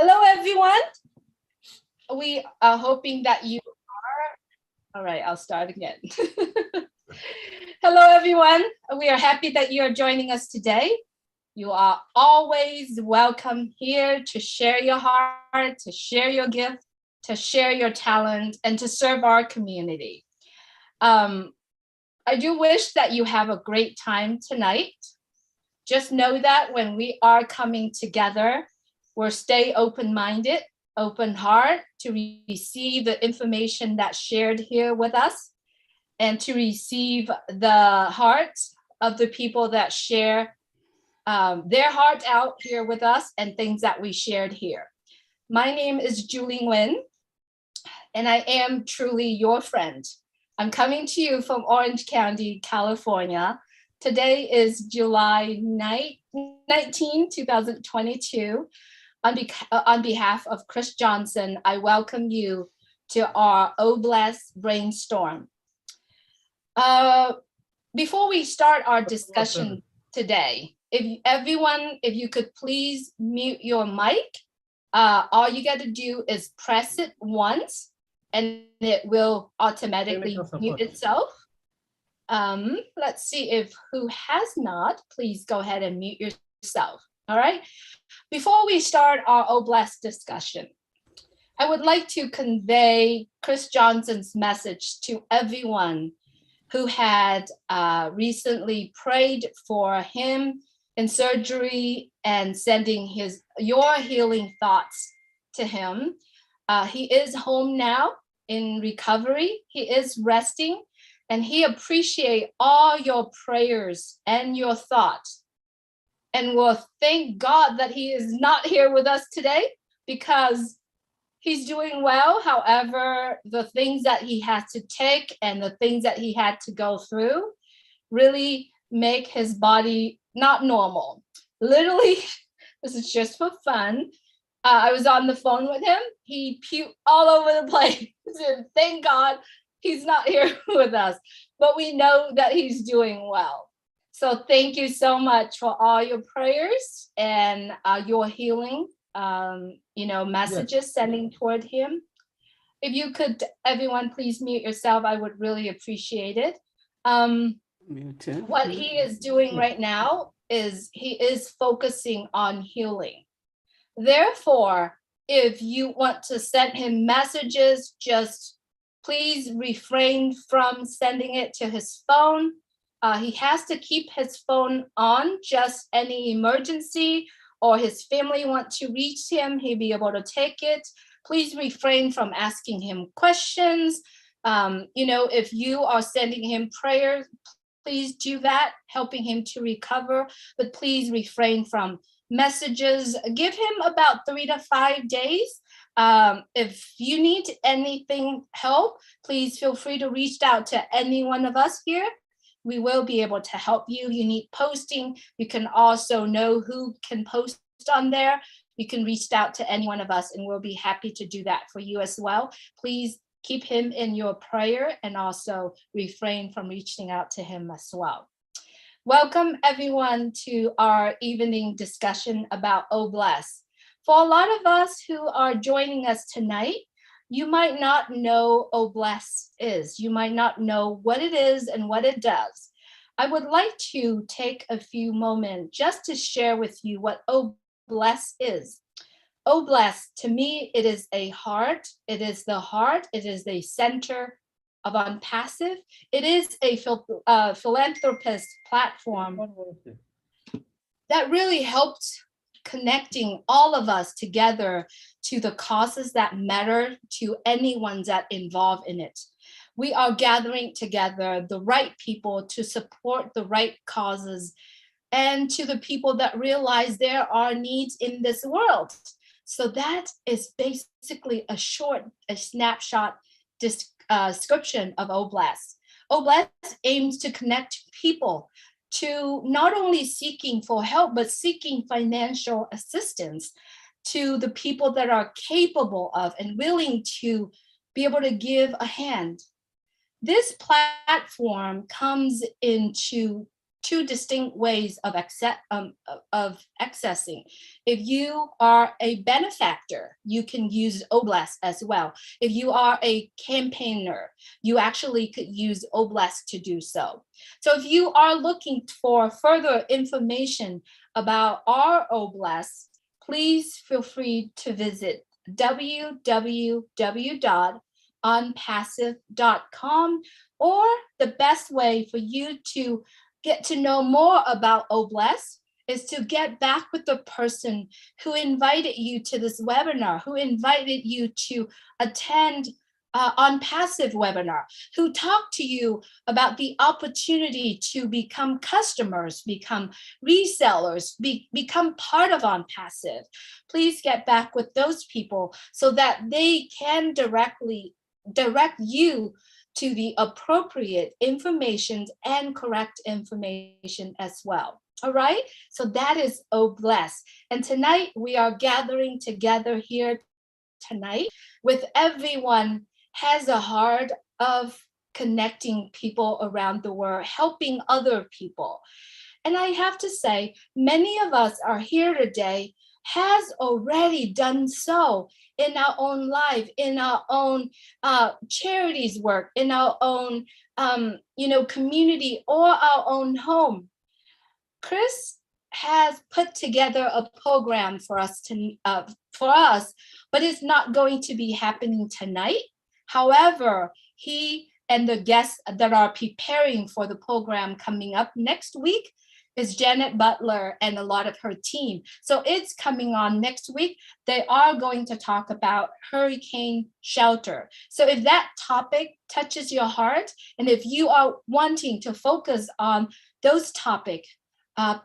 Hello, everyone. We are hoping that you are. All right, I'll start again. Hello, everyone. We are happy that you are joining us today. You are always welcome here to share your heart, to share your gift, to share your talent, and to serve our community. I do wish that you have a great time tonight. Just know that when we are coming together, we'll stay open-minded, open heart to receive the information that's shared here with us and to receive the hearts of the people that share their heart out here with us and things that we shared here. My name is Julie Nguyen, and I am truly your friend. I'm coming to you from Orange County, California. Today is July 19, 2022. On behalf of Chris Johnson, I welcome you to our Oblast Brainstorm. Before we start our discussion today, if you could please mute your mic, all you got to do is press it once and it will automatically mute itself. Let's see if who has not, please go ahead and mute yourself. All right. Before we start our Oblast discussion, I would like to convey Chris Johnson's message to everyone who had recently prayed for him in surgery and sending your healing thoughts to him. He is home now in recovery. He is resting, and he appreciates all your prayers and your thoughts. And we'll thank God that he is not here with us today because he's doing well. However, the things that he had to take and the things that he had to go through really make his body not normal. Literally, this is just for fun. I was on the phone with him. He puked all over the place. And thank God he's not here with us, but we know that he's doing well. So thank you so much for all your prayers and your healing, messages sending toward him. If you could, everyone, please mute yourself. I would really appreciate it. What he is doing right now is he is focusing on healing. Therefore, if you want to send him messages, just please refrain from sending it to his phone. He has to keep his phone on, just any emergency or his family want to reach him, he'll be able to take it. Please refrain from asking him questions. If you are sending him prayers, please do that, helping him to recover, but please refrain from messages. Give him about 3 to 5 days. If you need anything help, please feel free to reach out to any one of us here. We will be able to help you. You need posting. You can also know who can post on there. You can reach out to any one of us and we'll be happy to do that for you as well. Please keep him in your prayer and also refrain from reaching out to him as well. Welcome everyone to our evening discussion about Oblast. For a lot of us who are joining us tonight, you might not know Oblast is. You might not know what it is and what it does. I would like to take a few moments just to share with you what Oblast is. Oblast, to me, it is a heart. It is the heart. It is the center of OnPassive. It is a philanthropist platform that really helps connecting all of us together to the causes that matter to anyone that involved in it. We are gathering together the right people to support the right causes and to the people that realize there are needs in this world. So that is basically a snapshot description of Oblast. Oblast aims to connect people to not only seeking for help, but seeking financial assistance to the people that are capable of and willing to be able to give a hand. This platform comes into two distinct ways of accessing. If you are a benefactor, you can use Oblast as well. If you are a campaigner, you actually could use Oblast to do so. So if you are looking for further information about our Oblast, please feel free to visit www.onpassive.com, or the best way for you to get to know more about Oblast is to get back with the person who invited you to this webinar, who invited you to attend OnPassive webinar, who talked to you about the opportunity to become customers, become resellers, become part of OnPassive. Please get back with those people so that they can directly direct you to the appropriate information and correct information as well. All right, so that is Oblast. And tonight we are gathering together here tonight with everyone has a heart of connecting people around the world, helping other people. And I have to say, many of us are here today has already done so in our own life, in our own charities work, in our own community or our own home. Chris has put together a program for us but it's not going to be happening tonight. However, he and the guests that are preparing for the program coming up next week is Janet Butler and a lot of her team. So it's coming on next week. They are going to talk about hurricane shelter. So if that topic touches your heart, and if you are wanting to focus on those topics,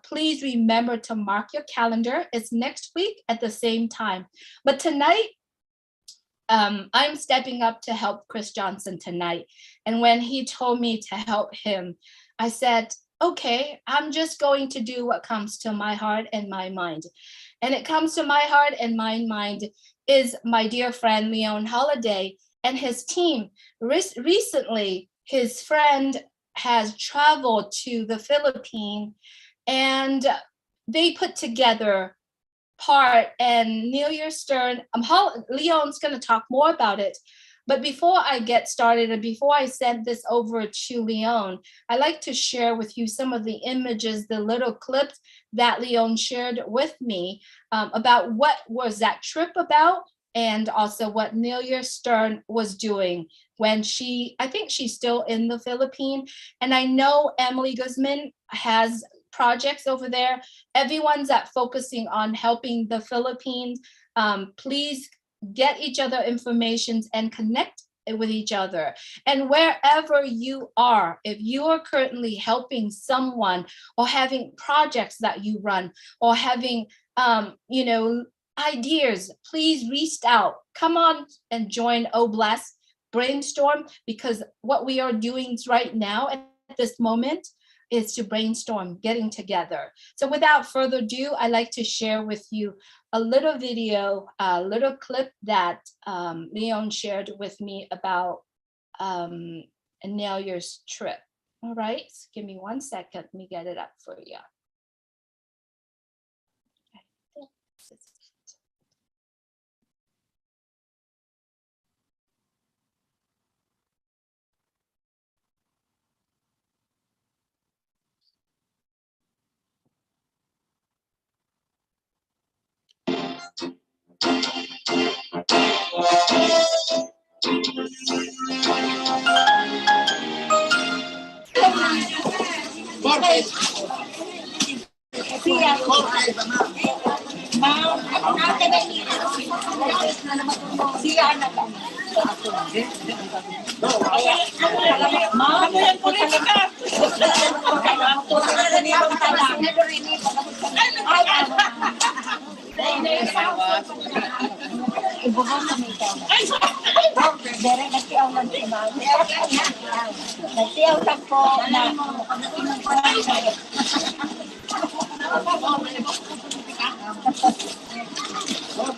please remember to mark your calendar. It's next week at the same time. But tonight, I'm stepping up to help Chris Johnson tonight. And when he told me to help him, I said, okay, I'm just going to do what comes to my heart and my mind. And it comes to my heart and my mind is my dear friend, Leon Holiday and his team. Recently, his friend has traveled to the Philippines and they put together part, and Neil Stern, Leon's going to talk more about it. But before I get started and before I send this over to Leon, I like to share with you some of the images, the little clips that Leon shared with me about what was that trip about, and also what Neil Stern was doing when I think she's still in the Philippines. And I know Emily Guzman has projects over there. Everyone's focusing on helping the Philippines. Please get each other information and connect with each other. And wherever you are, if you are currently helping someone or having projects that you run or having, ideas, please reach out. Come on and join Oblast Brainstorm, because what we are doing right now at this moment is to brainstorm, getting together. So without further ado, I'd like to share with you a little video, a little clip that Leon shared with me about Nelia's trip. All right, so give me 1 second, let me get it up for you.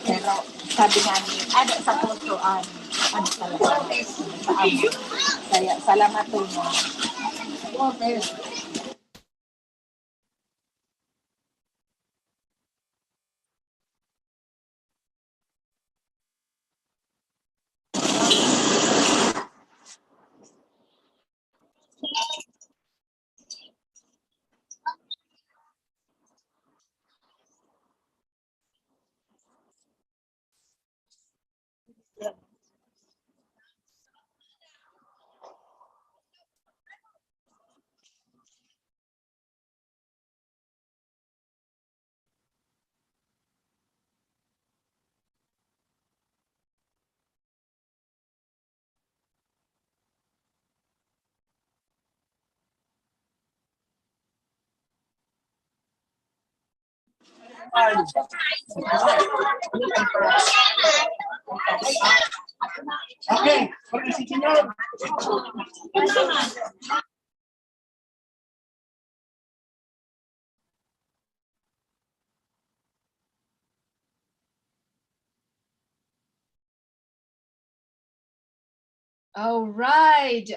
Pero sabi nga ni, ada sa tutuan, ano talaga, sa amo. Kaya salamat po mo. Okay. All right.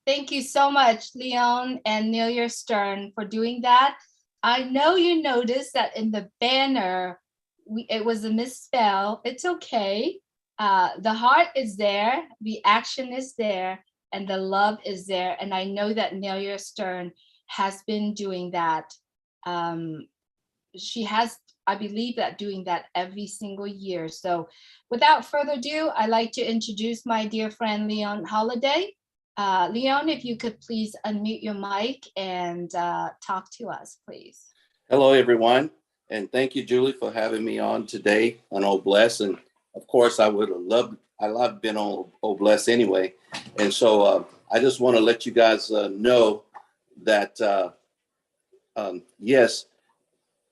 Thank you so much, Leon and Nelia Stern, for doing that. I know you noticed that in the banner, it was a misspell. It's okay. The heart is there, the action is there, and the love is there. And I know that Nelia Stern has been doing that. She has, I believe, that doing that every single year. So without further ado, I'd like to introduce my dear friend, Leon Holiday. Leon, if you could please unmute your mic and talk to us, please. Hello, everyone. And thank you, Julie, for having me on today on Oh Bless. And of course, I love being on Oh Bless anyway. And so I just want to let you guys know that, yes,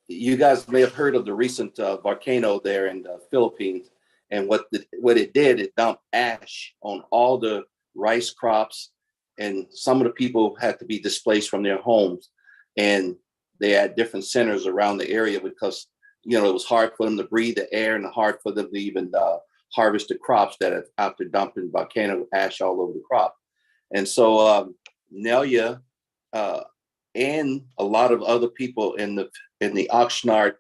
you guys may have heard of the recent volcano there in the Philippines. And what it did, it dumped ash on all the rice crops, and some of the people had to be displaced from their homes, and they had different centers around the area because it was hard for them to breathe the air and hard for them to even harvest the crops that after dumping volcano ash all over the crop. And so Nelia and a lot of other people in the Oxnard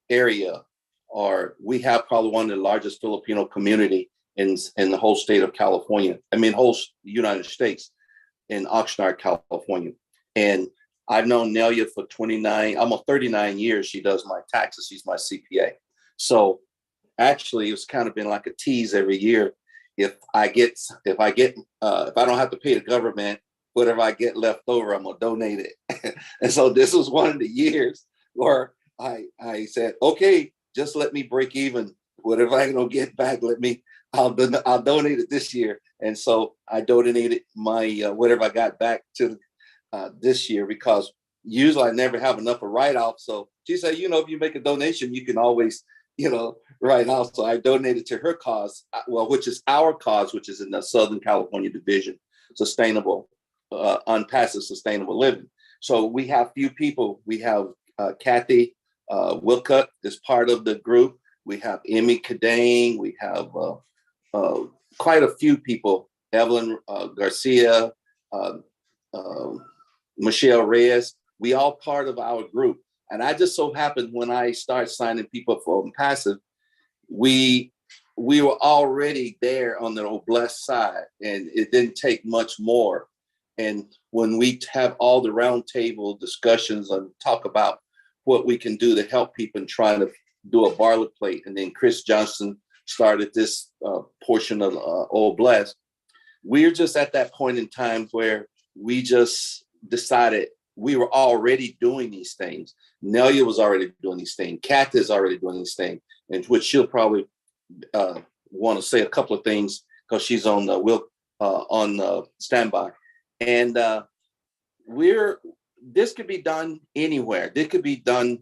area we have probably one of the largest Filipino community in the whole state of California. I mean, whole United States, in Oxnard, California. And I've known Nelia for almost 39 years. She does my taxes. She's my CPA. So actually, it's kind of been like a tease every year. If I don't have to pay the government, whatever I get left over, I'm gonna donate it. And so this was one of the years where I said, okay, just let me break even. Whatever I don't get back, I'll donate it this year. And so I donated my whatever I got back to this year, because usually I never have enough of write-off. So she said, if you make a donation, you can always, write off. So I donated to her cause, which is our cause, which is in the Southern California Division, Sustainable, Unpassive Sustainable Living. So we have few people. We have Kathy Wilcutt is part of the group. We have Emmy Kadane. We have quite a few people, Evelyn Garcia, Michelle Reyes. We all part of our group. And I just so happened when I started signing people for Passive, we were already there on the old blessed side, and it didn't take much more. And when we have all the roundtable discussions and talk about what we can do to help people and trying to do a barley plate, and then Chris Johnson started this portion of Old Blessed. We're just at that point in time where we just decided we were already doing these things. Nelia was already doing these things. Kathy is already doing these things, and which she'll probably want to say a couple of things because she's on standby. And this could be done anywhere. This could be done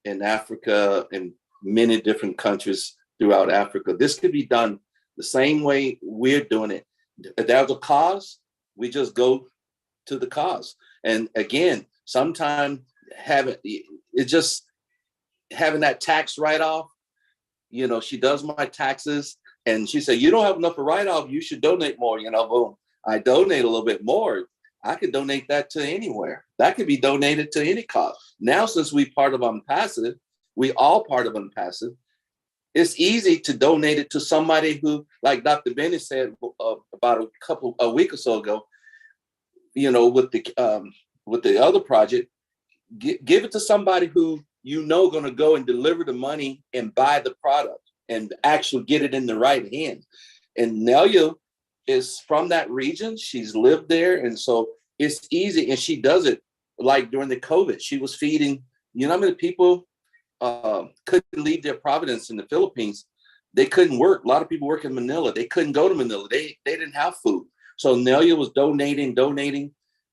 in Africa, in many different countries throughout Africa. This could be done the same way we're doing it. If there's a cause, we just go to the cause. And again, sometimes having that tax write-off, she does my taxes and she said, you don't have enough of write-off, you should donate more, boom. I donate a little bit more. I could donate that to anywhere. That could be donated to any cause. Now, since we part of Unpassive, we all part of Unpassive, it's easy to donate it to somebody who, like Dr. Benny said about a week or so ago, with the other project, give it to somebody who going to go and deliver the money and buy the product and actually get it in the right hand. And Nelia is from that region. She's lived there. And so it's easy. And she does it like during the COVID. She was feeding, how many people couldn't leave their providence in the Philippines. They couldn't work. A lot of people work in Manila. They couldn't go to Manila. They didn't have food. So Nelia was donating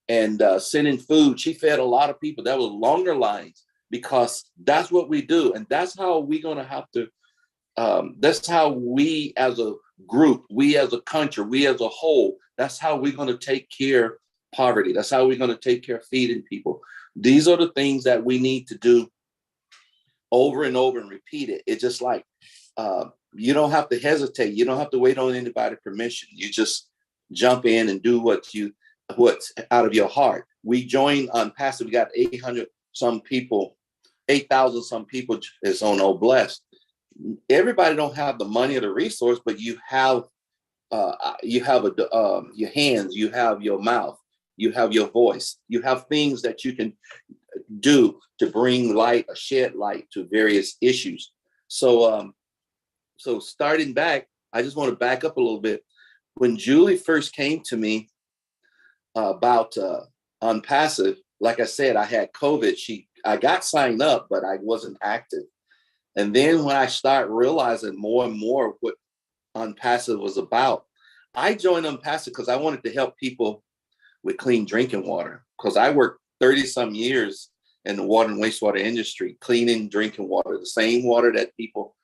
and sending food. She fed a lot of people. That was longer lines. because that's what we do. And that's how we're going to have to, that's how we as a group, we as a country, we as a whole, that's how we're going to take care of poverty. That's how we're going to take care of feeding people. These are the things that we need to do over and over and repeat it. It's just like, you don't have to hesitate. You don't have to wait on anybody's permission. You just jump in and do what's out of your heart. We joined Unpassive. We got 800 some people, 8,000 some people is on Oh Blessed. Everybody don't have the money or the resource, but you have your hands, you have your mouth, you have your voice, you have things that you can do to bring light or shed light to various issues. So starting back, I just want to back up a little bit. When Julie first came to me about Unpassive, like I said, I had COVID. I got signed up, but I wasn't active. And then when I started realizing more and more what Unpassive was about, I joined Unpassive because I wanted to help people with clean drinking water, because I worked 30 some years in the water and wastewater industry, cleaning drinking water, the same water that people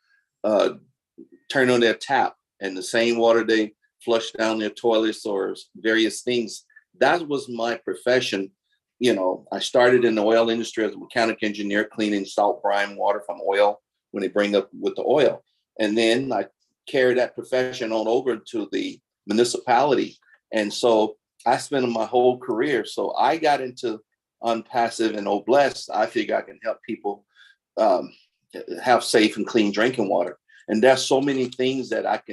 turn on their tap and the same water they flush down their toilets or various things. That was my profession. You know, I started in the oil industry as a mechanic engineer, cleaning salt brine water from oil when they bring up with the oil. And then I carried that profession on over to the municipality. And so I spent my whole career. So I got into Unpassive and Oh Blessed. I figure I can help people have safe and clean drinking water. And there's so many things that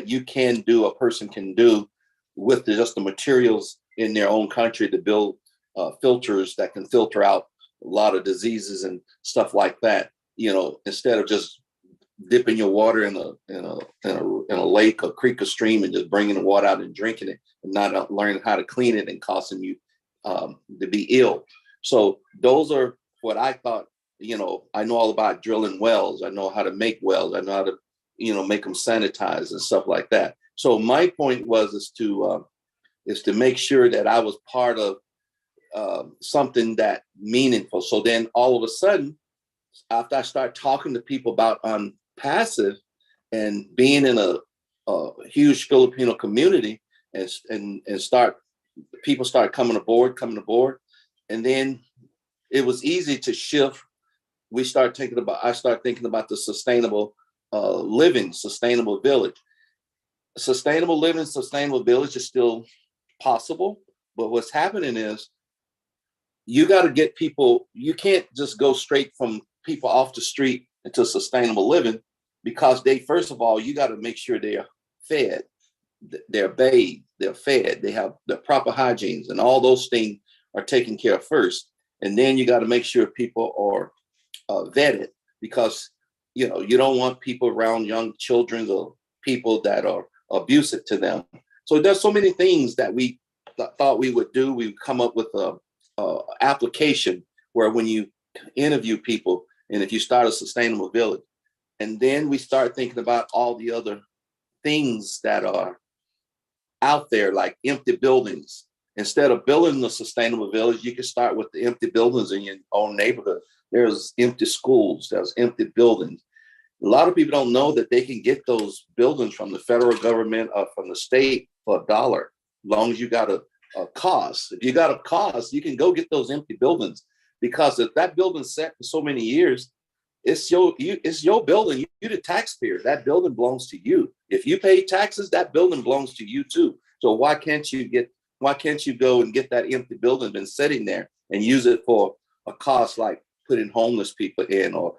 you can do, a person can do with just the materials in their own country to build filters that can filter out a lot of diseases and stuff like that. You know, instead of just dipping your water in a lake, a creek, a stream, and just bringing the water out and drinking it, and not learning how to clean it and causing you to be ill. So those are what I thought. You know, I know all about drilling wells. I know how to make wells. I know how to, make them sanitized and stuff like that. So my point is to make sure that I was part of something that meaningful. So then all of a sudden, after I start talking to people about Unpassive and being in a huge Filipino community, and people start coming aboard, and then it was easy to shift. I start thinking about the sustainable living, sustainable village. Sustainable living, sustainable village is still possible, but what's happening is you got to get people. You can't just go straight from people off the street into sustainable living, because first of all, you got to make sure they're fed, they're bathed, they're fed, they have the proper hygienes, and all those things are taken care of first. And then you got to make sure people are vetted, because you don't want people around young children or people that are abusive to them. So there's so many things that we thought we would do. We come up with a application where when you interview people, and if you start a sustainable village, and then we start thinking about all the other things that are out there, like empty buildings. Instead of building a sustainable village, you can start with the empty buildings in your own neighborhood. There's empty schools, there's empty buildings. A lot of people don't know that they can get those buildings from the federal government or from the state for $1, as long as you got a cost. If you got a cost, you can go get those empty buildings, because if that building's set for so many years, it's your building. You're the taxpayer. That building belongs to you. If you pay taxes, that building belongs to you too. So why can't you go and get that empty building been sitting there and use it for a cost like putting homeless people in, or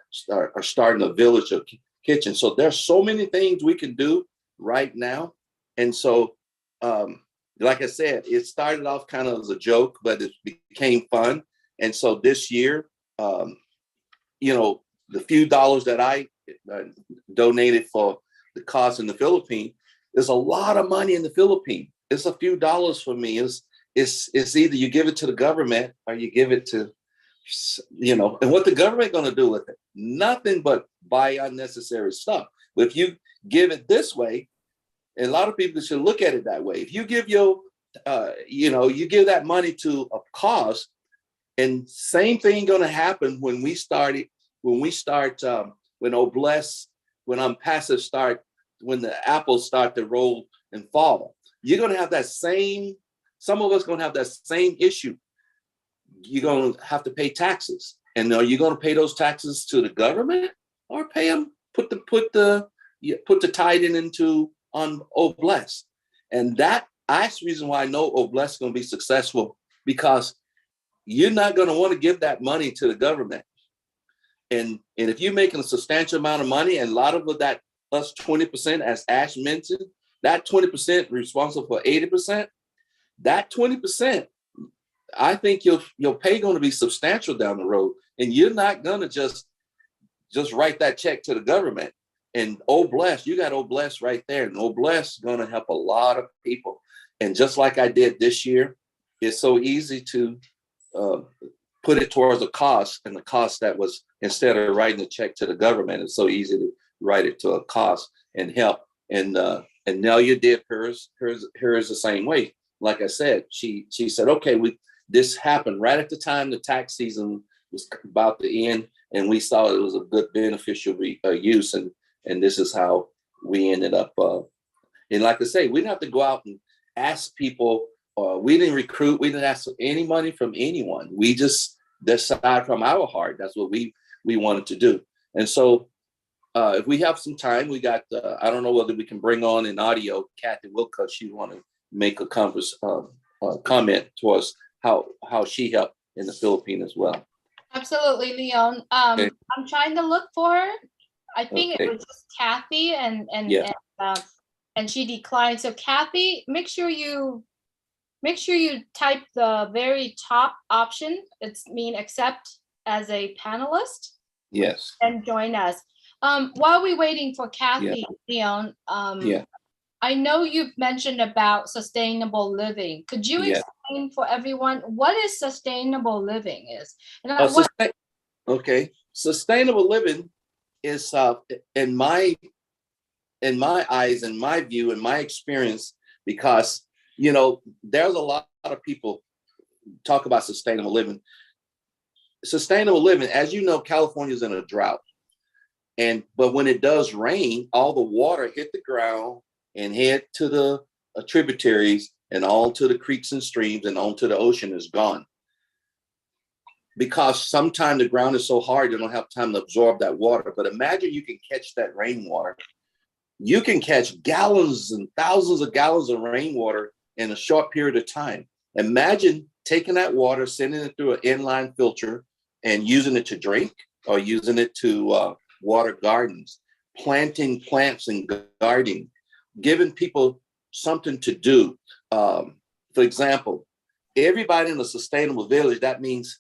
starting a village or kitchen? So there's so many things we can do right now. And so, like I said, it started off kind of as a joke, but it became fun. And so this year, the few dollars that I donated for the cost in the Philippines, there's a lot of money in the Philippines. It's a few dollars for me. It's either you give it to the government or you give it to, and what the government going to do with it? Nothing but buy unnecessary stuff. But if you give it this way, and a lot of people should look at it that way. If you give you give that money to a cause, And same thing going to happen when we start, when Obless, when Passive start, when the apples start to roll and fall. You're going to have that same, some of us going to have that same issue. You're going to have to pay taxes. And are you going to pay those taxes to the government or pay them, put the tide into on Obless? And that's the reason why I know Obless is going to be successful, because you're not going to want to give that money to the government. And if you're making a substantial amount of money, and a lot of that plus 20%, as Ash mentioned, that 20% responsible for 80%, that 20%, I think your pay going to be substantial down the road. And you're not going to just write that check to the government. And Obless, you got Obless right there. And Obless is going to help a lot of people. And just like I did this year, it's so easy to put it towards a cost, and the cost that was, instead of writing a check to the government, it's so easy to write it to a cost and help. And Nelia did hers the same way. Like I said, she said, okay, this happened right at the time the tax season was about to end, and we saw it was a good beneficial use, and this is how we ended up. And like I say, we didn't have to go out and ask people. We didn't recruit. We didn't ask for any money from anyone. We just decided from our heart. That's what we wanted to do. And so if we have some time, we got, I don't know whether we can bring on in audio, Kathy Wilcox. She want to make a comment towards how she helped in the Philippines as well. Absolutely, Leon. Okay. I'm trying to look for her. I think Okay. it was just Kathy, and she declined. So Kathy, make sure you type the very top option. It's accept as a panelist. Yes. And join us. While we're waiting for Kathy, Leon, I know you've mentioned about sustainable living. Could you explain for everyone what is sustainable living is? And okay, sustainable living is in my eyes, in my view, in my experience, because there's a lot of people talk about sustainable living. Sustainable living, as you know, California is in a drought, but when it does rain, all the water hit the ground and head to the tributaries and all to the creeks and streams and onto the ocean is gone. Because sometimes the ground is so hard, they don't have time to absorb that water. But imagine you can catch that rainwater. You can catch gallons and thousands of gallons of rainwater in a short period of time. Imagine taking that water, sending it through an inline filter and using it to drink, or using it to water gardens, planting plants and gardening, giving people something to do. For example, everybody in a sustainable village, that means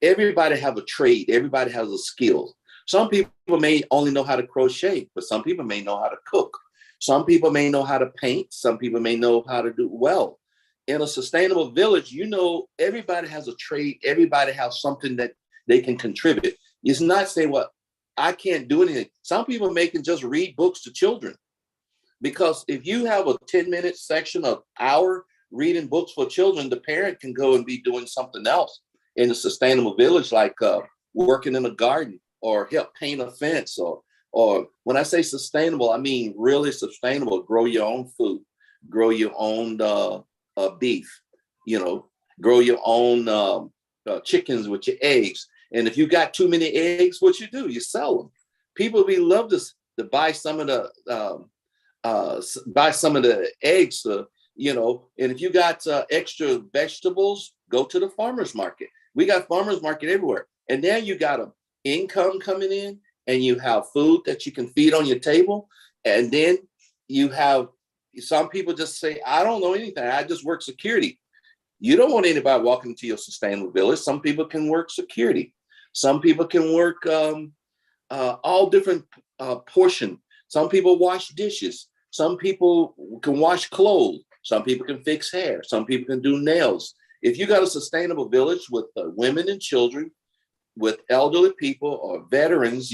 everybody have a trade, everybody has a skill. Some people may only know how to crochet, but some people may know how to cook. Some people may know how to paint. Some people may know how to do well. In a sustainable village, everybody has a trade. Everybody has something that they can contribute. It's not saying, well, I can't do anything. Some people can just read books to children. Because if you have a 10-minute section of hour reading books for children, the parent can go and be doing something else in a sustainable village, like working in a garden or help paint a fence. Or when I say sustainable, I mean really sustainable. Grow your own food, grow your own beef, grow your own chickens with your eggs. And if you got too many eggs, what you do? You sell them. People love to buy some of the eggs, and if you got extra vegetables, go to the farmer's market. We got farmer's market everywhere. And then you got an income coming in, and you have food that you can feed on your table. And then you have, some people just say, I don't know anything. I just work security. You don't want anybody walking into your sustainable village. Some people can work security. Some people can work all different portion. Some people wash dishes. Some people can wash clothes. Some people can fix hair. Some people can do nails. If you got a sustainable village with women and children, with elderly people or veterans,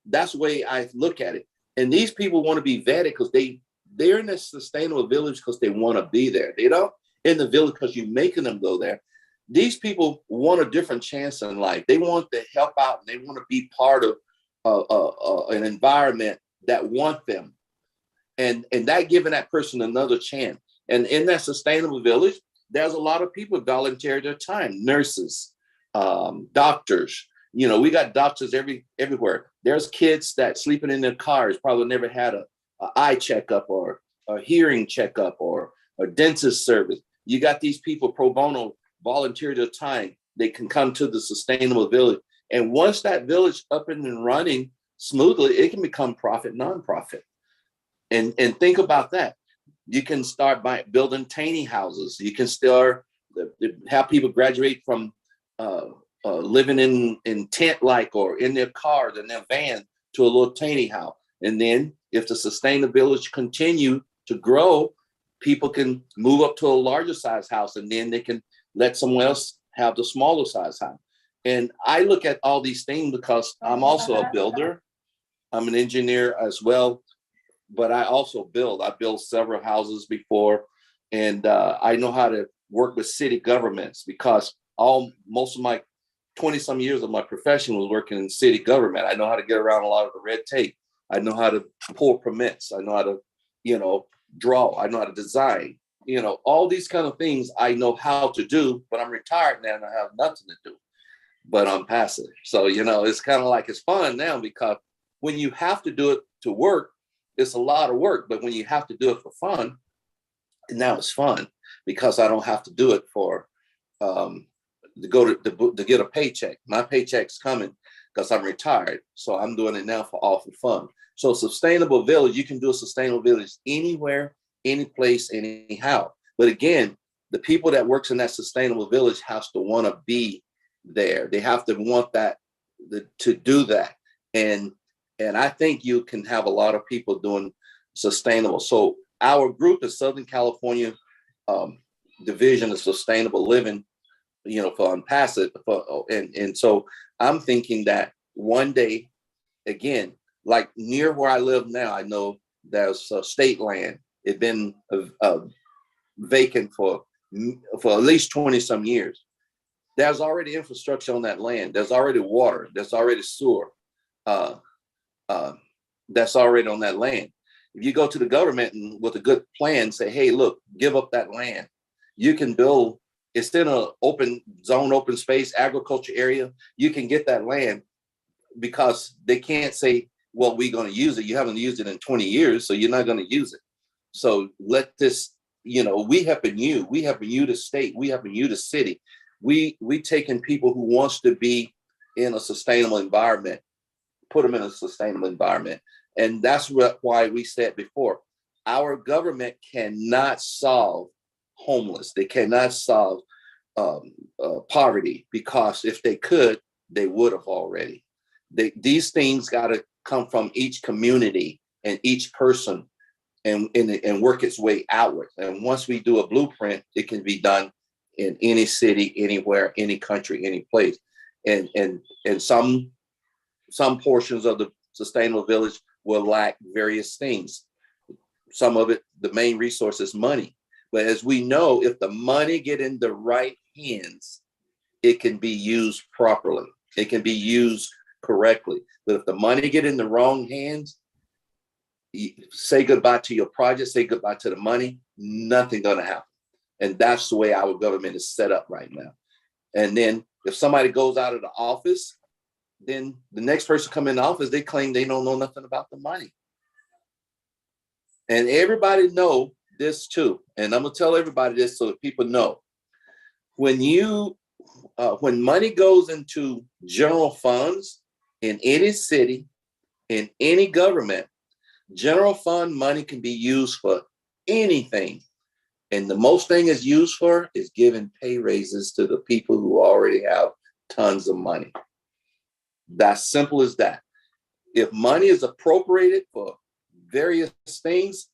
that's the way I look at it. And these people want to be vetted because they're in a sustainable village because they want to be there. They don't in the village because you're making them go there. these people want a different chance in life. They want to help out and they want to be part of an environment that want them. And that giving that person another chance. And in that sustainable village, there's a lot of people volunteer their time, nurses, doctors. You know, we got doctors everywhere. There's kids that sleeping in their cars, probably never had a eye checkup or a hearing checkup or a dentist service. You got these people pro bono volunteer their time. They can come to the sustainable village. And once that village up and running smoothly, it can become profit, nonprofit. And think about that. You can start by building tiny houses. You can start have people graduate from living in tent like or in their cars in their van to a little tiny house. And then if the sustainable village continue to grow, people can move up to a larger size house, and then they can let someone else have the smaller size house. And I look at all these things because I'm also a builder. I'm an engineer as well, but I also build. I built several houses before, and I know how to work with city governments because most of my 20 some years of my profession was working in city government. I know how to get around a lot of the red tape. I know how to pull permits. I know how to, draw. I know how to design. All these kind of things I know how to do, but I'm retired now and I have nothing to do, but I'm passive. So, it's kind of like it's fun now because when you have to do it to work, it's a lot of work. But when you have to do it for fun, now it's fun because I don't have to do it for to get a paycheck. My paycheck's coming because I'm retired. So I'm doing it now for fun. So sustainable village, you can do a sustainable village anywhere, any place, anyhow. But again, the people that works in that sustainable village has to want to be there. They have to want to do that. And I think you can have a lot of people doing sustainable. So our group is Southern California Division of Sustainable Living, for Unpassed. And so I'm thinking that one day, again, like near where I live now, I know there's state land. It's been vacant for at least 20 some years. There's already infrastructure on that land. There's already water. There's already sewer. That's already on that land. If you go to the government and with a good plan, say, hey, look, give up that land. You can build, it's in an open zone, open space, agriculture area. You can get that land because they can't say, well, we're going to use it. You haven't used it in 20 years, so you're not going to use it. So let this, we have been you. We have been you the state. We have been you the city. We taking people who wants to be in a sustainable environment, put them in a sustainable environment. And that's why we said before, our government cannot solve homeless. They cannot solve poverty, because if they could, they would have already. These things got to come from each community and each person and work its way outward. And once we do a blueprint, it can be done in any city, anywhere, any country, any place. And some portions of the sustainable village will lack various things. Some of it, the main resource is money. But as we know, if the money get in the right hands, it can be used properly. It can be used correctly. But if the money get in the wrong hands, say goodbye to your project, say goodbye to the money, nothing gonna happen. And that's the way our government is set up right now. And then if somebody goes out of the office, then the next person come in the office, they claim they don't know nothing about the money. And everybody know this too. And I'm gonna tell everybody this so that people know. When money goes into general funds in any city, in any government, general fund money can be used for anything. And the most thing is used for is giving pay raises to the people who already have tons of money. That's simple as that. If money is appropriated for various things,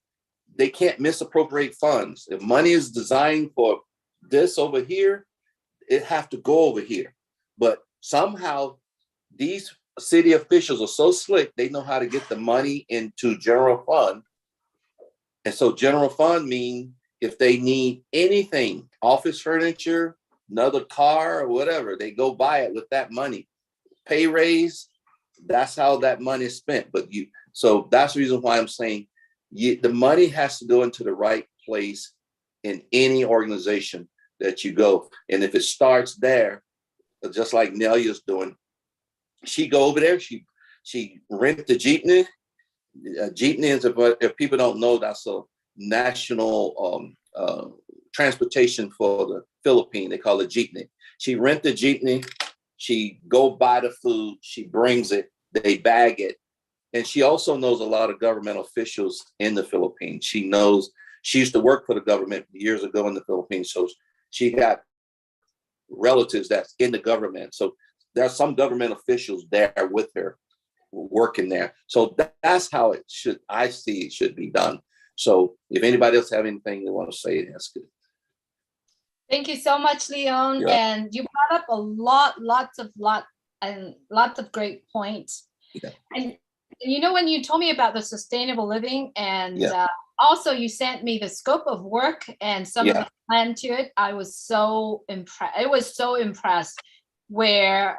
they can't misappropriate funds. If money is designed for this over here, it have to go over here. But somehow these city officials are so slick, they know how to get the money into general fund. And so general fund means if they need anything, office furniture, another car or whatever. They go buy it with that money. Pay raise, that's how that money is spent. So that's the reason why I'm saying the money has to go into the right place in any organization that you go. And if it starts there, just like Nelia's doing, she go over there, she rent the jeepney. Jeepney is, if people don't know, that's a national transportation for the Philippines. They call it jeepney. She rent the jeepney, she go buy the food, she brings it, they bag it. And she also knows a lot of government officials in the Philippines. She used to work for the government years ago in the Philippines. So she got relatives that's in the government. So there's some government officials there with her working there. So that's how I see it should be done. So if anybody else have anything they want to say, that's good. Thank you so much, Leon. Yeah. And you brought up a lots of great points. Yeah. And when you told me about the sustainable living, and Yeah. Also you sent me the scope of work and some of the plan to it, I was so impressed. It was so impressed where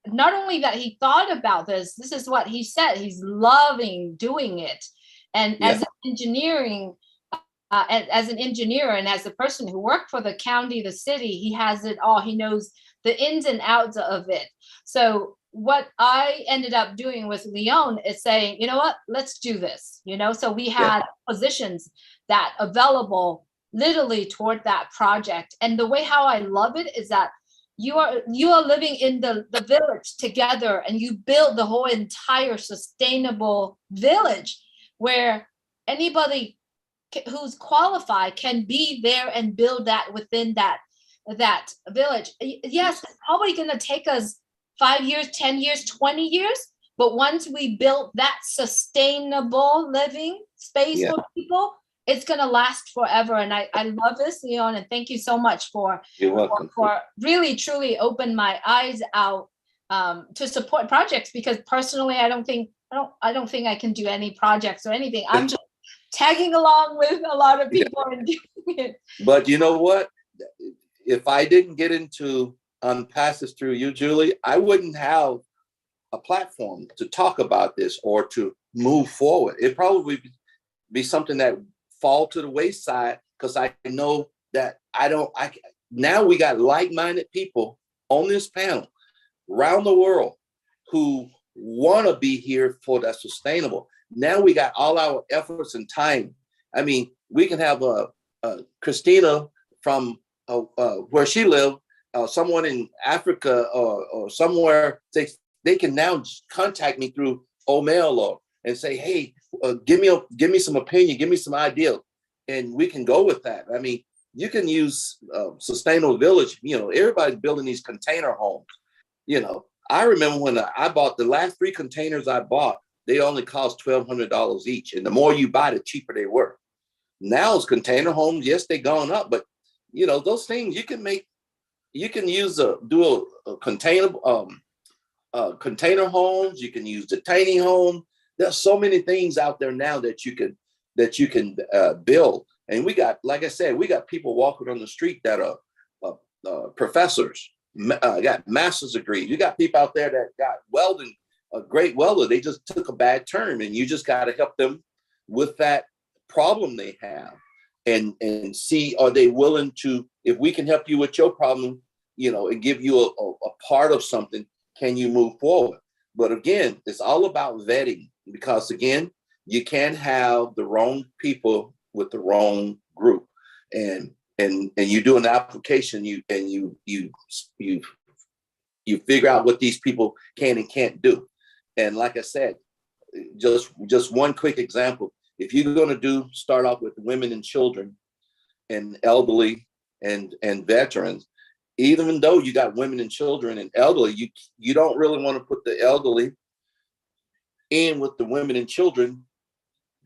not only that he thought about this is what he said, he's loving doing it. And as an engineer and as a person who worked for the county, the city, he has it all. He knows the ins and outs of it. So what I ended up doing with Leon is saying, you know what, let's do this. So we had positions that available literally toward that project. And the way how I love it is that you are living in the village together, and you build the whole entire sustainable village where anybody who's qualified can be there and build that within that village. Yes, it's probably going to take us 5 years, 10 years, 20 years. But once we build that sustainable living space for people, it's going to last forever. And I love this, Leon, and thank you so much for really, truly open my eyes out to support projects, because personally, I don't think I can do any projects or anything. I'm just tagging along with a lot of people and doing it. But you know what? If I didn't get into Pass This Through You, Julie, I wouldn't have a platform to talk about this or to move forward. It probably be something that fall to the wayside, because I know that now we got like-minded people on this panel around the world who want to be here for that sustainable. Now we got all our efforts and time. I mean, we can have Christina from where she lived, someone in Africa or somewhere, they can now contact me through Omail and say, hey, give me some opinion, give me some idea, and we can go with that. I mean, you can use Sustainable Village. Everybody's building these container homes. I remember when I bought the last 3 containers I bought, they only cost $1,200 each. And the more you buy, the cheaper they were. Now it's container homes. Yes, they've gone up, but those things you can use do a container homes. You can use the tiny home. There's so many things out there now that you can build. And we got, like I said, we got people walking on the street that are professors, got master's degrees. You got people out there that got welding, a great welder. They just took a bad turn, and you just got to help them with that problem they have, and see, are they willing to, if we can help you with your problem, and give you a part of something, can you move forward? But again, it's all about vetting, because again, you can't have the wrong people with the wrong group, and you do an application, you figure out what these people can and can't do. And like I said, just one quick example. If you're going to start off with women and children and elderly and veterans, even though you got women and children and elderly, you don't really want to put the elderly in with the women and children,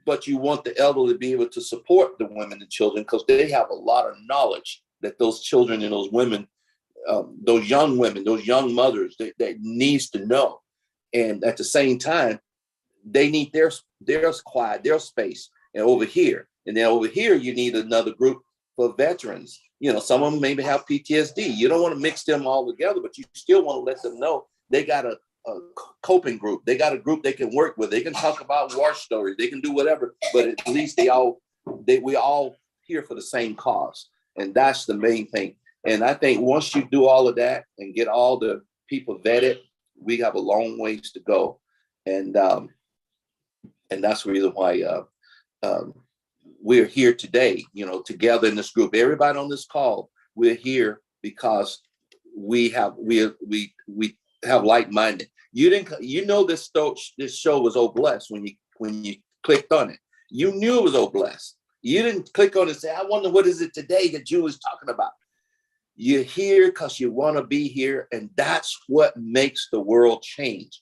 but you want the elderly to be able to support the women and children, because they have a lot of knowledge that those children and those women, those young women, those young mothers, that needs to know. And at the same time, they need their quiet, their space, and over here. And then over here, you need another group for veterans. Some of them maybe have PTSD. You don't want to mix them all together, but you still want to let them know they got a coping group. They got a group they can work with. They can talk about war stories. They can do whatever, but at least we all here for the same cause. And that's the main thing. And I think once you do all of that and get all the people vetted, we have a long ways to go. And that's the reason why we're here today, together in this group. Everybody on this call, we're here because we have like-minded. This show was Oh Blessed when you clicked on it. You knew it was Oh Blessed. You didn't click on it and say, I wonder what is it today that you was talking about. You're here because you want to be here, and that's what makes the world change.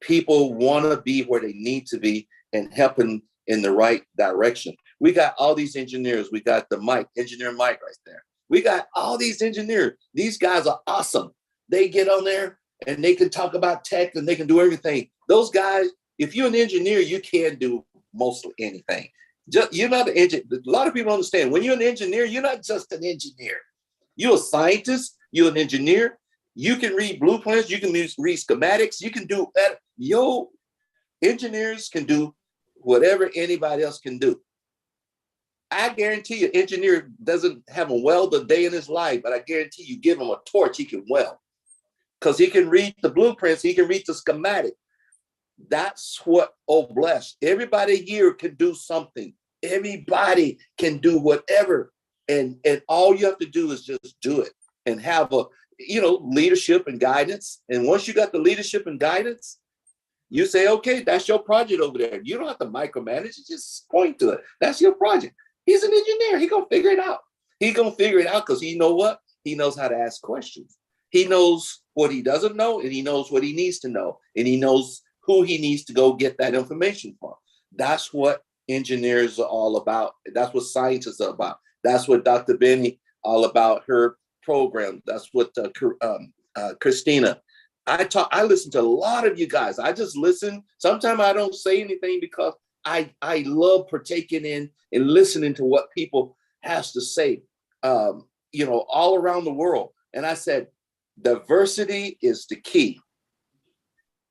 People want to be where they need to be and helping in the right direction. We got all these engineers. We got engineer Mike right there. We got all these engineers. These guys are awesome. They get on there and they can talk about tech and they can do everything. Those guys, if you're an engineer, you can do mostly anything. You're not an engineer. A lot of people understand when you're an engineer, you're not just an engineer. You're a scientist. You're an engineer. You can read blueprints. You can read schematics. You can do that. Engineers can do whatever anybody else can do. I guarantee you, engineer doesn't have a weld a day in his life, but I guarantee you give him a torch, he can weld. Because he can read the blueprints, he can read the schematic. That's what Oh Blessed. Everybody here can do something. Everybody can do whatever. And all you have to do is just do it and have leadership and guidance. And once you got the leadership and guidance, you say, okay, that's your project over there. You don't have to micromanage it, just point to it. That's your project. He's an engineer. He's going to figure it out. He's going to figure it out because he knows how to ask questions. He knows what he doesn't know, and he knows what he needs to know, and he knows who he needs to go get that information from. That's what engineers are all about. That's what scientists are about. That's what Dr. Benny all about, her program. That's what Christina. I listen to a lot of you guys. I just listen. Sometimes I don't say anything because I love partaking in and listening to what people has to say, all around the world. And I said, diversity is the key.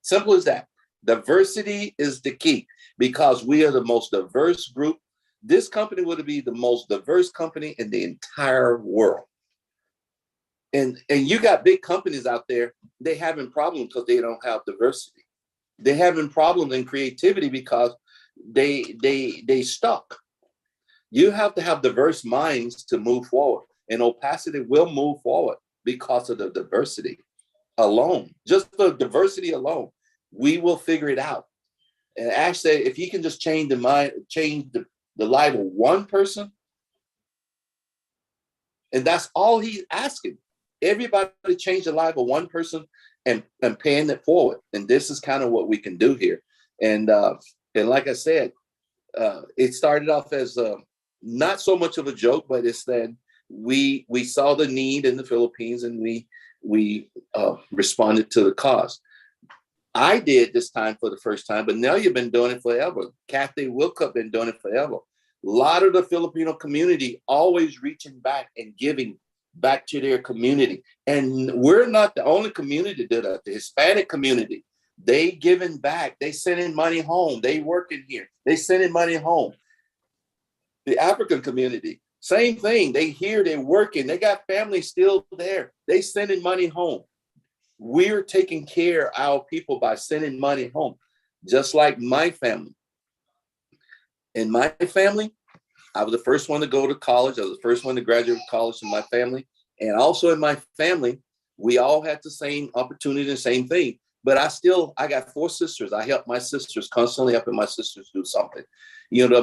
Simple as that. Diversity is the key because we are the most diverse group. This company would be the most diverse company in the entire world. And you got big companies out there, they having problems because they don't have diversity. They're having problems in creativity because they stuck. You have to have diverse minds to move forward. And Opacity will move forward because of the diversity alone. Just the diversity alone, we will figure it out. And actually, if he can just change the life of one person, and that's all he's asking. Everybody change the life of one person and paying it forward. And this is kind of what we can do here. And like I said, it started off as not so much of a joke, but it's that we saw the need in the Philippines and we responded to the cause. I did this time for the first time, but now you've been doing it forever. Kathy Wilcup been doing it forever. A lot of the Filipino community always reaching back and giving back to their community. And we're not the only community that did that. The Hispanic community, they giving back. They sending money home. They working here. They sending money home. The African community, same thing. They here, they working. They got family still there. They sending money home. We're taking care of our people by sending money home, just like my family. In my family, I was the first one to go to college. I was the first one to graduate college in my family. And also in my family, we all had the same opportunity, the same thing. But I got 4 sisters. I help my sisters, constantly helping my sisters do something.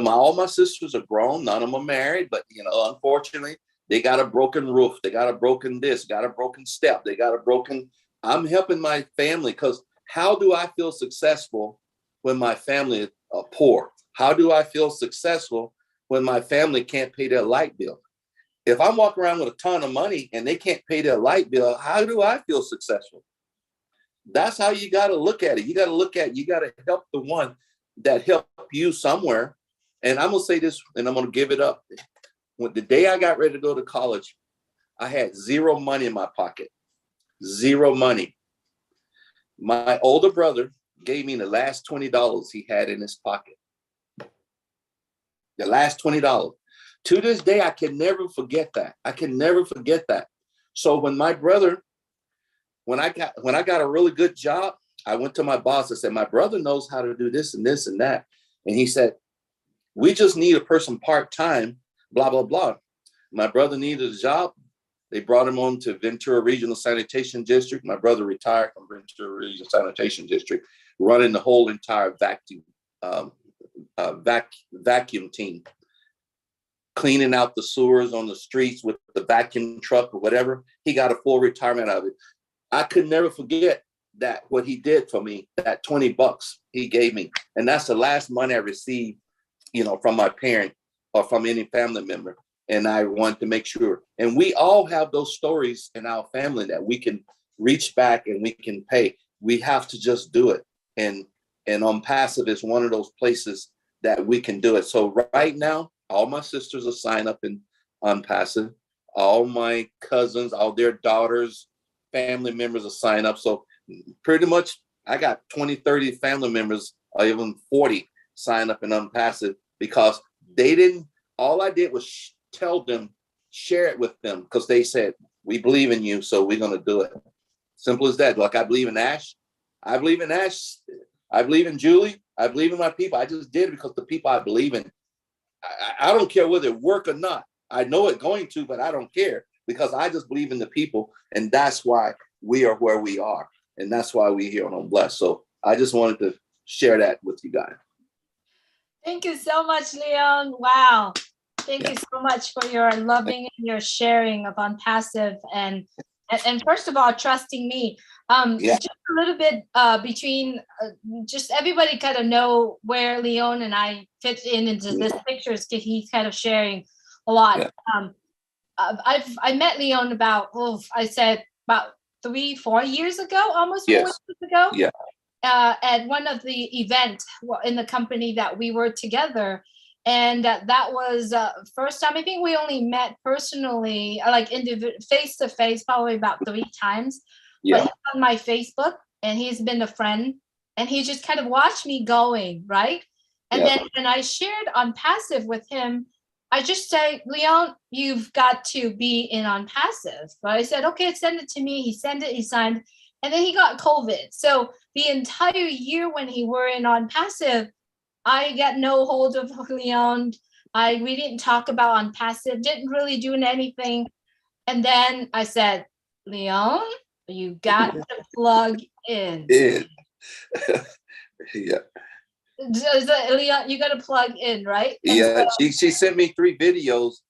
All my sisters are grown. None of them are married. But, unfortunately, they got a broken roof. They got a broken this, got a broken step. They got a broken. I'm helping my family because how do I feel successful when my family are poor? How do I feel successful when my family can't pay their light bill? If I'm walking around with a ton of money and they can't pay their light bill, how do I feel successful? That's how you got to look at it. You got to help the one that helped you somewhere. And I'm going to say this, and I'm going to give it up. when the day I got ready to go to college, I had zero money in my pocket, zero money. My older brother gave me the last $20 he had in his pocket. The last $20. To this day, I can never forget that. I can never forget that. So when my brother, when I got a really good job, I went to my boss and said, my brother knows how to do this and this and that. And he said, we just need a person part-time, blah, blah, blah. My brother needed a job. They brought him on to Ventura Regional Sanitation District. My brother retired from Ventura Regional Sanitation District, running the whole entire vacuum team, cleaning out the sewers on the streets with the vacuum truck or whatever. He got a full retirement out of it. I could never forget that, what he did for me, that $20 he gave me. And that's the last money I received, from my parent or from any family member. And I want to make sure. And we all have those stories in our family that we can reach back and we can pay. We have to just do it. And OnPassive is one of those places that we can do it. So right now, all my sisters are signed up in OnPassive. All my cousins, all their daughters, family members are signed up. So pretty much I got 20, 30 family members, or even 40 signed up in OnPassive, because all I did was tell them, share it with them, because they said, we believe in you, so we're going to do it. Simple as that. Like, I believe in Ash. I believe in Ash. I believe in Julie. I believe in my people. I just did it because the people I believe in. I don't care whether it work or not. I know it's going to, but I don't care, because I just believe in the people. And that's why we are where we are. And that's why we're here on Blessed. So I just wanted to share that with you guys. Thank you so much, Leon. Wow. Thank you so much for your loving and your sharing of OnPassive, and first of all, trusting me. Just a little bit between just everybody kind of know where Leon and I fit into this pictures, because he's kind of sharing a lot. Yeah. I met Leon about 3-4 years ago, almost 4 years ago. Yeah. At one of the events in the company that we were together. And that was first time. I think we only met personally, like face to face, probably about 3 times. Yeah. But he's on my Facebook, and he's been a friend, and he just kind of watched me going, right? And then when I shared OnPassive with him, I just say, Leon, you've got to be in OnPassive. But I said, okay, send it to me. He sent it, he signed, and then he got COVID. So the entire year when he were in OnPassive, I got no hold of Leon. We didn't talk about OnPassive, didn't really do anything. And then I said, Leon, you got to plug in. Yeah. Leon, you got to plug in, right? And yeah, so, she sent me 3 videos.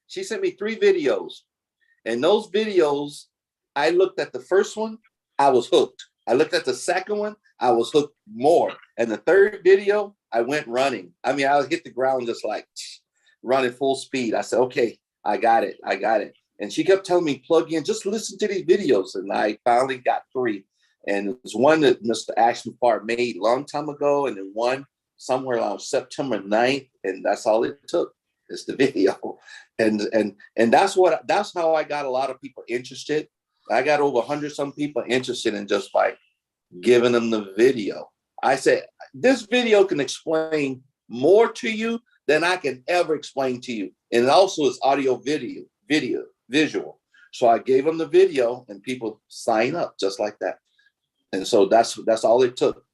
She sent me 3 videos. And those videos, I looked at the first one, I was hooked. I looked at the second one, I was hooked more. And the third video, I went running. I mean, I hit the ground just like running full speed. I said, okay, I got it. And she kept telling me, plug in, just listen to these videos. And I finally got 3. And it was one that Mr. Ashton Park made a long time ago, and then one somewhere around September 9th. And that's all it took, is the video. And that's how I got a lot of people interested. I got over 100-some people interested in just like giving them the video. I said, this video can explain more to you than I can ever explain to you. And it also is audio, video, visual. So I gave them the video, and people sign up just like that. And so that's all it took.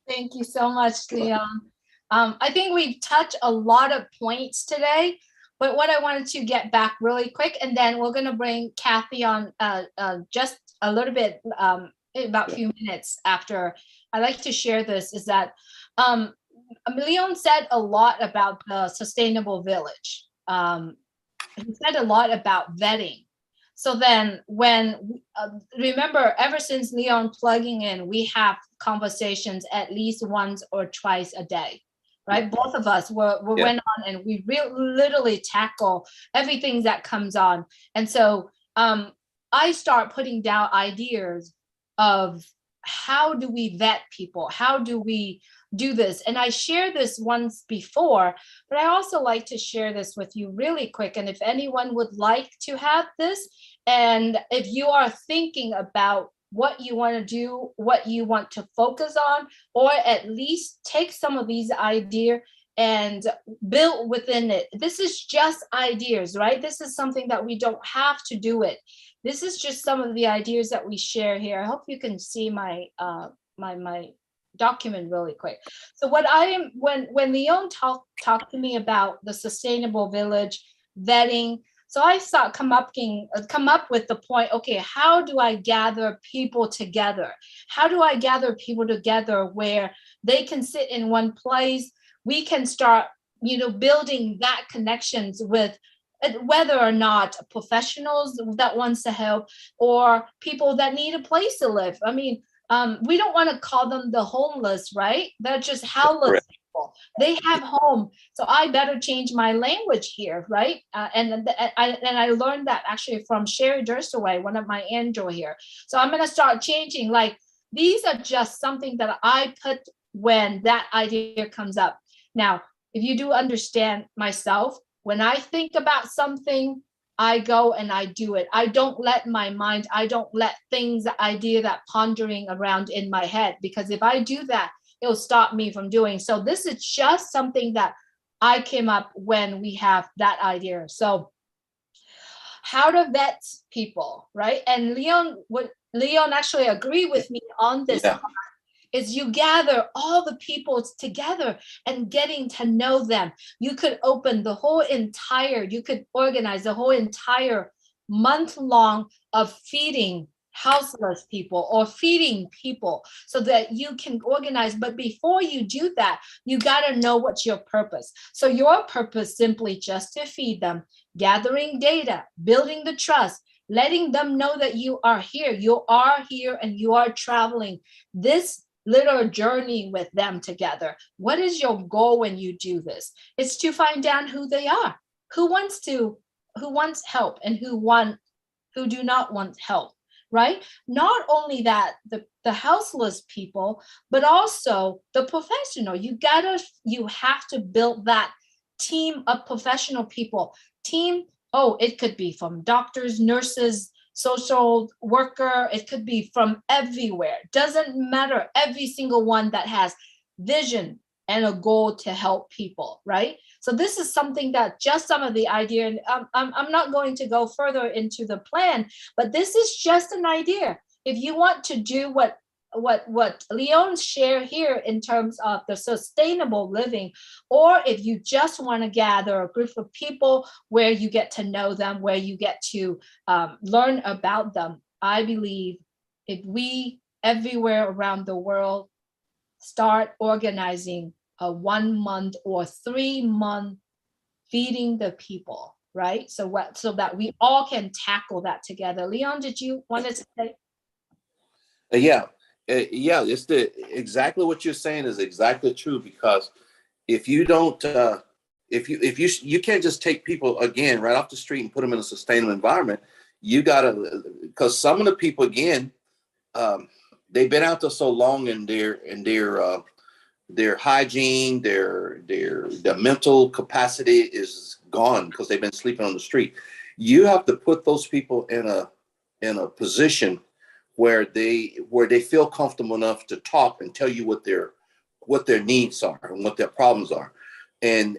Thank you so much, Leon. I think we've touched a lot of points today, but what I wanted to get back really quick, and then we're going to bring Kathy on just a little bit, about a few minutes after. I like to share this, is that Leon said a lot about the sustainable village. He said a lot about vetting. So then remember, ever since Leon plugging in, we have conversations at least once or twice a day, right? Both of us went on, and we literally tackle everything that comes on. And so I start putting down ideas of how do we vet people? How do we do this? And I shared this once before, but I also like to share this with you really quick. And if anyone would like to have this, and if you are thinking about what you want to do, what you want to focus on, or at least take some of these ideas and build within it. This is just ideas, right? This is something that we don't have to do it. This is just some of the ideas that we share here. I hope you can see my my document really quick. So what I am, when Leon talked to me about the sustainable village vetting, so I thought come up with the point, okay, how do I gather people together? How do I gather people together where they can sit in one place? We can start, building that connections with whether or not professionals that wants to help or people that need a place to live. I mean, we don't want to call them the homeless, right? They're just houseless people. They have home. So I better change my language here, right? And I learned that actually from Sherry Durstaway, one of my angel here. So I'm going to start changing. Like, these are just something that I put when that idea comes up. Now, if you do understand myself, when I think about something, I go and I do it. I don't let my mind, I don't let things, the idea, that pondering around in my head, because if I do that, it'll stop me from doing. So this is just something that I came up when we have that idea. So how to vet people, right? And Leon actually agree with me on this. Yeah. Is you gather all the people together and getting to know them. You could you could organize the whole entire month long of feeding houseless people or feeding people so that you can organize. But before you do that, you got to know what's your purpose. So your purpose simply just to feed them, gathering data, building the trust, letting them know that you are here and you are traveling this little journey with them together. What is your goal when you do this? It's to find out who they are, who wants help, and who do not want help, right? Not only that, the houseless people, but also the professional. You have to build that team of professional people. It could be from doctors, nurses, social worker, it could be from everywhere. Doesn't matter, every single one that has vision and a goal to help people, right? So this is something that just some of the idea, and I'm not going to go further into the plan, but this is just an idea. If you want to do what Leon share here in terms of the sustainable living, or if you just want to gather a group of people where you get to know them, where you get to learn about them, I believe if we everywhere around the world start organizing a 1 month or 3 month feeding the people, right? So that we all can tackle that together. Leon, did you want to say? Yeah. It's exactly what you're saying is exactly true, because if you don't, if you can't just take people again right off the street and put them in a sustainable environment. You gotta, because some of the people again, they've been out there so long, and their hygiene, their mental capacity is gone because they've been sleeping on the street. You have to put those people in a position where they feel comfortable enough to talk and tell you what their needs are and what their problems are. And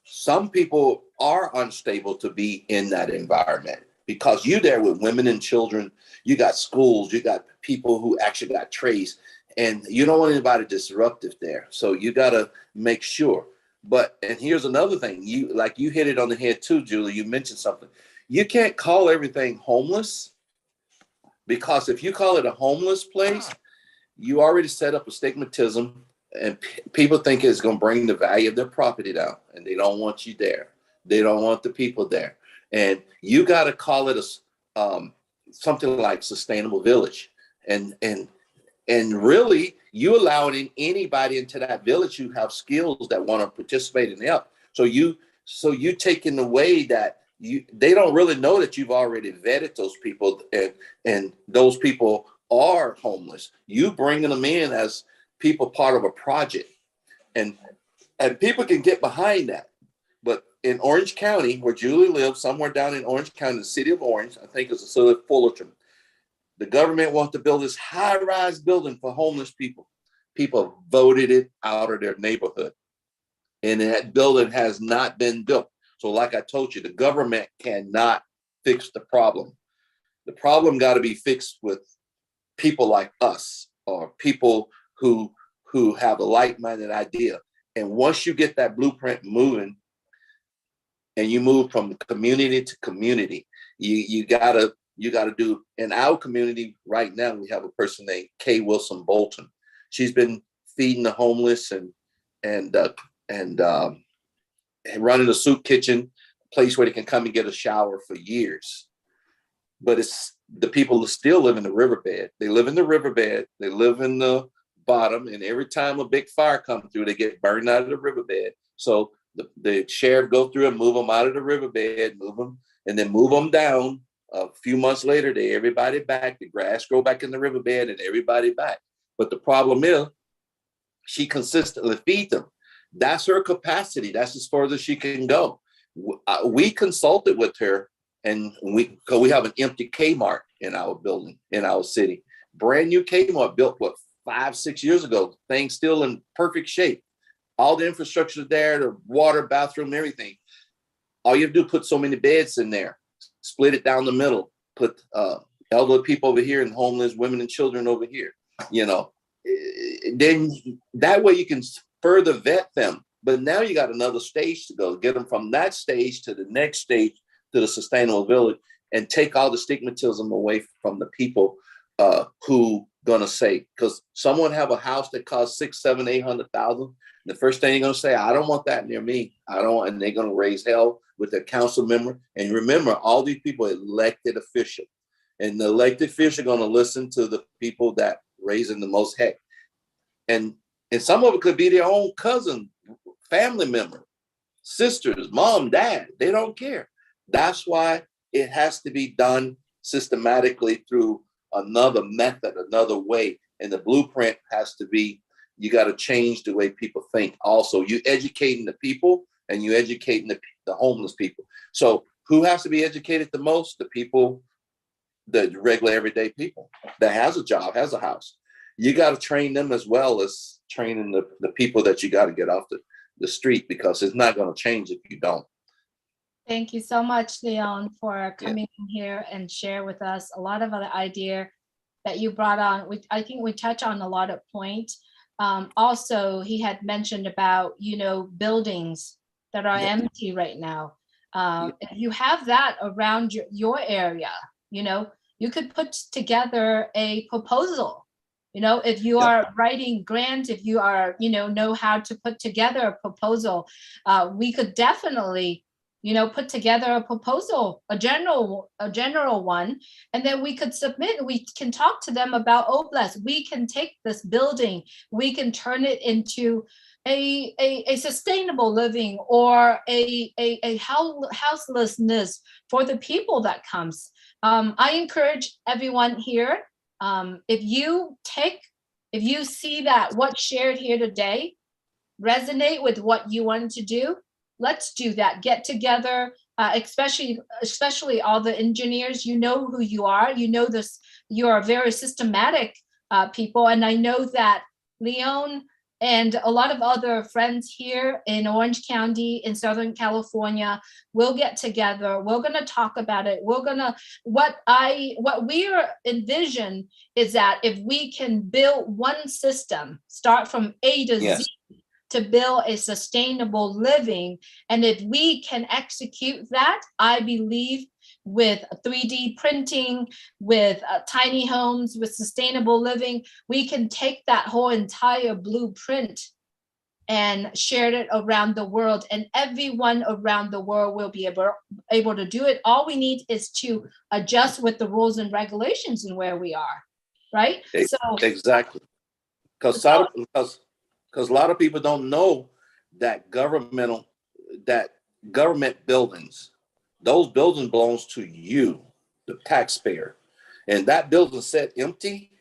some people are unstable to be in that environment, because you're there with women and children, you got schools, you got people who actually got trades, and you don't want anybody disruptive there. So you got to make sure. And here's another thing, you hit it on the head too, Julie. You mentioned something. You can't call everything homeless, because if you call it a homeless place, you already set up a stigmatism, and people think it's going to bring the value of their property down, and they don't want you there. They don't want the people there. And you got to call it something like sustainable village. And really, you allowing anybody into that village who have skills that want to participate and help. So you taking away that they don't really know that you've already vetted those people, and those people are homeless. You bringing them in as people part of a project, and people can get behind that. But in Orange County, where Julie lives, somewhere down in Orange County, the city of Orange, I think it's a city of Fullerton, the government wants to build this high-rise building for homeless people. People voted it out of their neighborhood, and that building has not been built. So like I told you, the government cannot fix the problem. The problem got to be fixed with people like us, or people who have a like-minded idea. And once you get that blueprint moving, and you move from community to community, you gotta do. In our community right now, we have a person named Kay Wilson Bolton. She's been feeding the homeless and running a soup kitchen, a place where they can come and get a shower for years. But it's the people who still live in the riverbed. They live in the riverbed. They live in the bottom, and every time a big fire comes through, they get burned out of the riverbed. So the sheriff go through and move them out of the riverbed, move them, and then move them down. A few months later, everybody back. The grass grow back in the riverbed, and everybody back. But the problem is, she consistently feeds them. That's her capacity. That's as far as she can go. We consulted with her, and we have an empty Kmart in our building, in our city. Brand new Kmart built, 5-6 years ago. Things still in perfect shape. All the infrastructure there, the water, bathroom, everything. All you have to do is put so many beds in there, split it down the middle, put elderly people over here and homeless women and children over here. Then that way you can further vet them. But now you got another stage to go, get them from that stage to the next stage, to the sustainable village, and take all the stigmatism away from the people who gonna say, because someone have a house that costs $600,000, $700,000. The first thing they're gonna say, I don't want that near me. I don't, and they're gonna raise hell with their council member. And remember, all these people are elected officials, and the elected officials are gonna listen to the people that raising the most heck. And some of it could be their own cousin, family member, sisters, mom, dad. They don't care. That's why it has to be done systematically through another method, another way. And the blueprint has to be, you got to change the way people think. Also, you educating the people, and you educating the homeless people. So who has to be educated the most? The people, the regular everyday people that has a job, has a house. You got to train them as well as training the people that you got to get off the street, because it's not going to change if you don't. Thank you so much, Leon, for coming in here and share with us a lot of other idea that you brought on. I think we touch on a lot of points. Also, he had mentioned about, buildings that are empty right now. If you have that around your area, you could put together a proposal. If you are writing grants, if you are, know how to put together a proposal, we could definitely, put together a proposal, a general one, and then we could submit. We can talk to them about Oblast. We can take this building, we can turn it into a sustainable living, or a houselessness for the people that comes. I encourage everyone here, if you see that what's shared here today resonate with what you want to do, let's do that. Get together, especially all the engineers. You know who you are. You know this. You are very systematic people, and I know that Leon and a lot of other friends here in Orange County, in Southern California, will get together. We're going to talk about it. What we envision is that if we can build one system, start from A to Z, to build a sustainable living, and if we can execute that, I believe with 3D printing, with tiny homes, with sustainable living, we can take that whole entire blueprint and share it around the world, and everyone around the world will be able to do it. All we need is to adjust with the rules and regulations and where we are, right? So exactly, because a lot of people don't know that government buildings, those buildings belongs to you, the taxpayer. And that building set empty,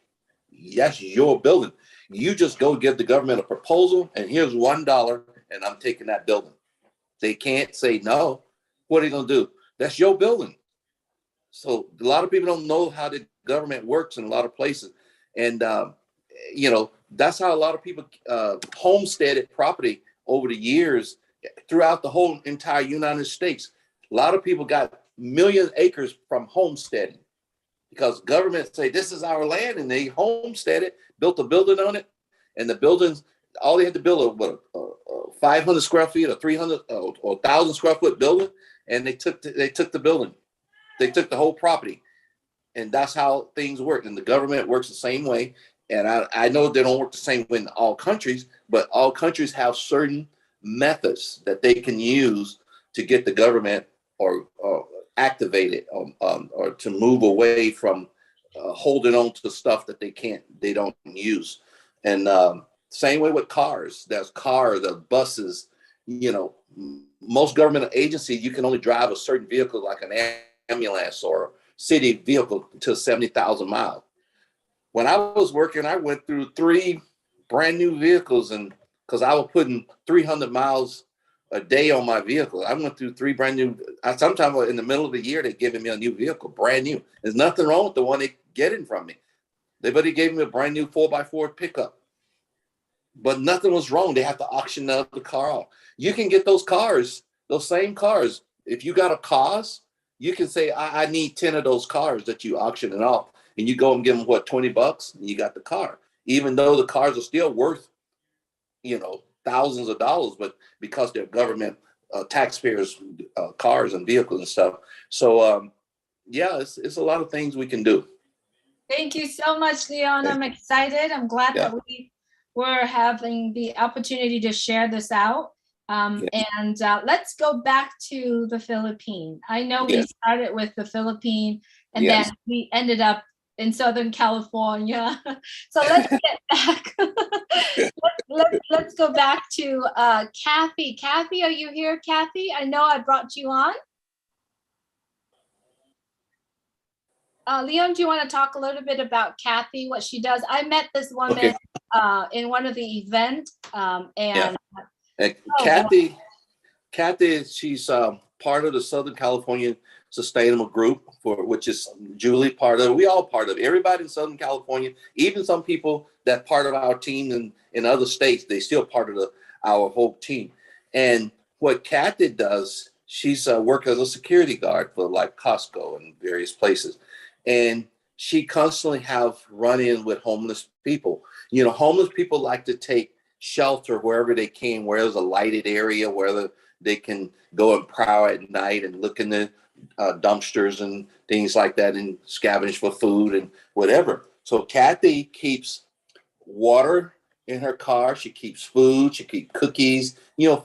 That's your building. You just go give the government a proposal, and here's $1, and I'm taking that building. They can't say no. What are they gonna do? That's your building. So a lot of people don't know how the government works in a lot of places, and that's how a lot of people homesteaded property over the years throughout the whole entire United States. A lot of people got million acres from homesteading because government say this is our land, and they homestead it, built a building on it, and the buildings, all they had to build a 500 square feet, or 300 or 1,000 square foot building, and they took the building, they took the whole property, and that's how things work. And the government works the same way. And I know they don't work the same way in all countries, but all countries have certain methods that they can use to get the government or activate it or to move away from holding on to stuff that they don't use. And same way with cars. There's the buses, most government agencies, you can only drive a certain vehicle like an ambulance or city vehicle to 70,000 miles. When I was working, I went through 3 brand new vehicles, and because I was putting 300 miles a day on my vehicle, I went through 3 brand new. Sometimes in the middle of the year, they're giving me a new vehicle, brand new. There's nothing wrong with the one they getting from me. They gave me a brand new 4x4 pickup, but nothing was wrong. They have to auction the car off. You can get those cars, those same cars. If you got a cause, you can say, I need 10 of those cars that you auction it off. And you go and give them $20, and you got the car. Even though the cars are still worth, thousands of dollars, but because they're government taxpayers' cars and vehicles and stuff. So it's a lot of things we can do. Thank you so much, Leon. I'm excited. I'm glad Yeah. that we were having the opportunity to share this out. And let's go back to the Philippines. I know we started with the Philippines, and then we ended up in Southern California. So let's get back. let's go back to Kathy. Kathy, are you here, Kathy? I know I brought you on. Leon, do you want to talk a little bit about Kathy, what she does? I met this woman in one of the events, Kathy, she's part of the Southern California Sustainable Group, which is Julie part of. We all part of. Everybody in Southern California, even some people that part of our team in other states, they still part of our whole team. And what Kathy does, she's worked as a security guard for like Costco and various places, and she constantly have run-in with homeless people. Homeless people like to take shelter wherever they can, where there's a lighted area, where they can go and prowl at night and look in the dumpsters and things like that and scavenge for food and whatever. So Kathy keeps water in her car. She keeps food. She keeps cookies,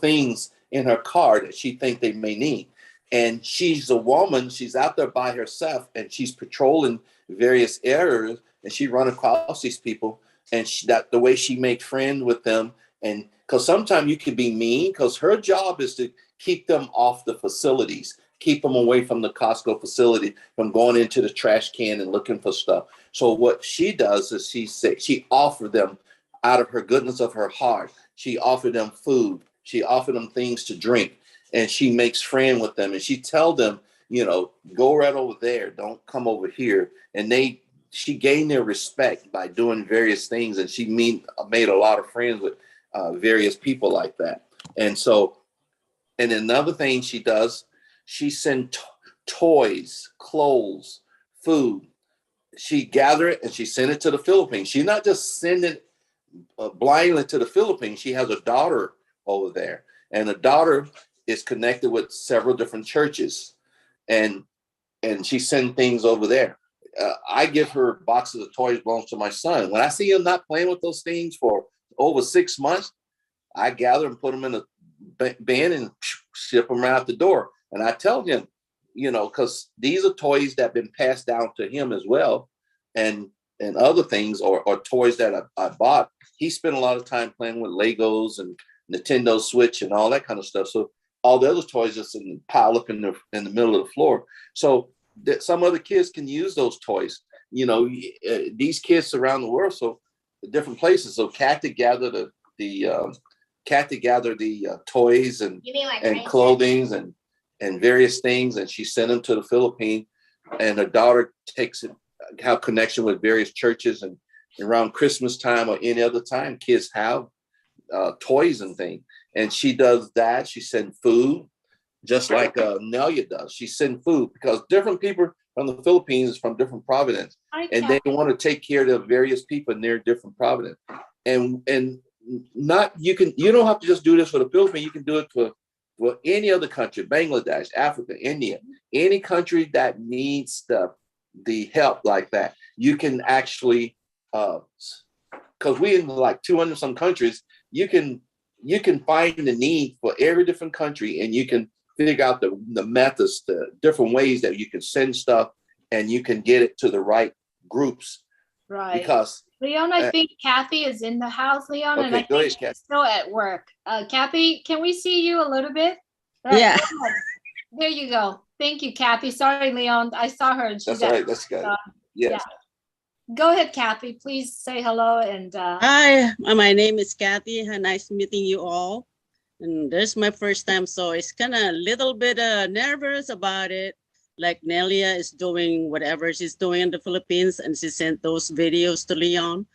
things in her car that she thinks they may need. And she's a woman. She's out there by herself, and she's patrolling various areas, and she run across these people. And the way she makes friends with them, and because sometimes you can be mean, because her job is to keep them off the facilities, keep them away from the Costco facility, from going into the trash can and looking for stuff. So what she does is she offers them out of her goodness of her heart. She offered them food. She offered them things to drink, and she makes friends with them. And she tell them, go right over there. Don't come over here. And she gained their respect by doing various things. And she made a lot of friends with various people like that. And another thing she does, she sends toys, clothes, food. She gather it and she send it to the Philippines. She's not just sending it blindly to the Philippines. She has a daughter over there, and the daughter is connected with several different churches, and she sends things over there. I give her boxes of toys belongs to my son. When I see him not playing with those things for over 6 months, I gather and put them in a bin and ship them out the door. And I tell him, because these are toys that have been passed down to him as well, and other things or toys that I bought. He spent a lot of time playing with Legos and Nintendo Switch and all that kind of stuff. So all the other toys just pile up in the middle of the floor. So that some other kids can use those toys. these kids around the world, so different places. So Kathy gathered the toys and You mean like clothing and various things, and she sent them to the Philippines. And her daughter have connection with various churches, and around Christmas time or any other time, kids have toys and things. And she does that. She sends food, just like Nelia does. She sends food because different people from the Philippines, from different provinces, and they want to take care of the various people in their different province. And you don't have to just do this for the Philippines. You can do it for any other country, Bangladesh, Africa, India, any country that needs the help like that. You can actually, because we in like 200 some countries, you can find the need for every different country, and you can figure out the methods, the different ways that you can send stuff, and you can get it to the right groups. Right. Because Leon, I think Kathy is in the house, Leon, and I go think ahead, Kathy. she's still at work. Kathy, can we see you a little bit? Yeah. There you go. Thank you, Kathy. Sorry, Leon. I saw her and she's That's all right. That's good. Yes. Go ahead, Kathy. Please say hello and Hi, my name is Kathy. Nice meeting you all. And this is my first time, so it's kind of a little bit nervous about it. Like Nelia is doing whatever she's doing in the Philippines, and she sent those videos to Leon.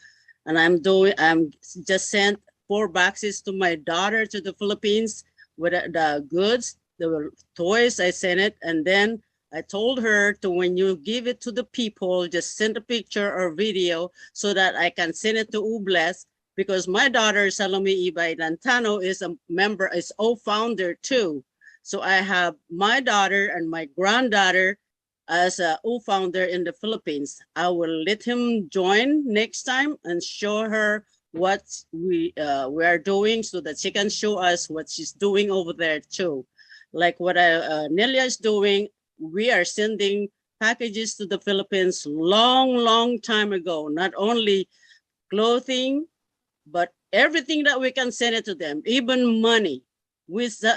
And I'm just sent 4 boxes to my daughter to the Philippines with the goods, the toys. I sent it, and then I told her to, when you give it to the people, just send a picture or video so that I can send it to Ubles, because my daughter Salome Ibay Lantano is a member, is O-founder too. So I have my daughter and my granddaughter as a O-founder in the Philippines. I will let him join next time and show her what we are doing, so that she can show us what she's doing over there too. Like what Nelia is doing, we are sending packages to the Philippines long time ago, not only clothing, but everything that we can send it to them, even money.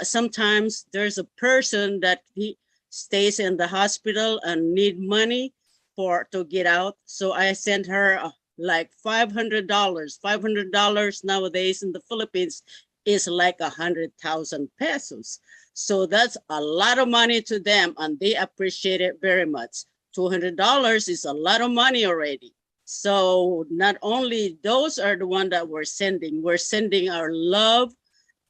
Sometimes there's a person that he stays in the hospital and need money to get out. So I sent her like $500. $500 nowadays in the Philippines is like 100,000 pesos. So that's a lot of money to them, and they appreciate it very much. $200 is a lot of money already. So not only those are the ones that we're sending our love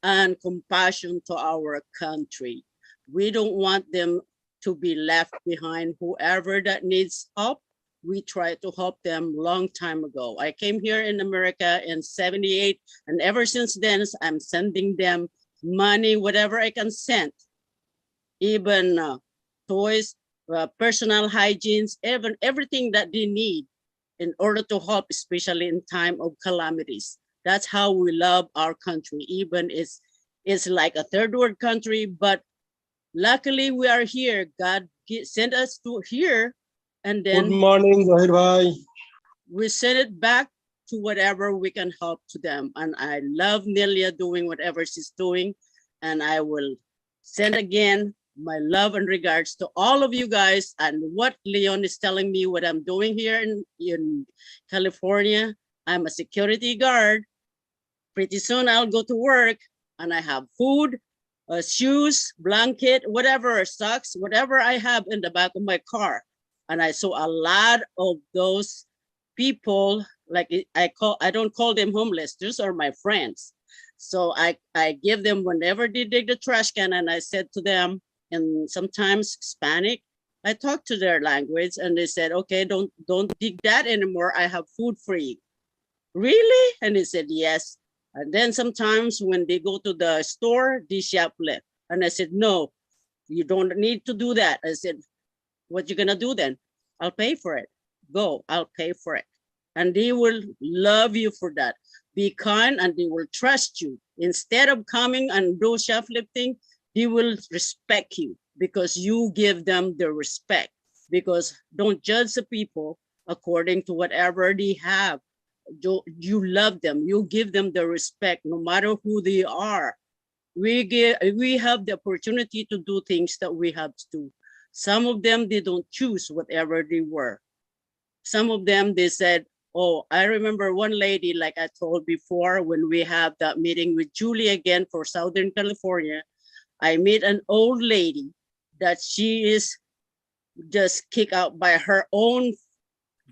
and compassion to our country. We don't want them to be left behind. Whoever that needs help, we tried to help them long time ago. I came here in America in 78, and ever since then, I'm sending them money, whatever I can send, even toys, personal hygienes, even everything that they need in order to help, especially in time of calamities. That's how we love our country, even it's like a third world country, but luckily we are here. God sent us to here, and then Good morning, Zahir bhai. we send it back to whatever we can help to them. And I love Nelia doing whatever she's doing. And I will send again my love and regards to all of you guys. And what Leon is telling me, what I'm doing here in California, I'm a security guard. Pretty soon I'll go to work and I have food, shoes, blanket, whatever, socks, whatever I have in the back of my car. And I saw a lot of those people, like I don't call them homeless, those are my friends. So I give them whenever they dig the trash can, and I said to them, and sometimes Hispanic, I talk to their language, and they said, okay, don't dig that anymore. I have food for you. Really? And they said, yes. And then sometimes when they go to the store, they shoplift. And I said, no, you don't need to do that. I said, what you gonna do then? I'll pay for it. Go, I'll pay for it. And they will love you for that. Be kind, and they will trust you. Instead of coming and do shoplifting, they will respect you because you give them the respect. Because don't judge the people according to whatever they have. You love them, you give them the respect no matter who they are. We have the opportunity to do things that we have to do. Some of them, they don't choose whatever they were. Some of them, they said, oh, I remember one lady, like I told before, when we have that meeting with Julie again for Southern California, I meet an old lady that she is just kicked out by her own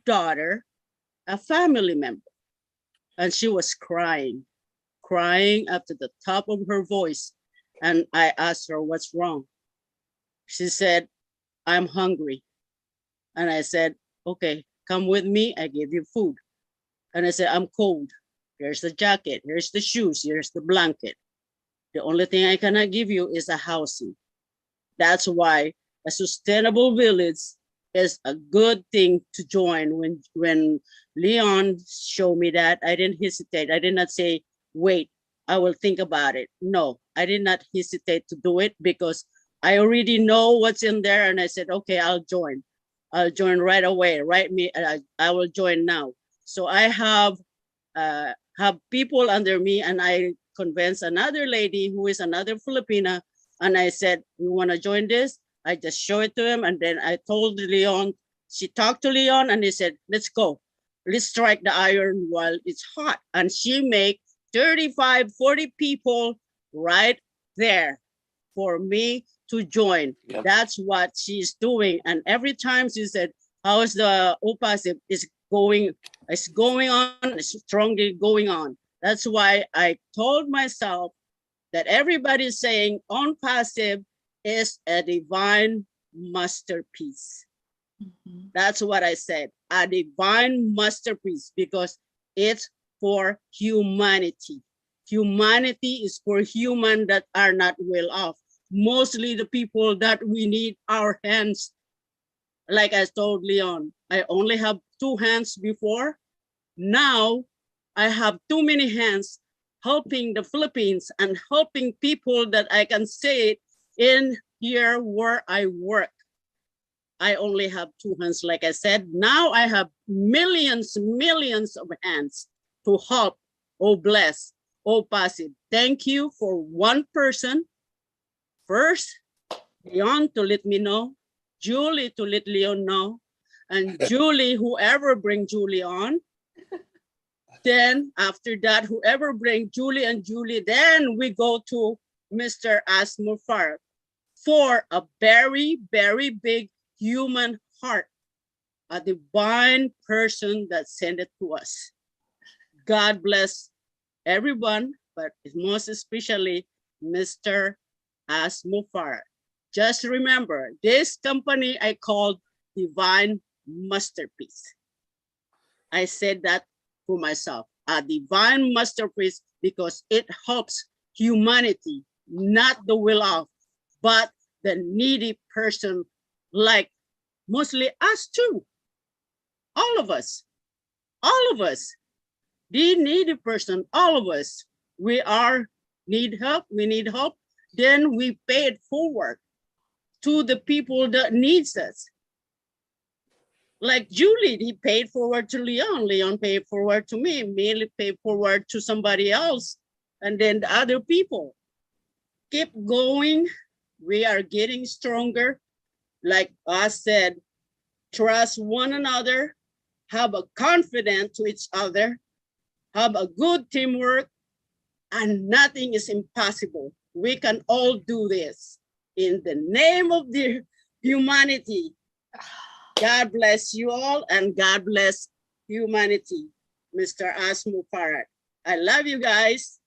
daughter, a family member. And she was crying up to the top of her voice. And I asked her, what's wrong? She said, I'm hungry. And I said, okay, come with me, I give you food. And I said, I'm cold. Here's the jacket, here's the shoes, here's the blanket. The only thing I cannot give you is a housing. That's why a sustainable village is a good thing to join. When Leon showed me that, I didn't hesitate. I did not say, wait, I will think about it. No, I did not hesitate to do it because I already know what's in there. And I said, okay, I'll join. I'll join right away. I will join now. So I have people under me, and I convinced another lady who is another Filipina. And I said, you want to join this? I just show it to him. And then I told Leon, she talked to Leon and he said, let's go. Let's strike the iron while it's hot. And she make 35, 40 people right there for me to join. Yep. That's what she's doing. And every time she said, how is the OPASIP? It's going on, it's strongly going on. That's why I told myself that everybody's saying OPASIP is a divine masterpiece. Mhm. That's what I said, a divine masterpiece, because it's for humanity. Humanity is for human that are not well off. Mostly the people that we need our hands. Like I told Leon, I only have 2 hands before. Now I have too many hands helping the Philippines and helping people that I can say it in here where I work. I only have 2 hands, like I said. Now I have millions of hands to help. Oh, bless. Oh, passive. Thank you for one person. First, Leon to let me know, Julie to let Leon know, and Julie, whoever bring Julie on. Then after that, whoever bring Julie and Julie, then we go to Mr. Asmo Farah for a very, very big human heart, a divine person that sent it to us. God bless everyone, but most especially Mr. Asmo Farah. Just remember, this company I called Divine Masterpiece. I said that for myself, a divine masterpiece, because it helps humanity, not the well-off, but the needy person, like mostly us too. All of us, the needy person, all of us, we need help, then we pay it forward to the people that needs us. Like Julie, he paid forward to Leon, Leon paid forward to me paid forward to somebody else, and then the other people. Keep going, we are getting stronger. Like I said, trust one another, have a confidence to each other, have a good teamwork, and nothing is impossible. We can all do this in the name of the humanity. God bless you all, and God bless humanity, Mr. Asmo Farah. I love you guys.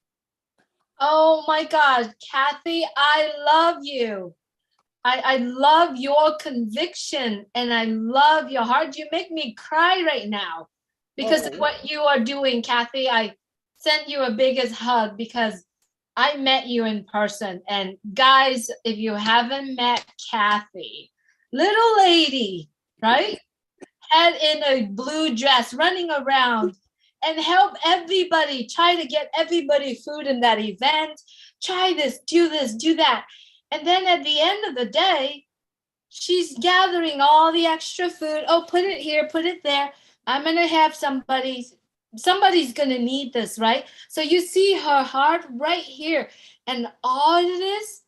Oh my God, Kathy, I love you. I love your conviction and I love your heart. You make me cry right now because of what you are doing, Kathy. I send you a biggest hug because I met you in person. And guys, if you haven't met Kathy, little lady, right? Head in a blue dress, running around and help everybody, try to get everybody food in that event. Try this, do that. And then at the end of the day, she's gathering all the extra food. Oh, put it here, put it there. I'm going to have somebody's going to need this, right? So you see her heart right here. And all it is,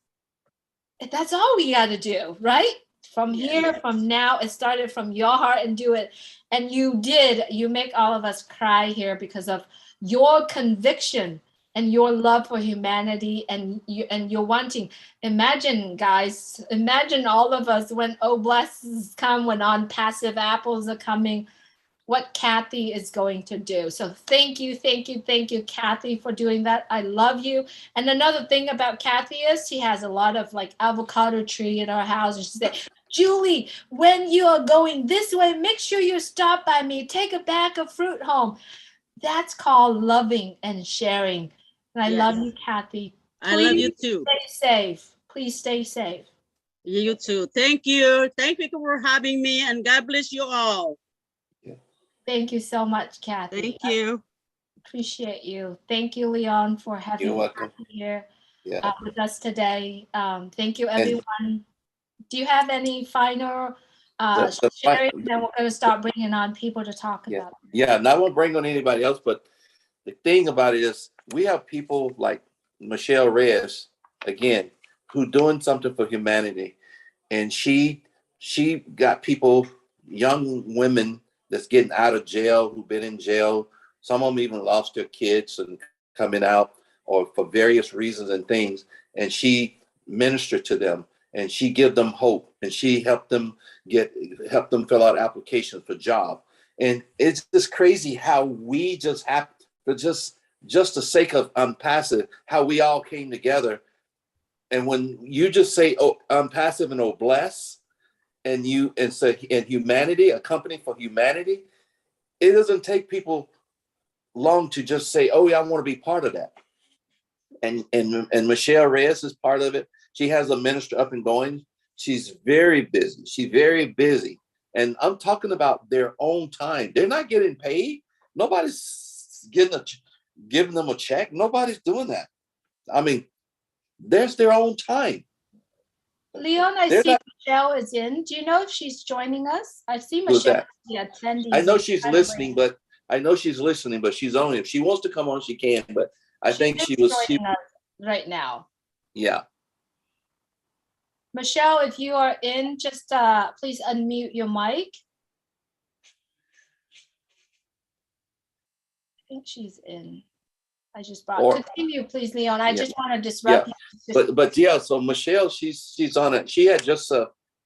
that's all we got to do, right? From here, from now, it started from your heart and do it. And you did. You make all of us cry here because of your conviction and your love for humanity and your wanting. Imagine, guys, imagine all of us when blessings come, when on passive apples are coming, what Kathy is going to do. So thank you, Kathy, for doing that. I love you. And another thing about Kathy is she has a lot of like avocado tree in her house. And she said, Julie, when you are going this way, make sure you stop by me. Take a bag of fruit home. That's called loving and sharing. And I love you, Kathy. I love you Please too. stay safe. Please stay safe. You too. Thank you. Thank you for having me, and God bless you all. Thank you so much, Kathy. Thank you. Appreciate you. Thank you, Leon, for You're having welcome. you here Yeah. with us today. Thank you, everyone. Do you have any final sharing? Then we're going to start bringing on people to talk about it. Yeah, and I won't bring on anybody else, but the thing about it is we have people like Michelle Reyes, again, who doing something for humanity. And she got people, young women that's getting out of jail, who've been in jail. Some of them even lost their kids and coming out or for various reasons and things. And she ministered to them and she give them hope and she helped them fill out applications for job. And it's just crazy how we just have for just the sake of passive, how we all came together. And when you just say, "Oh, I'm passive and oh bless," and humanity, a company for humanity, it doesn't take people long to just say, "Oh yeah, I want to be part of that." And Michelle Reyes is part of it. She has a ministry up and going. She's very busy. And I'm talking about their own time. They're not getting paid. Nobody's giving them a check. Nobody's doing that. I mean, there's their own time. Leon, I see Michelle is in. Do you know if she's joining us? I see Who's Michelle that? the attendees. I know she's listening, but she's on. If she wants to come on, she can. But I think she was joining us right now. Yeah. Michelle, if you are in, just please unmute your mic. I think she's in. I just brought. Continue, please, Leon. I just want to disrupt you. But yeah, so Michelle, she's on it. She had just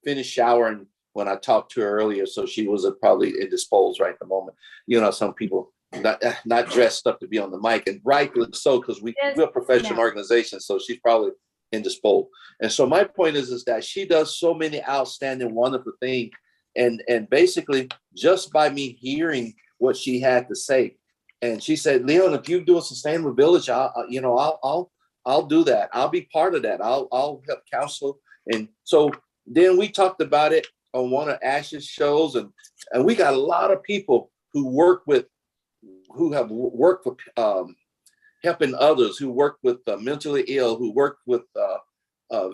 finished showering when I talked to her earlier, so she was probably indisposed right at the moment. You know, some people not dressed up to be on the mic, and rightly so, because we're a professional organization, so she's probably indisposed. And so my point is that she does so many outstanding, wonderful things, and basically just by me hearing what she had to say. And she said, Leon, if you do a sustainable village, I'll do that. I'll be part of that. I'll help counsel. And so then we talked about it on one of Ash's shows, and we got a lot of people who have worked for helping others, who work with mentally ill, who work with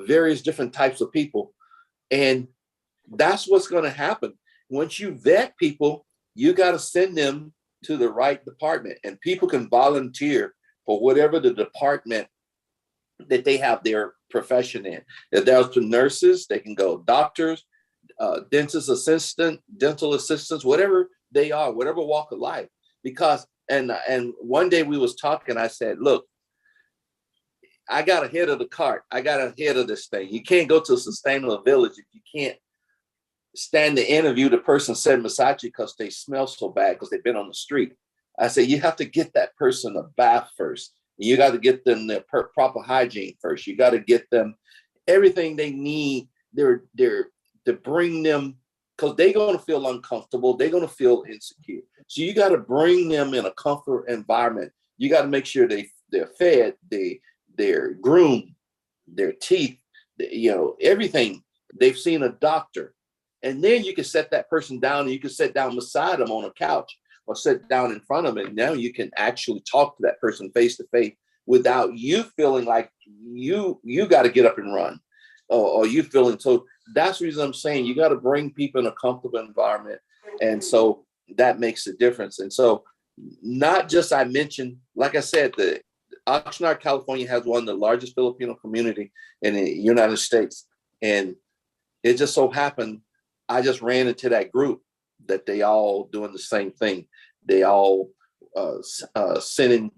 various different types of people. And that's what's going to happen. Once you vet people, you got to send them to the right department, and people can volunteer for whatever the department that they have their profession in. If there's to nurses, they can go doctors, dentist assistant, dental assistants, whatever they are, whatever walk of life. Because and one day we was talking, I said, look, I got ahead of the cart. I got ahead of this thing. You can't go to a sustainable village if you can't stand to interview the person sitting beside you because they smell so bad because they've been on the street. I said, you have to get that person a bath first. You got to get them their proper hygiene first. You got to get them everything they need to bring them, because they're going to feel uncomfortable. They're going to feel insecure. So you got to bring them in a comfort environment. You got to make sure they're fed, they're groomed, their teeth, everything. They've seen a doctor. And then you can set that person down, and you can sit down beside them on a couch or sit down in front of them. And now you can actually talk to that person face to face without you feeling like you got to get up and run, or you feeling. So that's the reason I'm saying you got to bring people in a comfortable environment. And so that makes a difference. And so not just, I mentioned, like I said, the Oxnard, California has one of the largest Filipino community in the United States. And It just so happened, I just ran into that group that they all doing the same thing. They all sending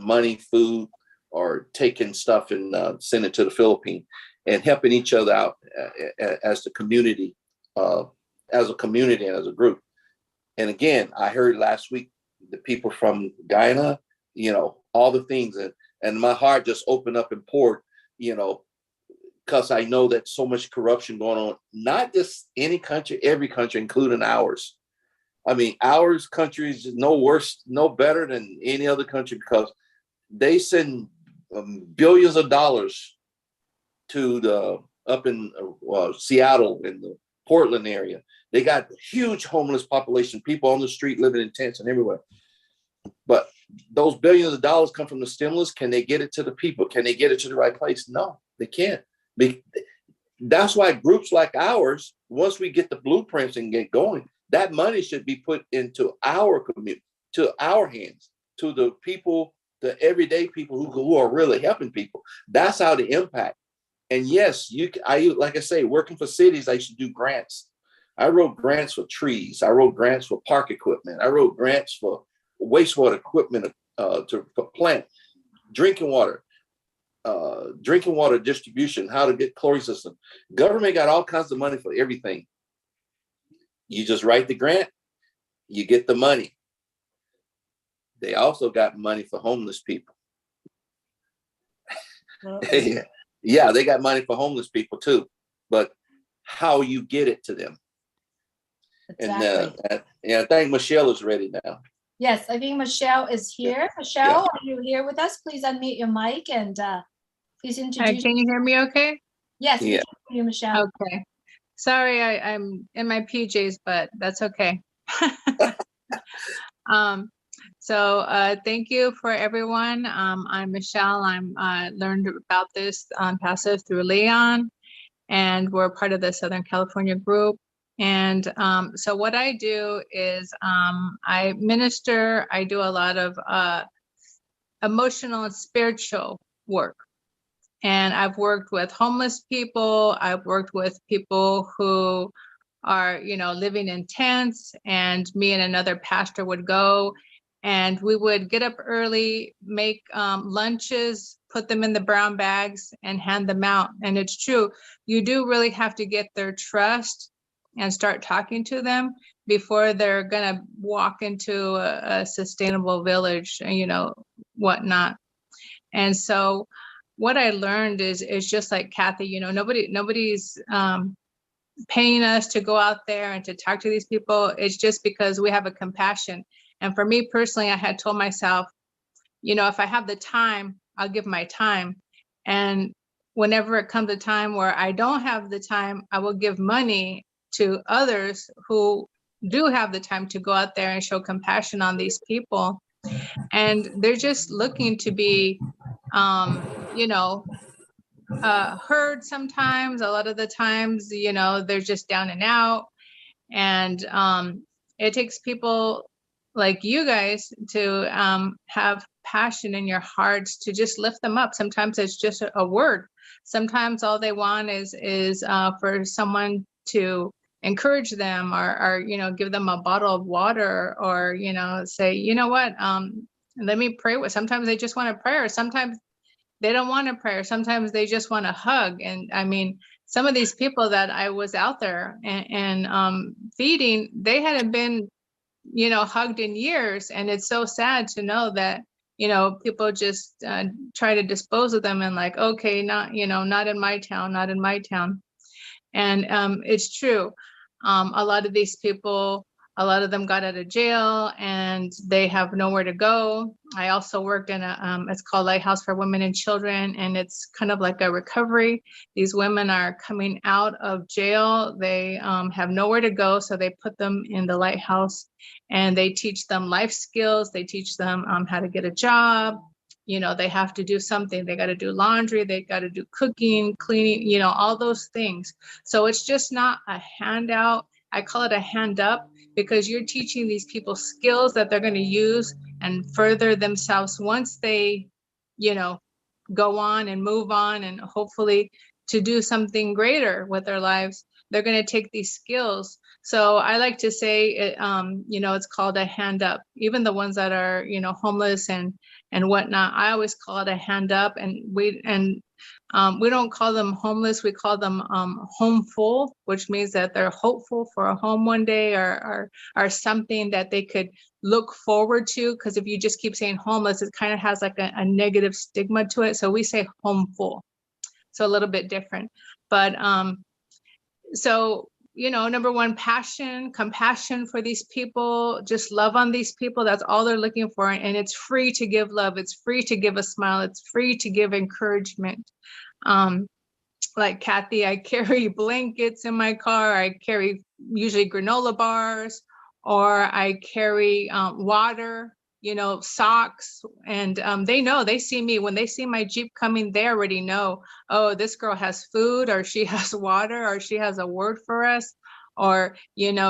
money, food, or taking stuff and sending it to the Philippines and helping each other out as the community, as a community and as a group. And again, I heard last week the people from Guyana, all the things, and my heart just opened up and poured, because I know that so much corruption going on, not just any country, every country, including ours. I mean, ours country is no worse, no better than any other country, because they send billions of dollars to up in Seattle and the Portland area. They got huge homeless population, people on the street living in tents and everywhere. But those billions of dollars come from the stimulus. Can they get it to the people? Can they get it to the right place? No, they can't. That's why groups like ours, once we get the blueprints and get going, that money should be put into our community, to our hands, to the people, the everyday people who are really helping people. That's how the impact. And yes, like I say, working for cities, I should do grants. I wrote grants for trees. I wrote grants for park equipment. I wrote grants for wastewater equipment for plant, drinking water distribution, how to get chlorine system. Government got all kinds of money for everything. You just write the grant, you get the money. They also got money for homeless people. Yeah, they got money for homeless people too, but how you get it to them. Exactly. And I think Michelle is ready now. Yes, I think Michelle is here. Michelle, are you here with us? Please unmute your mic and please introduce. Can you hear me okay? Yes, we Yeah. can hear you, Michelle. Okay. Sorry, I'm in my PJs, but that's okay. Thank you for everyone. I'm Michelle. I learned about this on Passive through Leon, and we're part of the Southern California group. And so what I do is I minister. I do a lot of emotional and spiritual work. And I've worked with homeless people. I've worked with people who are, living in tents, and me and another pastor would go and we would get up early, make lunches, put them in the brown bags and hand them out. And it's true, you do really have to get their trust and start talking to them before they're going to walk into a sustainable village, whatnot. And so what I learned is just like Kathy, nobody's paying us to go out there and to talk to these people. It's just because we have a compassion. And for me personally, I had told myself, if I have the time, I'll give my time. And whenever it comes a time where I don't have the time, I will give money to others who do have the time to go out there and show compassion on these people. And they're just looking to be, heard sometimes. A lot of the times, they're just down and out. And it takes people like you guys to have passion in your hearts to just lift them up. Sometimes it's just a word. Sometimes all they want is for someone to encourage them or give them a bottle of water or, say, what, let me pray with. Sometimes they just want a prayer. Sometimes they don't want a prayer. Sometimes they just want a hug. And I mean, some of these people that I was out there and feeding, they hadn't been, hugged in years. And it's so sad to know that, people just try to dispose of them and like, okay, not in my town, not in my town. And it's true. A lot of these people, a lot of them got out of jail and they have nowhere to go. I also worked in it's called Lighthouse for Women and Children, and it's kind of like a recovery. These women are coming out of jail. They have nowhere to go, so they put them in the Lighthouse and they teach them life skills. They teach them how to get a job. They have to do something. They got to do laundry. They got to do cooking, cleaning, all those things. So it's just not a handout. I call it a hand up, because you're teaching these people skills that they're going to use and further themselves once they, go on and move on and hopefully to do something greater with their lives, they're going to take these skills. So I like to say, it's called a hand up. Even the ones that are, homeless and whatnot, I always call it a hand up. And we don't call them homeless. We call them homeful, which means that they're hopeful for a home one day, or something that they could look forward to. Because if you just keep saying homeless, it kind of has like a negative stigma to it. So we say homeful. So a little bit different. But so, number one, passion, compassion for these people, just love on these people. That's all they're looking for. And it's free to give love. It's free to give a smile. It's free to give encouragement. Like Kathy, I carry blankets in my car. I carry usually granola bars, or I carry water, socks. And they see me. When they see my Jeep coming, they already know, oh, this girl has food, or she has water, or she has a word for us, or,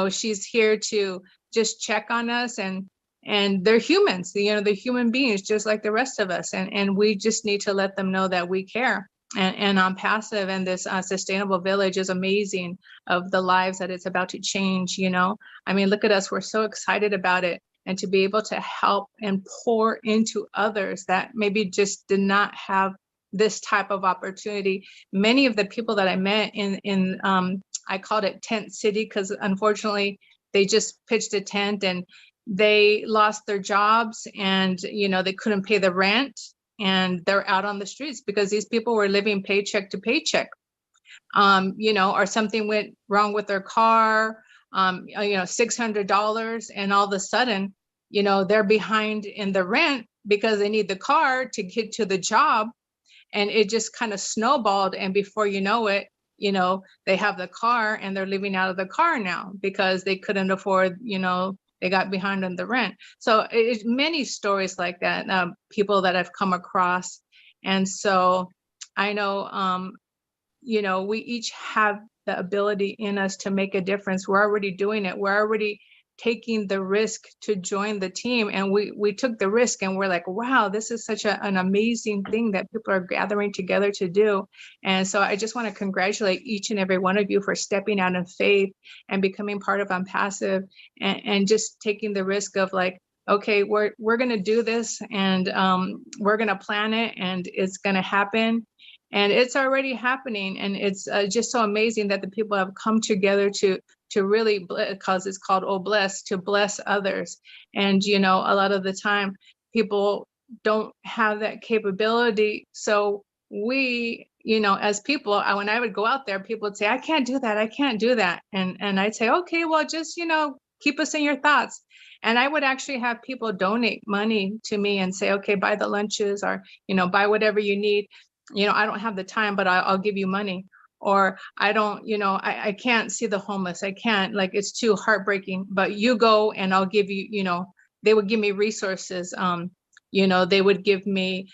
she's here to just check on us. And they're humans, they're human beings just like the rest of us. And we just need to let them know that we care. And on Passive and this sustainable village is amazing, of the lives that it's about to change. I mean, look at us. We're so excited about it. And to be able to help and pour into others that maybe just did not have this type of opportunity. Many of the people that I met in I called it Tent City, because unfortunately they just pitched a tent and they lost their jobs, and they couldn't pay the rent, and they're out on the streets because these people were living paycheck to paycheck. Or something went wrong with their car, $600, and all of a sudden, they're behind in the rent because they need the car to get to the job. And it just kind of snowballed. And before you know it, they have the car and they're living out of the car now because they couldn't afford, they got behind on the rent. So it's many stories like that, people that I've come across. And so I know, we each have the ability in us to make a difference. We're already doing it. We're already taking the risk to join the team. And we took the risk, and we're like, wow, this is such an amazing thing that people are gathering together to do. And so I just want to congratulate each and every one of you for stepping out in faith and becoming part of Unpassive, and just taking the risk of like, okay, we're going to do this, and we're going to plan it, and it's going to happen. And it's already happening. And it's just so amazing that the people have come together to really, because it's called Oh Bless, to bless others. And, a lot of the time people don't have that capability. So we, as people, when I would go out there, people would say, I can't do that. I can't do that. And I'd say, okay, well, just, keep us in your thoughts. And I would actually have people donate money to me and say, okay, buy the lunches, or, buy whatever you need. I don't have the time, but I'll give you money. Or I don't, I can't see the homeless. I can't, like, it's too heartbreaking, but you go and I'll give you, they would give me resources. They would give me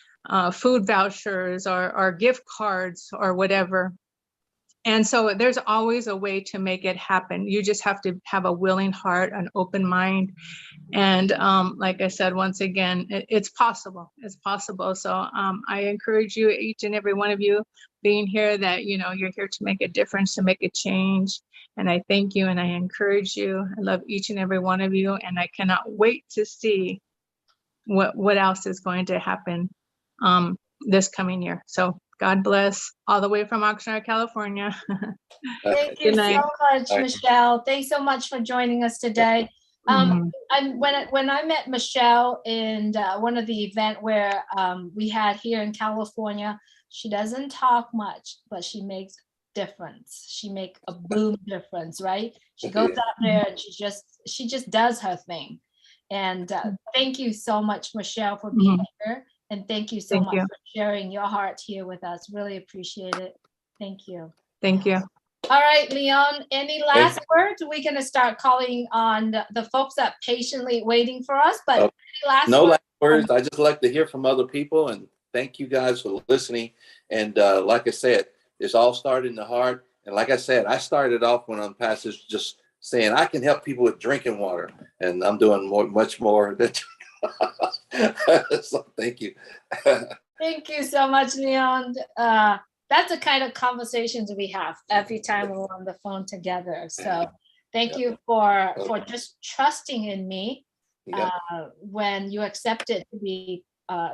food vouchers or gift cards or whatever. And so there's always a way to make it happen. You just have to have a willing heart, an open mind. And like I said, once again, it's possible. It's possible. So I encourage you, each and every one of you being here, that, you're here to make a difference, to make a change. And I thank you and I encourage you. I love each and every one of you. And I cannot wait to see what else is going to happen this coming year. So God bless, all the way from Oxnard, California. Thank you Good night. so much, Michelle. Thanks so much for joining us today. When I met Michelle in one of the event where we had here in California, she doesn't talk much, but she makes difference. She makes a boom difference, right? She goes out there and she just does her thing. And thank you so much, Michelle, for being here. And thank you so much for sharing your heart here with us. Really appreciate it. Thank you. Thank you. All right, Leon, any last words? We're going to start calling on the folks that patiently waiting for us, but any last No words? last words. I just like to hear from other people, and thank you guys for listening. And like I said, it's all started in the heart. And like I said, I started off when I'm past this just saying I can help people with drinking water, and I'm doing much more than so thank you. Thank you so much, Leon. that's the kind of conversations we have every time we're on the phone together. So thank you for just trusting in me Yeah. when you accepted to be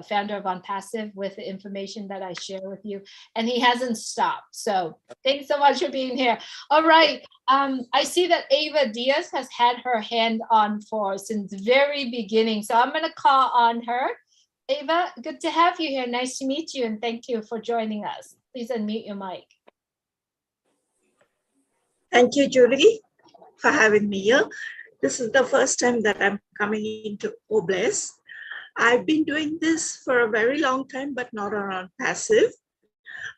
founder of OnPassive with the information that I share with you. And he hasn't stopped. So thanks so much for being here. All right. I see that Ava Diaz has had her hand on since very beginning. So I'm going to call on her. Ava, good to have you here. Nice to meet you. And thank you for joining us. Please unmute your mic. Thank you, Julie, for having me here. This is the first time that I'm coming into OBLESS. I've been doing this for a very long time, but not on OnPassive.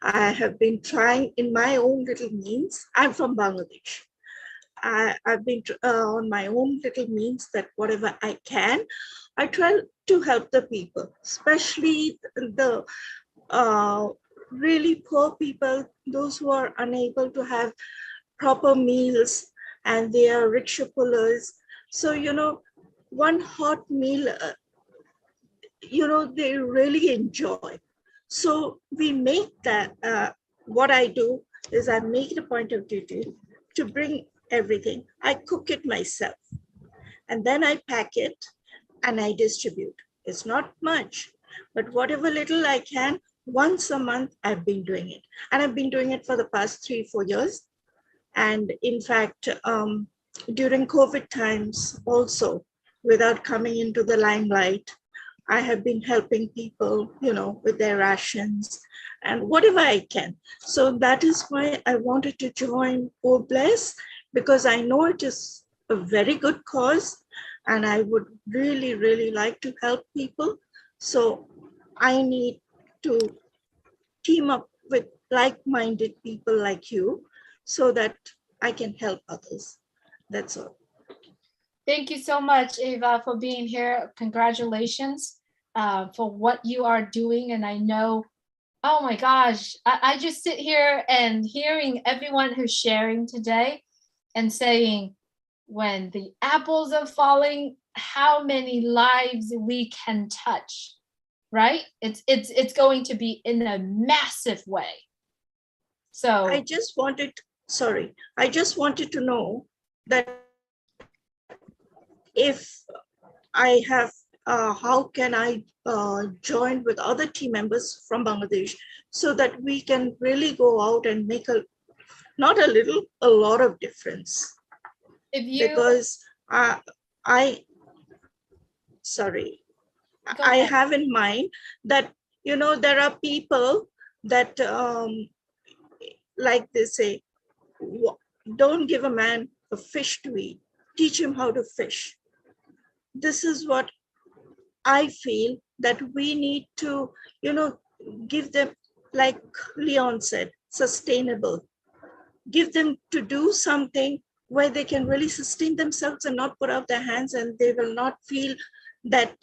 I have been trying in my own little means. I'm from Bangladesh. I've been on my own little means that whatever I can, I try to help the people, especially the really poor people, those who are unable to have proper meals, and they are rickshaw pullers. So, one hot meal, they really enjoy. So we make that, what I do is I make it a point of duty to bring everything. I cook it myself, and then I pack it and I distribute. It's not much, but whatever little I can, once a month, I've been doing it. And I've been doing it for the past 3-4 years. And in fact, during COVID times also, without coming into the limelight, I have been helping people, with their rations and whatever I can. So that is why I wanted to join OBLESS, because I know it is a very good cause and I would really, really like to help people. So I need to team up with like-minded people like you so that I can help others. That's all. Thank you so much, Ava, for being here. Congratulations for what you are doing. And I know, oh my gosh, I just sit here and hearing everyone who's sharing today and saying, when the apples are falling, how many lives we can touch, right? It's going to be in a massive way. So I just wanted to know that if I have, how can I join with other team members from Bangladesh so that we can really go out and make a lot of difference. if you, Because I have in mind that, there are people that, like they say, don't give a man a fish to eat, teach him how to fish. This is what I feel that we need to, give them, like Leon said, sustainable. Give them to do something where they can really sustain themselves and not put out their hands, and they will not feel that,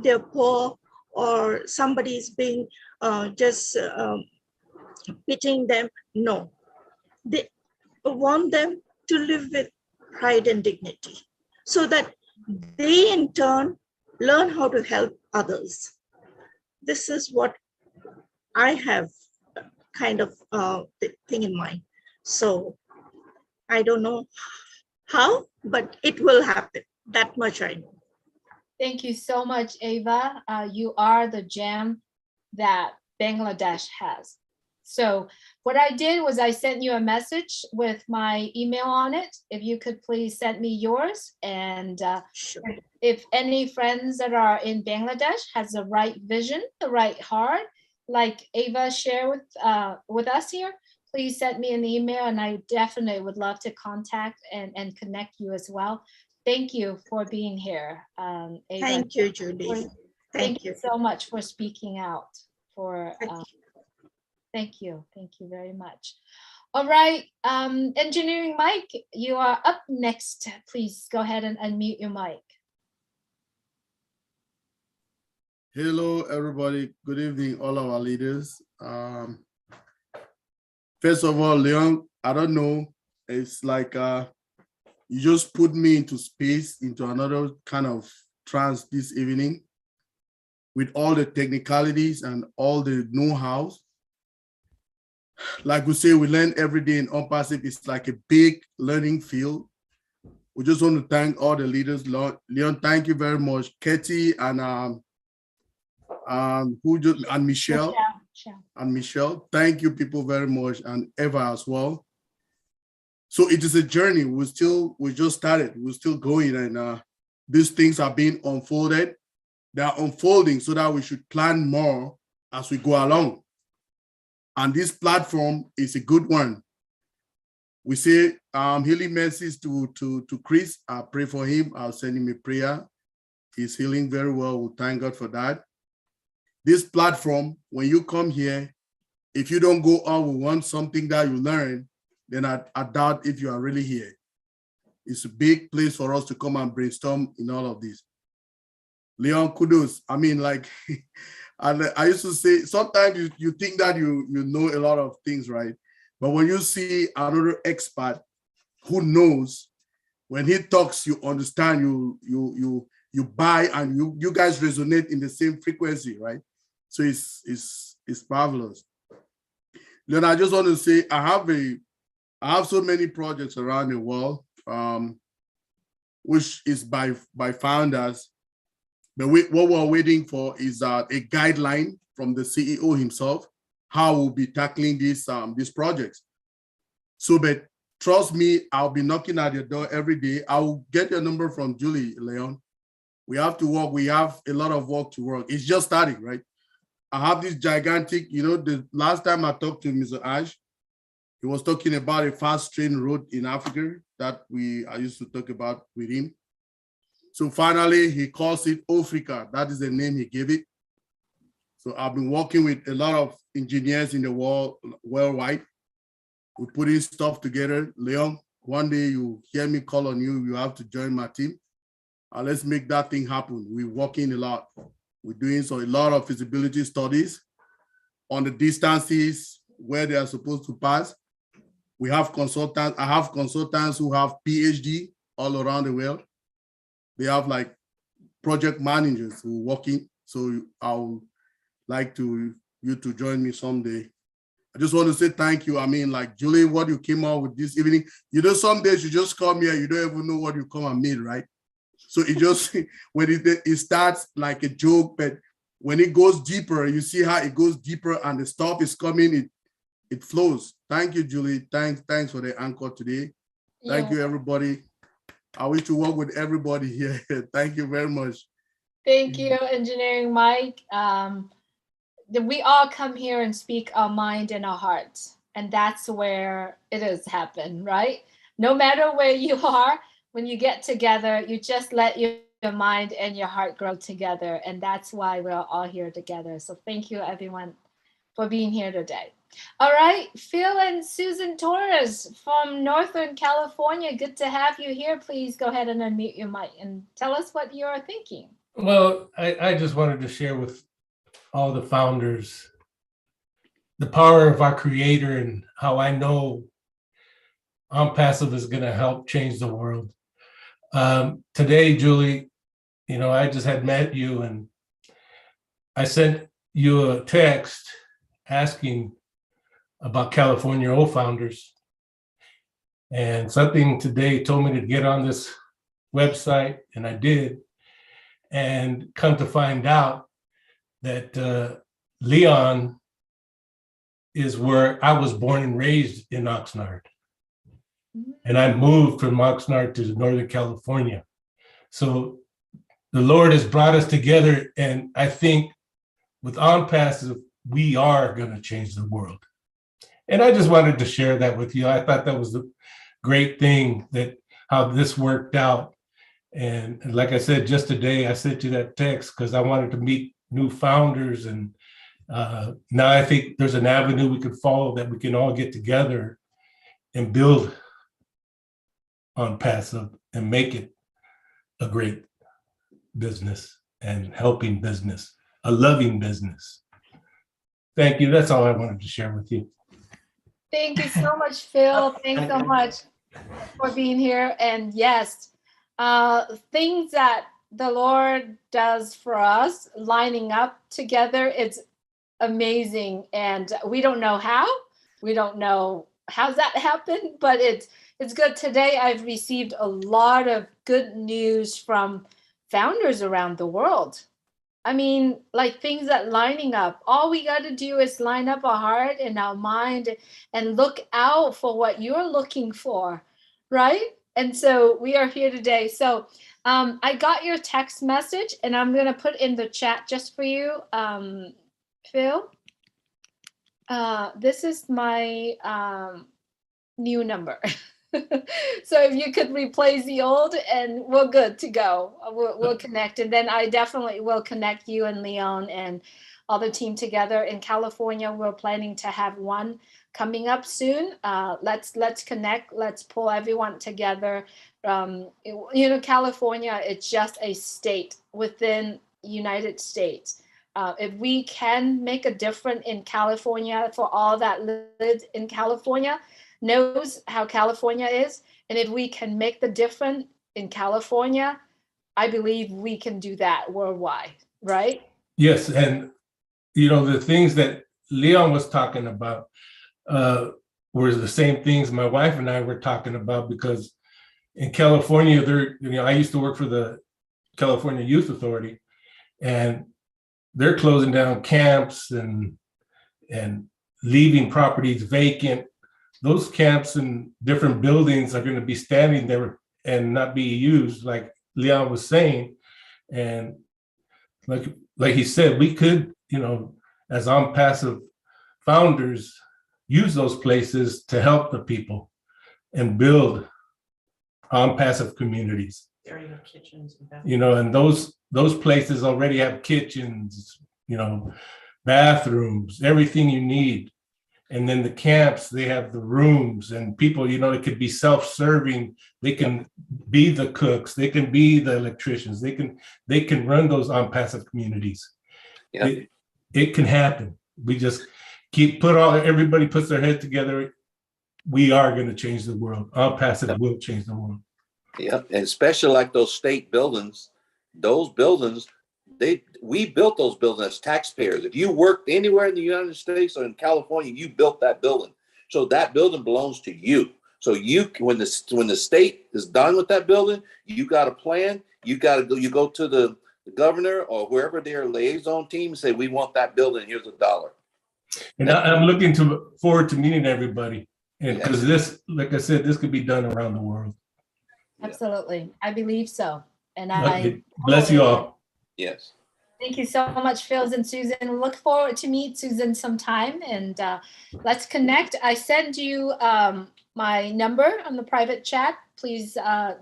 they're poor or somebody is being just pitying them. No, they want them to live with pride and dignity so that they in turn learn how to help others. This is what I have kind of thing in mind. So I don't know how, but it will happen. That much I know. thank you so much, Ava. You are the gem that Bangladesh has. So what I did was I sent you a message with my email on it. If you could please send me yours. And Sure. if any friends that are in Bangladesh has the right vision, the right heart, like Ava shared with us here, please send me an email, and I definitely would love to contact and connect you as well. Thank you for being here, Ava. Thank you, Julie. Thank you so much for speaking out. Thank you. Thank you very much. All right, Engineering Mike, you are up next. Please go ahead and unmute your mic. Hello, everybody. Good evening, all our leaders. First of all, Leon, I don't know. It's like you just put me into space, into another kind of trance this evening. with all the technicalities and all the know-hows. Like we say, we learn every day in OnPassive. It's like a big learning field. We just want to thank all the leaders. Leon, thank you very much. Katie and Michelle. And Michelle, thank you people very much, and Eva as well. So it is a journey. We just started. We're still going, and these things are being unfolded. They are unfolding so that we should plan more as we go along. And this platform is a good one. We say healing mercies to Chris. I pray for him. I'll send him a prayer. He's healing very well. We thank God for that. This platform, when you come here, if you don't go on with one something that you learn, then I doubt if you are really here. It's a big place for us to come and brainstorm in all of this. Leon, kudos. I mean, like, I used to say, sometimes you think that you know a lot of things, right? But when you see another expert who knows, when he talks, you understand, you buy, and you guys resonate in the same frequency, right? So it's marvelous. Then I just want to say I have so many projects around the world, which is by founders. But what we're waiting for is a guideline from the CEO himself, how we'll be tackling these projects. So, but trust me, I'll be knocking at your door every day. I'll get your number from Julie, Leon. We have to work. We have a lot of work to work. It's just starting, right? I have this gigantic, the last time I talked to Mr. Ash, he was talking about a fast train road in Africa that I used to talk about with him. So finally, he calls it Africa. That is the name he gave it. So I've been working with a lot of engineers in the world, worldwide. We're putting stuff together. Leon, one day you hear me call on you, you have to join my team. Let's make that thing happen. We're working a lot. We're doing a lot of feasibility studies on the distances where they are supposed to pass. We have consultants. I have consultants who have PhD all around the world. They have like project managers who are working. So I would like you to join me someday. I just want to say thank you. I mean, like Julie, what you came out with this evening, some days you just come here, you don't even know what you come and meet, right? So it just, when it starts like a joke, but when it goes deeper, you see how it goes deeper and the stuff is coming, it flows. Thank you, Julie. Thanks for the anchor today. Thank you, everybody. I wish to work with everybody here. Thank you very much. Thank you, Engineering Mike. We all come here and speak our mind and our hearts, and that's where it has happened, right? No matter where you are, when you get together, you just let your mind and your heart grow together, and that's why we're all here together. So thank you, everyone, for being here today. All right, Phil and Susan Torres from Northern California, good to have you here. Please go ahead and unmute your mic and tell us what you're thinking. Well, I just wanted to share with all the founders the power of our creator and how I know OnPassive is going to help change the world. Today, Julie, I just had met you and I sent you a text asking about California O-Founders. And something today told me to get on this website, and I did. And come to find out that Leon is where I was born and raised in Oxnard. And I moved from Oxnard to Northern California. So the Lord has brought us together, and I think with OnPassive, we are going to change the world. And I just wanted to share that with you. I thought that was a great thing, that how this worked out. And like I said, just today, I sent you that text because I wanted to meet new founders. And now I think there's an avenue we could follow that we can all get together and build OnPassive and make it a great business and helping business, a loving business. Thank you. That's all I wanted to share with you. Thank you so much, Phil. Thanks so much for being here. And yes, things that the Lord does for us, lining up together, it's amazing. And we don't know how. We don't know how's that happened, but it's good. Today I've received a lot of good news from founders around the world. I mean, like things that lining up. All we got to do is line up our heart and our mind and look out for what you're looking for, right? And so we are here today. So I got your text message and I'm going to put in the chat just for you, Phil. This is my new number. So if you could replace the old and we're good to go. We'll connect. And then I definitely will connect you and Leon and all the team together. In California, we're planning to have one coming up soon. Let's connect. Let's pull everyone together. California, it's just a state within United States. If we can make a difference in California for all that lives in California, knows how California is, and if we can make the difference in California, I believe we can do that worldwide, right? Yes, and the things that Leon was talking about were the same things my wife and I were talking about, because in California, I used to work for the California Youth Authority, and they're closing down camps and leaving properties vacant. Those camps and different buildings are going to be standing there and not be used, like Leon was saying. And like he said, we could, as OnPassive founders, use those places to help the people and build OnPassive communities. Area kitchens and And those places already have kitchens, bathrooms, everything you need. And then the camps, they have the rooms, and people, it could be self-serving. They can be the cooks, they can be the electricians, they can run those OnPassive communities. Yeah. It can happen. We just everybody puts their head together. We are going to change the world. OnPassive will change the world. Yeah, and especially like those state buildings, we built those buildings as taxpayers. If you worked anywhere in the United States or in California, you built that building. So that building belongs to you. So when the state is done with that building, you got a plan. You go to the governor or wherever their liaison team and say, we want that building. Here's $1. And I'm looking forward to meeting everybody. And because this, like I said, this could be done around the world. Absolutely. I believe so. And Okay. Bless you all. Yes. Thank you so much, Phil and Susan. Look forward to meet Susan sometime, and let's connect. I send you my number on the private chat. Please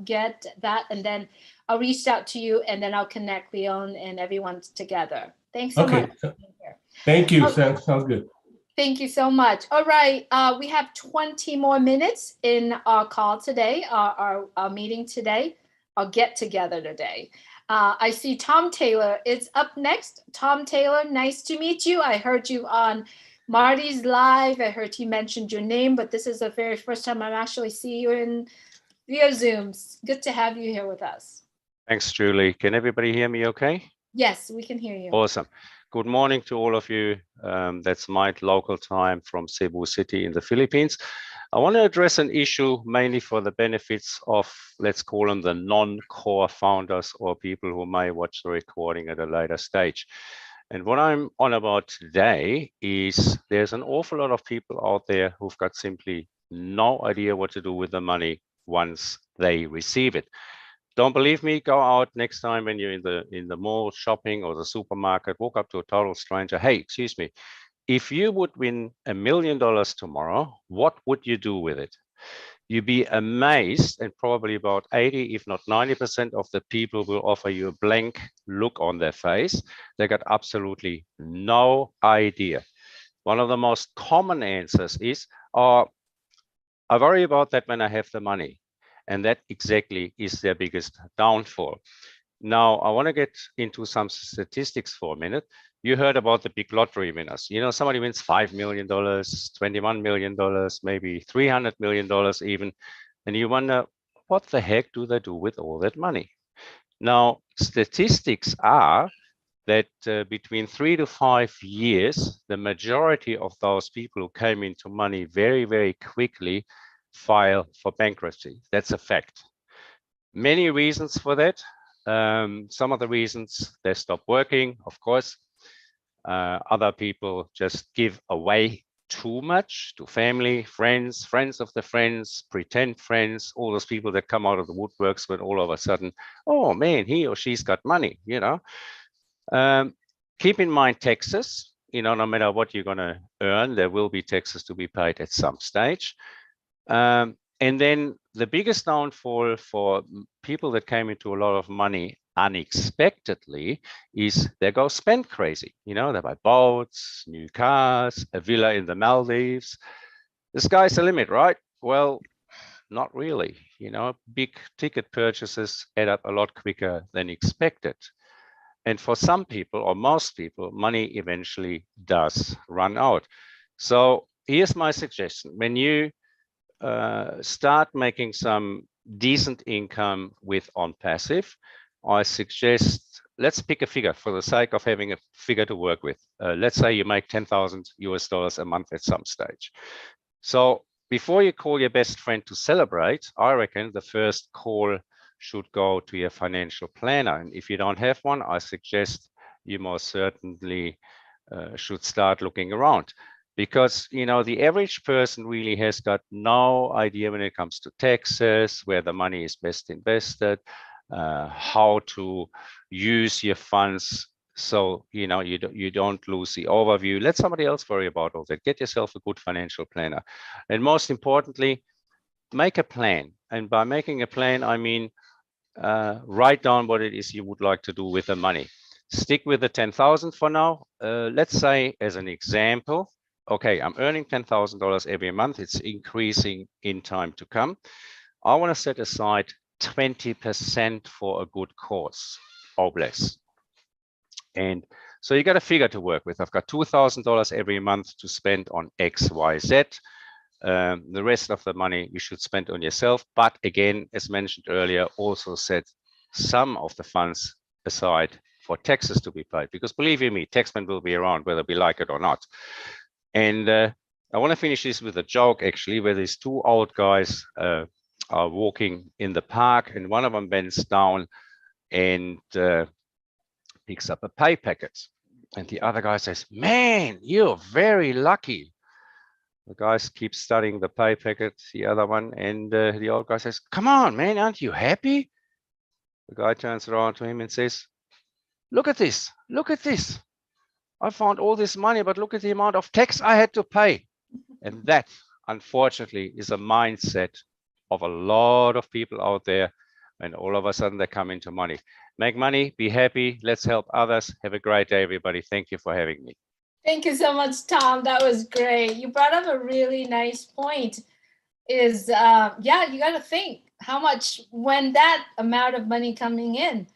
get that, and then I'll reach out to you, and then I'll connect Leon and everyone together. Thanks so much. Thank you. Sounds good. Thank you so much. All right, we have 20 more minutes in our call today, our meeting today, our get together today. I see Tom Taylor is up next. Tom Taylor, nice to meet you. I heard you on Marty's Live. I heard he mentioned your name, but this is the very first time I'm actually see you via Zoom. Good to have you here with us. Thanks, Julie. Can everybody hear me okay? Yes, we can hear you. Awesome. Good morning to all of you. That's my local time from Cebu City in the Philippines. I want to address an issue mainly for the benefits of, let's call them the non-core founders or people who may watch the recording at a later stage. And what I'm on about today is there's an awful lot of people out there who've got simply no idea what to do with the money once they receive it. Don't believe me? Go out next time when you're in the mall shopping or the supermarket, walk up to a total stranger. Hey, excuse me. If you would win $1 million tomorrow, what would you do with it? You'd be amazed, and probably about 80, if not 90% of the people will offer you a blank look on their face. They got absolutely no idea. One of the most common answers is, I worry about that when I have the money. And that exactly is their biggest downfall. Now, I want to get into some statistics for a minute. You heard about the big lottery winners. Somebody wins $5 million, $21 million, maybe $300 million even. And you wonder, what the heck do they do with all that money? Now, statistics are that between 3 to 5 years, the majority of those people who came into money very, very quickly file for bankruptcy. That's a fact. Many reasons for that. Some of the reasons, they stop working, of course. Other people just give away too much to family, friends, friends of the friends, pretend friends, all those people that come out of the woodworks when all of a sudden, oh man, he or she's got money, you know. Keep in mind taxes, you know, no matter what you're going to earn, there will be taxes to be paid at some stage. And then the biggest downfall for people that came into a lot of money unexpectedly is they go spend crazy. You know, they buy boats, new cars, a villa in the Maldives. The sky's the limit, right? Well, not really. You know, big ticket purchases add up a lot quicker than expected. And for some people, or most people, money eventually does run out. So here's my suggestion. When you start making some decent income with OnPassive, I suggest, let's pick a figure for the sake of having a figure to work with. Let's say you make $10,000 a month at some stage. So before you call your best friend to celebrate, I reckon the first call should go to your financial planner. And if you don't have one, I suggest you most certainly should start looking around. Because, you know, the average person really has got no idea when it comes to taxes, where the money is best invested, how to use your funds. So, you know, you don't lose the overview. Let somebody else worry about all that. Get yourself a good financial planner. And most importantly, make a plan. And by making a plan, I mean, write down what it is you would like to do with the money. Stick with the 10,000 for now. Let's say, as an example, okay, I'm earning $10,000 every month. It's increasing in time to come. I want to set aside 20% for a good cause or less. And so you got a figure to work with. I've got $2,000 every month to spend on X, Y, Z. The rest of the money you should spend on yourself. But again, as mentioned earlier, also set some of the funds aside for taxes to be paid. Because believe you me, taxmen will be around whether we like it or not. And I want to finish this with a joke, actually, where these two old guys are walking in the park, and one of them bends down and picks up a pay packet. And the other guy says, man, you're very lucky. The guy keeps studying the pay packet, the other one, and the old guy says, come on, man, aren't you happy? The guy turns around to him and says, look at this, look at this. I found all this money, but look at the amount of tax I had to pay. And that, unfortunately, is a mindset of a lot of people out there. And all of a sudden they come into money. Make money, be happy. Let's help others. Have a great day, everybody. Thank you for having me. Thank you so much, Tom. That was great. You brought up a really nice point. Is yeah, you got to think how much, when that amount of money coming in,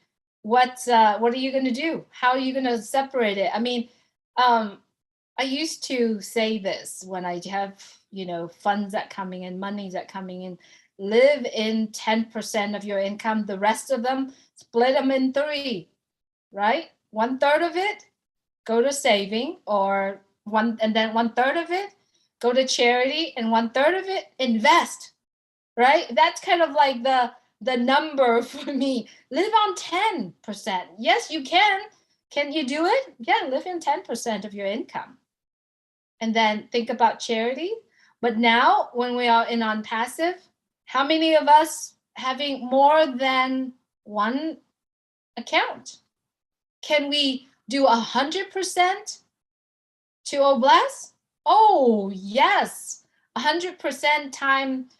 what are you going to do? How are you going to separate it? I mean, I used to say this when I have, you know, funds that coming in, monies that coming in, live in 10% of your income. The rest of them, split them in 3, right? 1/3 of it, go to saving, or and then 1/3 of it, go to charity, and 1/3 of it, invest, right? That's kind of like the number for me. Live on 10%. Yes, you can. Can you do it? Yeah, live in 10% of your income. And then think about charity. But now when we are in OnPassive, how many of us having more than one account? Can we do 100% to Oblast? Oh, yes. 100% times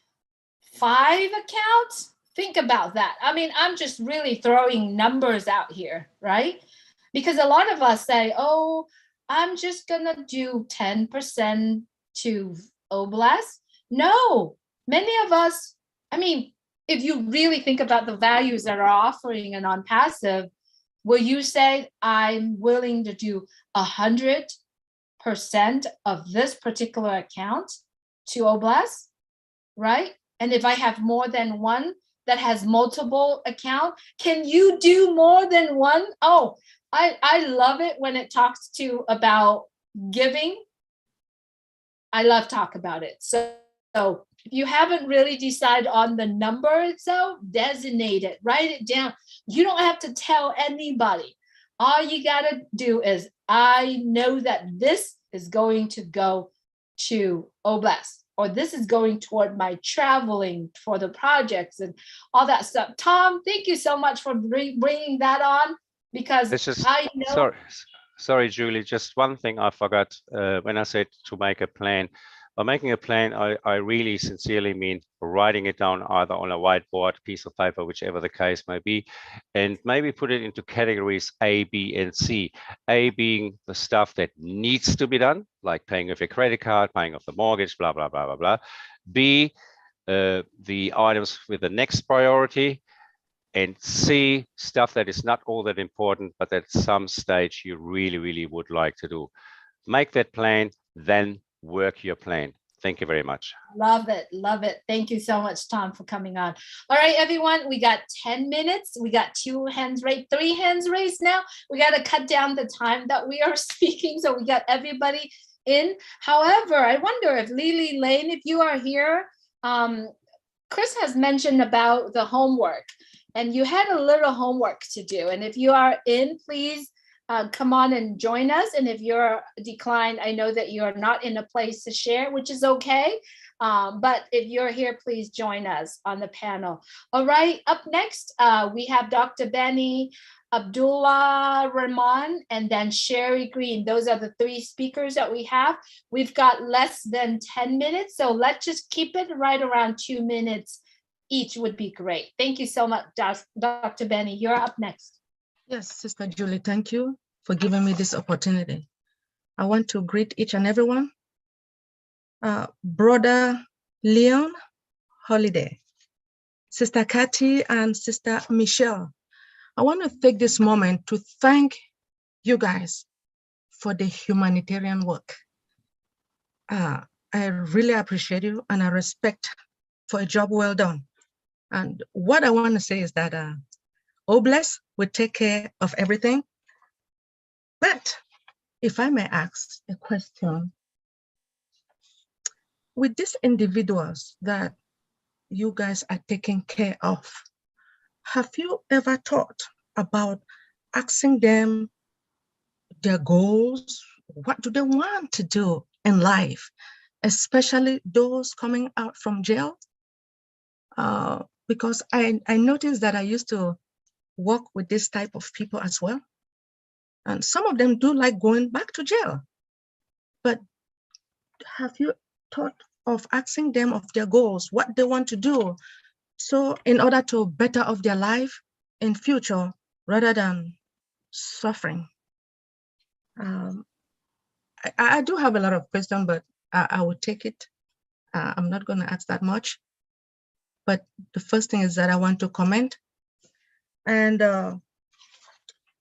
5 accounts. Think about that. I mean, I'm just really throwing numbers out here, right? Because a lot of us say, oh, I'm just going to do 10% to Oblast. No, many of us, I mean, if you really think about the values that are offering an OnPassive, will you say, I'm willing to do 100% of this particular account to Oblast, right? And if I have more than one, that has multiple account? Can you do more than one? Oh, I love it when it talks to about giving. I love talk about it. So if you haven't really decided on the number itself, designate it, write it down. You don't have to tell anybody. All you got to do is, I know that this is going to go to Oblast, or this is going toward my traveling for the projects and all that stuff. Tom, thank you so much for bringing that on, because It's just, I know. sorry, Julie, just one thing I forgot when I said to make a plan. By making a plan, I really sincerely mean writing it down either on a whiteboard, piece of paper, whichever the case may be, and maybe put it into categories A, B, and C. A being the stuff that needs to be done, like paying off your credit card, paying off the mortgage, blah, blah, blah, blah, blah. B, the items with the next priority. And C, stuff that is not all that important, but at some stage you really, really would like to do. Make that plan, then work your plan. Thank you very much. Love it. Love it. Thank you so much, Tom, for coming on. All right, everyone, we got 10 minutes. We got 2 hands raised, 3 hands raised now. We got to cut down the time that we are speaking. So we got everybody in. However, I wonder if Lily Lane, if you are here, Chris has mentioned about the homework, and you had a little homework to do. And if you are in, please come on and join us. And if you're declined, I know that you're not in a place to share, which is okay. But if you're here, please join us on the panel. All right, up next, we have Dr. Benny, Abdullah Rahman, and then Sherry Green. Those are the 3 speakers that we have. We've got less than 10 minutes, so let's just keep it right around 2 minutes each would be great. Thank you so much, Dr. Benny. You're up next. Yes, Sister Julie, thank you for giving me this opportunity. I want to greet each and everyone. Brother Leon Holiday, Sister Kathy, and Sister Michelle. I want to take this moment to thank you guys for the humanitarian work. I really appreciate you, and I respect for a job well done. And what I want to say is that Oblast will take care of everything. But if I may ask a question, with these individuals that you guys are taking care of, have you ever thought about asking them their goals? What do they want to do in life, especially those coming out from jail? Because I noticed that I used to work with this type of people as well. And some of them do like going back to jail. But have you thought of asking them of their goals, what they want to do, so in order to better off their life in future rather than suffering? I do have a lot of questions, but I will take it. I'm not going to ask that much. But the first thing is that I want to comment. And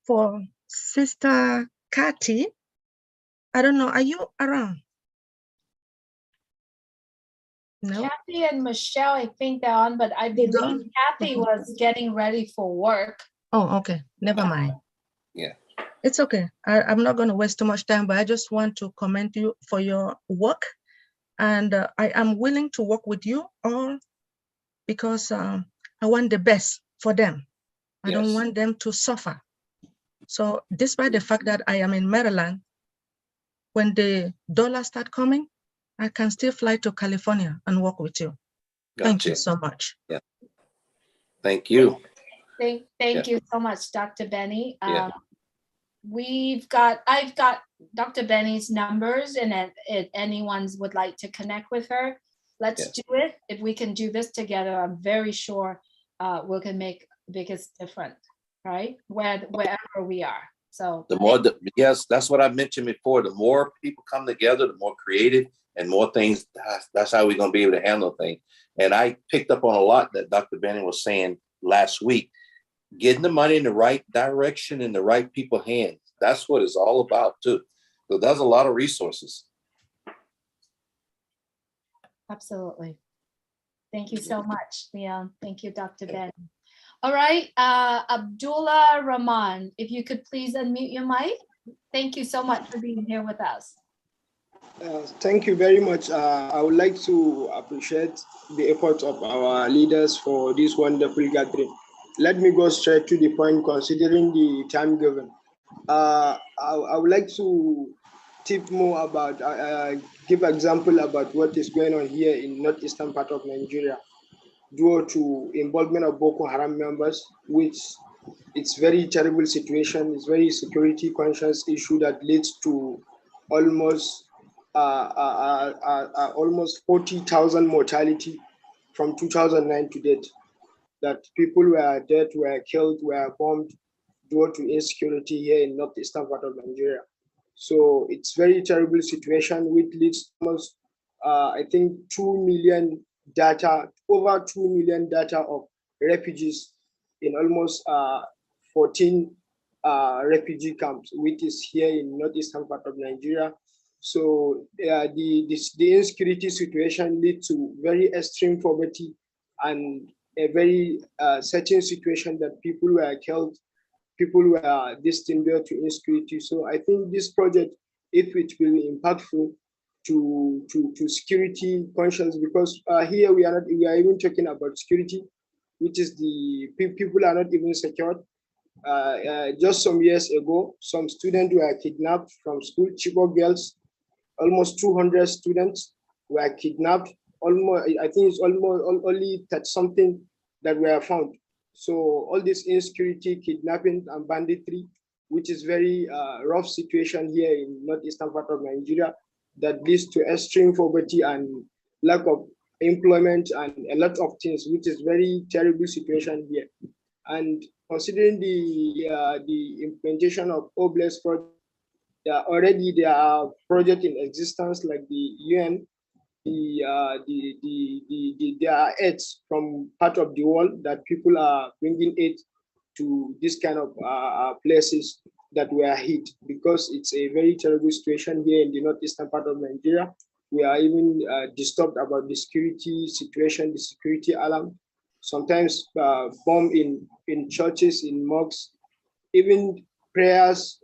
for Sister Kathy, I don't know, are you around? No. Kathy and Michelle, I think they're on, but I believe Kathy was getting ready for work. Oh, okay. Never mind. Yeah. It's okay. I'm not going to waste too much time, but I just want to commend you for your work. And I am willing to work with you all because I want the best for them. I don't want them to suffer. So despite the fact that I am in Maryland, when the dollars start coming, I can still fly to California and work with you. Gotcha. Thank you so much. Yeah. Thank you. Thank you so much, Dr. Benny. Yeah. I've got Dr. Benny's numbers, and if anyone would like to connect with her, let's do it. If we can do this together, I'm very sure we can make the biggest difference, right? Wherever we are. So the more, yes, that's what I mentioned before. The more people come together, the more creative and more things. That's how we're going to be able to handle things. And I picked up on a lot that Dr. Benny was saying last week. Getting the money in the right direction in the right people's hands. That's what it's all about too. So there's a lot of resources. Absolutely. Thank you so much, Leon. Thank you, Dr. Ben. All right, Abdullah Rahman, if you could please unmute your mic. Thank you so much for being here with us. Thank you very much. I would like to appreciate the effort of our leaders for this wonderful gathering. Let me go straight to the point considering the time given. I would like to tip more about, give example about what is going on here in northeastern part of Nigeria due to involvement of Boko Haram members, which it's very terrible situation. It's very security conscious issue that leads to almost 40,000 mortality from 2009 to date. That people were dead, were killed, were bombed due to insecurity here in northeastern part of Nigeria. So it's very terrible situation, which leads to almost, I think, 2 million data, over 2 million data of refugees in almost 14 refugee camps, which is here in northeastern part of Nigeria. So the insecurity situation leads to very extreme poverty and a very certain situation that people were killed, people were destined to insecurity. So I think this project, if it will be impactful to security conscience, because here we are even talking about security, which is the people are not even secured. Just some years ago, some students were kidnapped from school, Chibok girls. Almost 200 students were kidnapped. Almost, I think it's almost only that something that were found. So all this insecurity, kidnapping, and banditry, which is very rough situation here in northeastern part of Nigeria, that leads to extreme poverty and lack of employment and a lot of things, which is very terrible situation here. And considering the implementation of OBLES project, already there are projects in existence like the UN. There are aids from part of the world that people are bringing aid to this kind of places that were hit, because it's a very terrible situation here in the northeastern part of Nigeria. We are even disturbed about the security situation, the security alarm. Sometimes bomb in churches, in mosques, even prayers,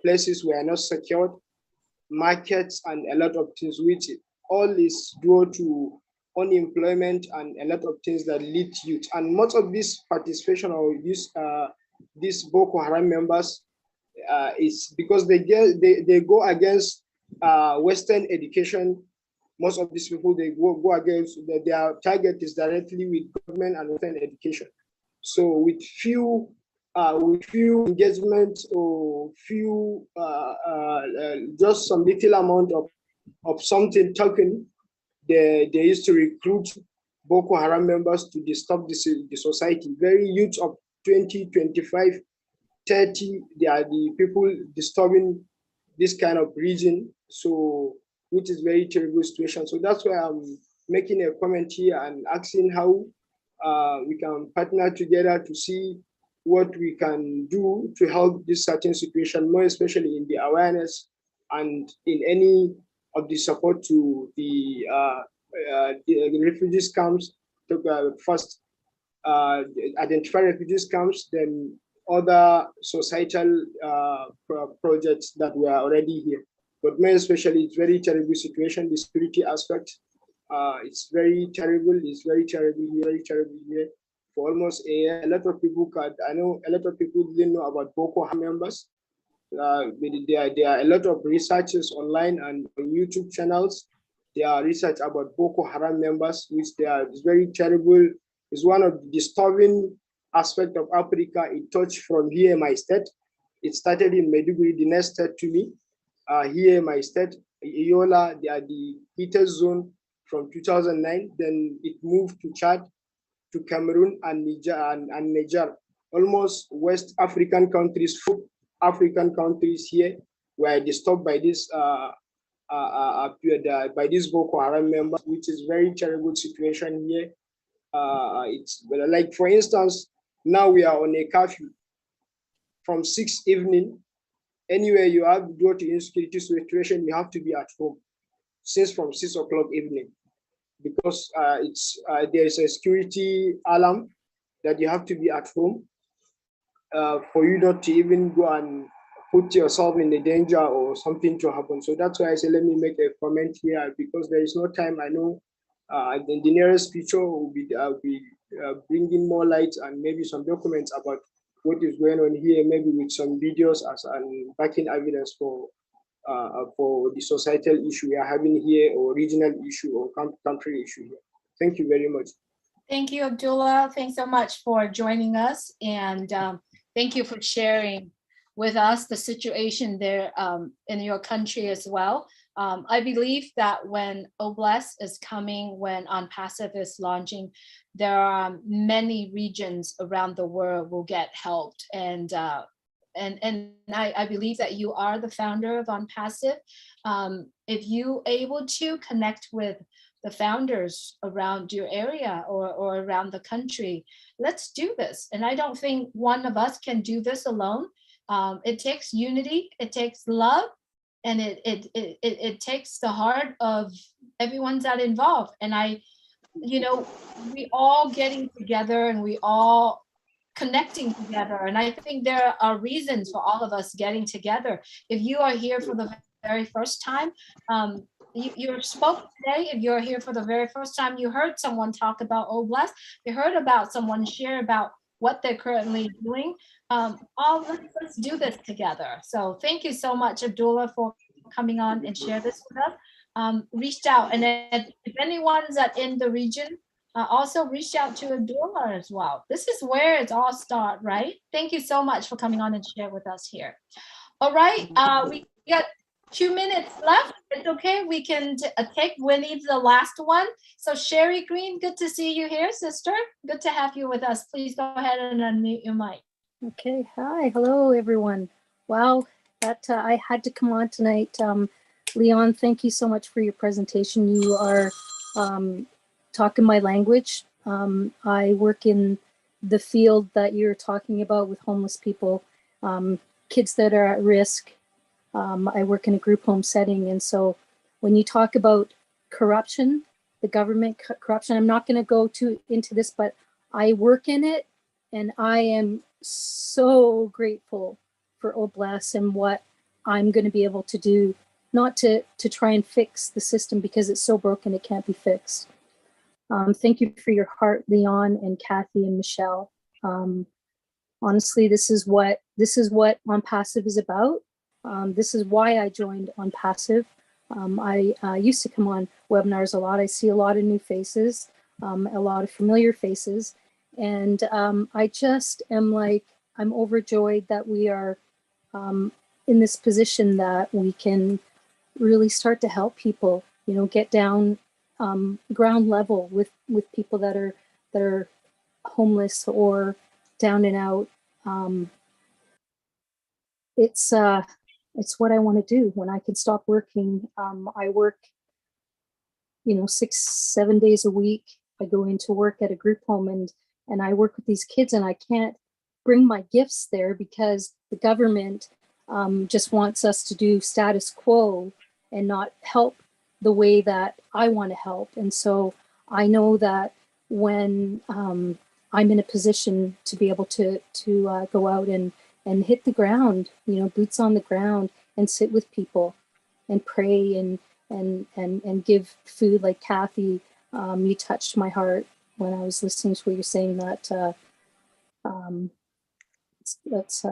places were not secured, markets, and a lot of things, which all is due to unemployment and a lot of things that lead to youth. And most of this participation or these Boko Haram members is because they go against Western education. Most of these people, they go against, their target is directly with government and Western education. So with few engagement or few just some little amount of something token, they used to recruit Boko Haram members to disturb the society. Very youth of 20, 25, 30, they are the people disturbing this kind of region. So, which is very terrible situation. So that's why I'm making a comment here and asking how we can partner together to see what we can do to help this certain situation, more especially in the awareness and in any of the support to the refugees camps, to first identify refugees camps, then other societal projects that were already here. But more especially, it's very terrible situation, the security aspect. It's very terrible, it's very terrible here. For almost a year, a lot of people I know a lot of people didn't know about Boko Haram members. There are a lot of researches online and on YouTube channels. There are research about Boko Haram members, which is very terrible. It's one of the disturbing aspects of Africa. It touched from here, my state. It started in Maiduguri, the next state to me. Here, my state, Yola, they are the heated zone from 2009. Then it moved to Chad, to Cameroon and Niger. Almost West African countries, 4 African countries here were disturbed by this Boko Haram members, which is very terrible situation here. It's like, for instance, now we are on a curfew from 6 evening. Anywhere you have to go to insecurity situation, you have to be at home since from 6 o'clock evening. because there's a security alarm that you have to be at home for you not to even go and put yourself in the danger or something to happen. So that's why I say, let me make a comment here, because there is no time. I know in the nearest future will be bringing more light and maybe some documents about what is going on here, maybe with some videos as an backing evidence for the societal issue we are having here, or regional issue, or country issue here. Thank you very much. Thank you, Abdullah. Thanks so much for joining us. And thank you for sharing with us the situation there in your country as well. I believe that when Oblast is coming, when OnPassive is launching, there are many regions around the world will get helped. And I believe that you are the founder of OnPassive. If you able to connect with the founders around your area or around the country, let's do this. And I don't think one of us can do this alone. It takes unity, it takes love, and it takes the heart of everyone that involved. And we all getting together and we all connecting together. And I think there are reasons for all of us getting together. If you are here for the very first time, you spoke today. If you're here for the very first time, you heard someone talk about Oblast, you heard about someone share about what they're currently doing. Let's do this together. So thank you so much, Abdullah, for coming on and share this with us. Reached out, and if anyone's in the region, also reach out to Abdullah as well. This is where it's all start, right? Thank you so much for coming on and share with us here. All right, we got 2 minutes left. It's okay, we can take Winnie the last one. So Sherry Green, good to see you here, sister. Good to have you with us. Please go ahead and unmute your mic. Okay, hi, hello everyone. Wow, that I had to come on tonight. Leon, thank you so much for your presentation. You are talking my language. I work in the field that you're talking about with homeless people, kids that are at risk. I work in a group home setting. And so when you talk about corruption, the government corruption, I'm not going to go into this, but I work in it, and I am so grateful for Oblast and what I'm going to be able to do, not to try and fix the system because it's so broken it can't be fixed. Thank you for your heart, Leon and Kathy and Michelle. Honestly, this is what OnPassive is about. This is why I joined OnPassive. I used to come on webinars a lot. I see a lot of new faces, a lot of familiar faces. And I just am like, I'm overjoyed that we are in this position that we can really start to help people, get down ground level with people that are homeless or down and out. It's what I want to do when I can stop working. I work, 6-7 days a week. I go into work at a group home and I work with these kids, and I can't bring my gifts there because the government just wants us to do status quo and not help the way that I want to help. And so I know that when I'm in a position to be able to go out and hit the ground, boots on the ground, and sit with people and pray and give food, like Kathy, you touched my heart when I was listening to what you're saying, that that's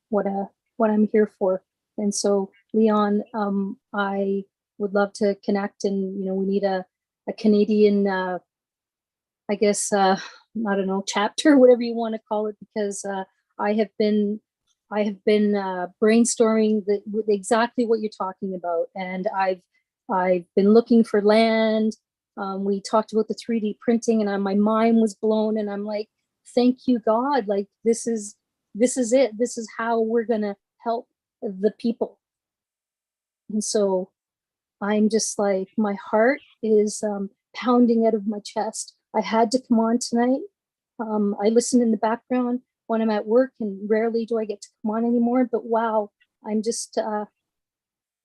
what I'm here for. And so Leon, I would love to connect, and we need a Canadian I guess I don't know, chapter, whatever you want to call it, because I have been brainstorming with exactly what you're talking about, and I've been looking for land. We talked about the 3D printing, and my mind was blown, and I'm like, thank you, God, like this is it. This is how we're gonna help the people. And so I'm just like, my heart is pounding out of my chest. I had to come on tonight. I listen in the background when I'm at work, and rarely do I get to come on anymore, but wow, I'm just,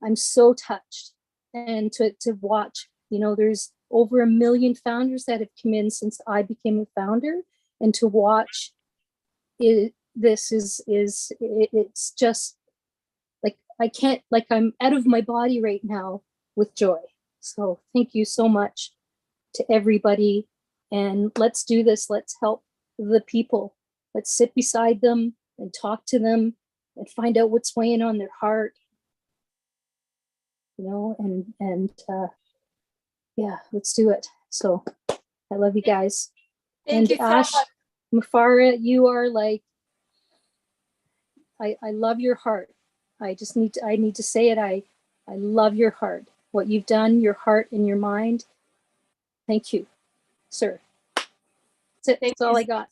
I'm so touched. And to watch, there's over 1 million founders that have come in since I became a founder, and to watch it, it's just like, I can't, like, I'm out of my body right now with joy. So thank you so much to everybody, and let's do this. Let's help the people. Let's sit beside them and talk to them and find out what's weighing on their heart, you know, and yeah, let's do it. So I love you guys. Thank you so Ash, much. Mufara, you are like, I love your heart. I need to say it. I love your heart, what you've done, your heart and your mind. Thank you, sir. That's all I got.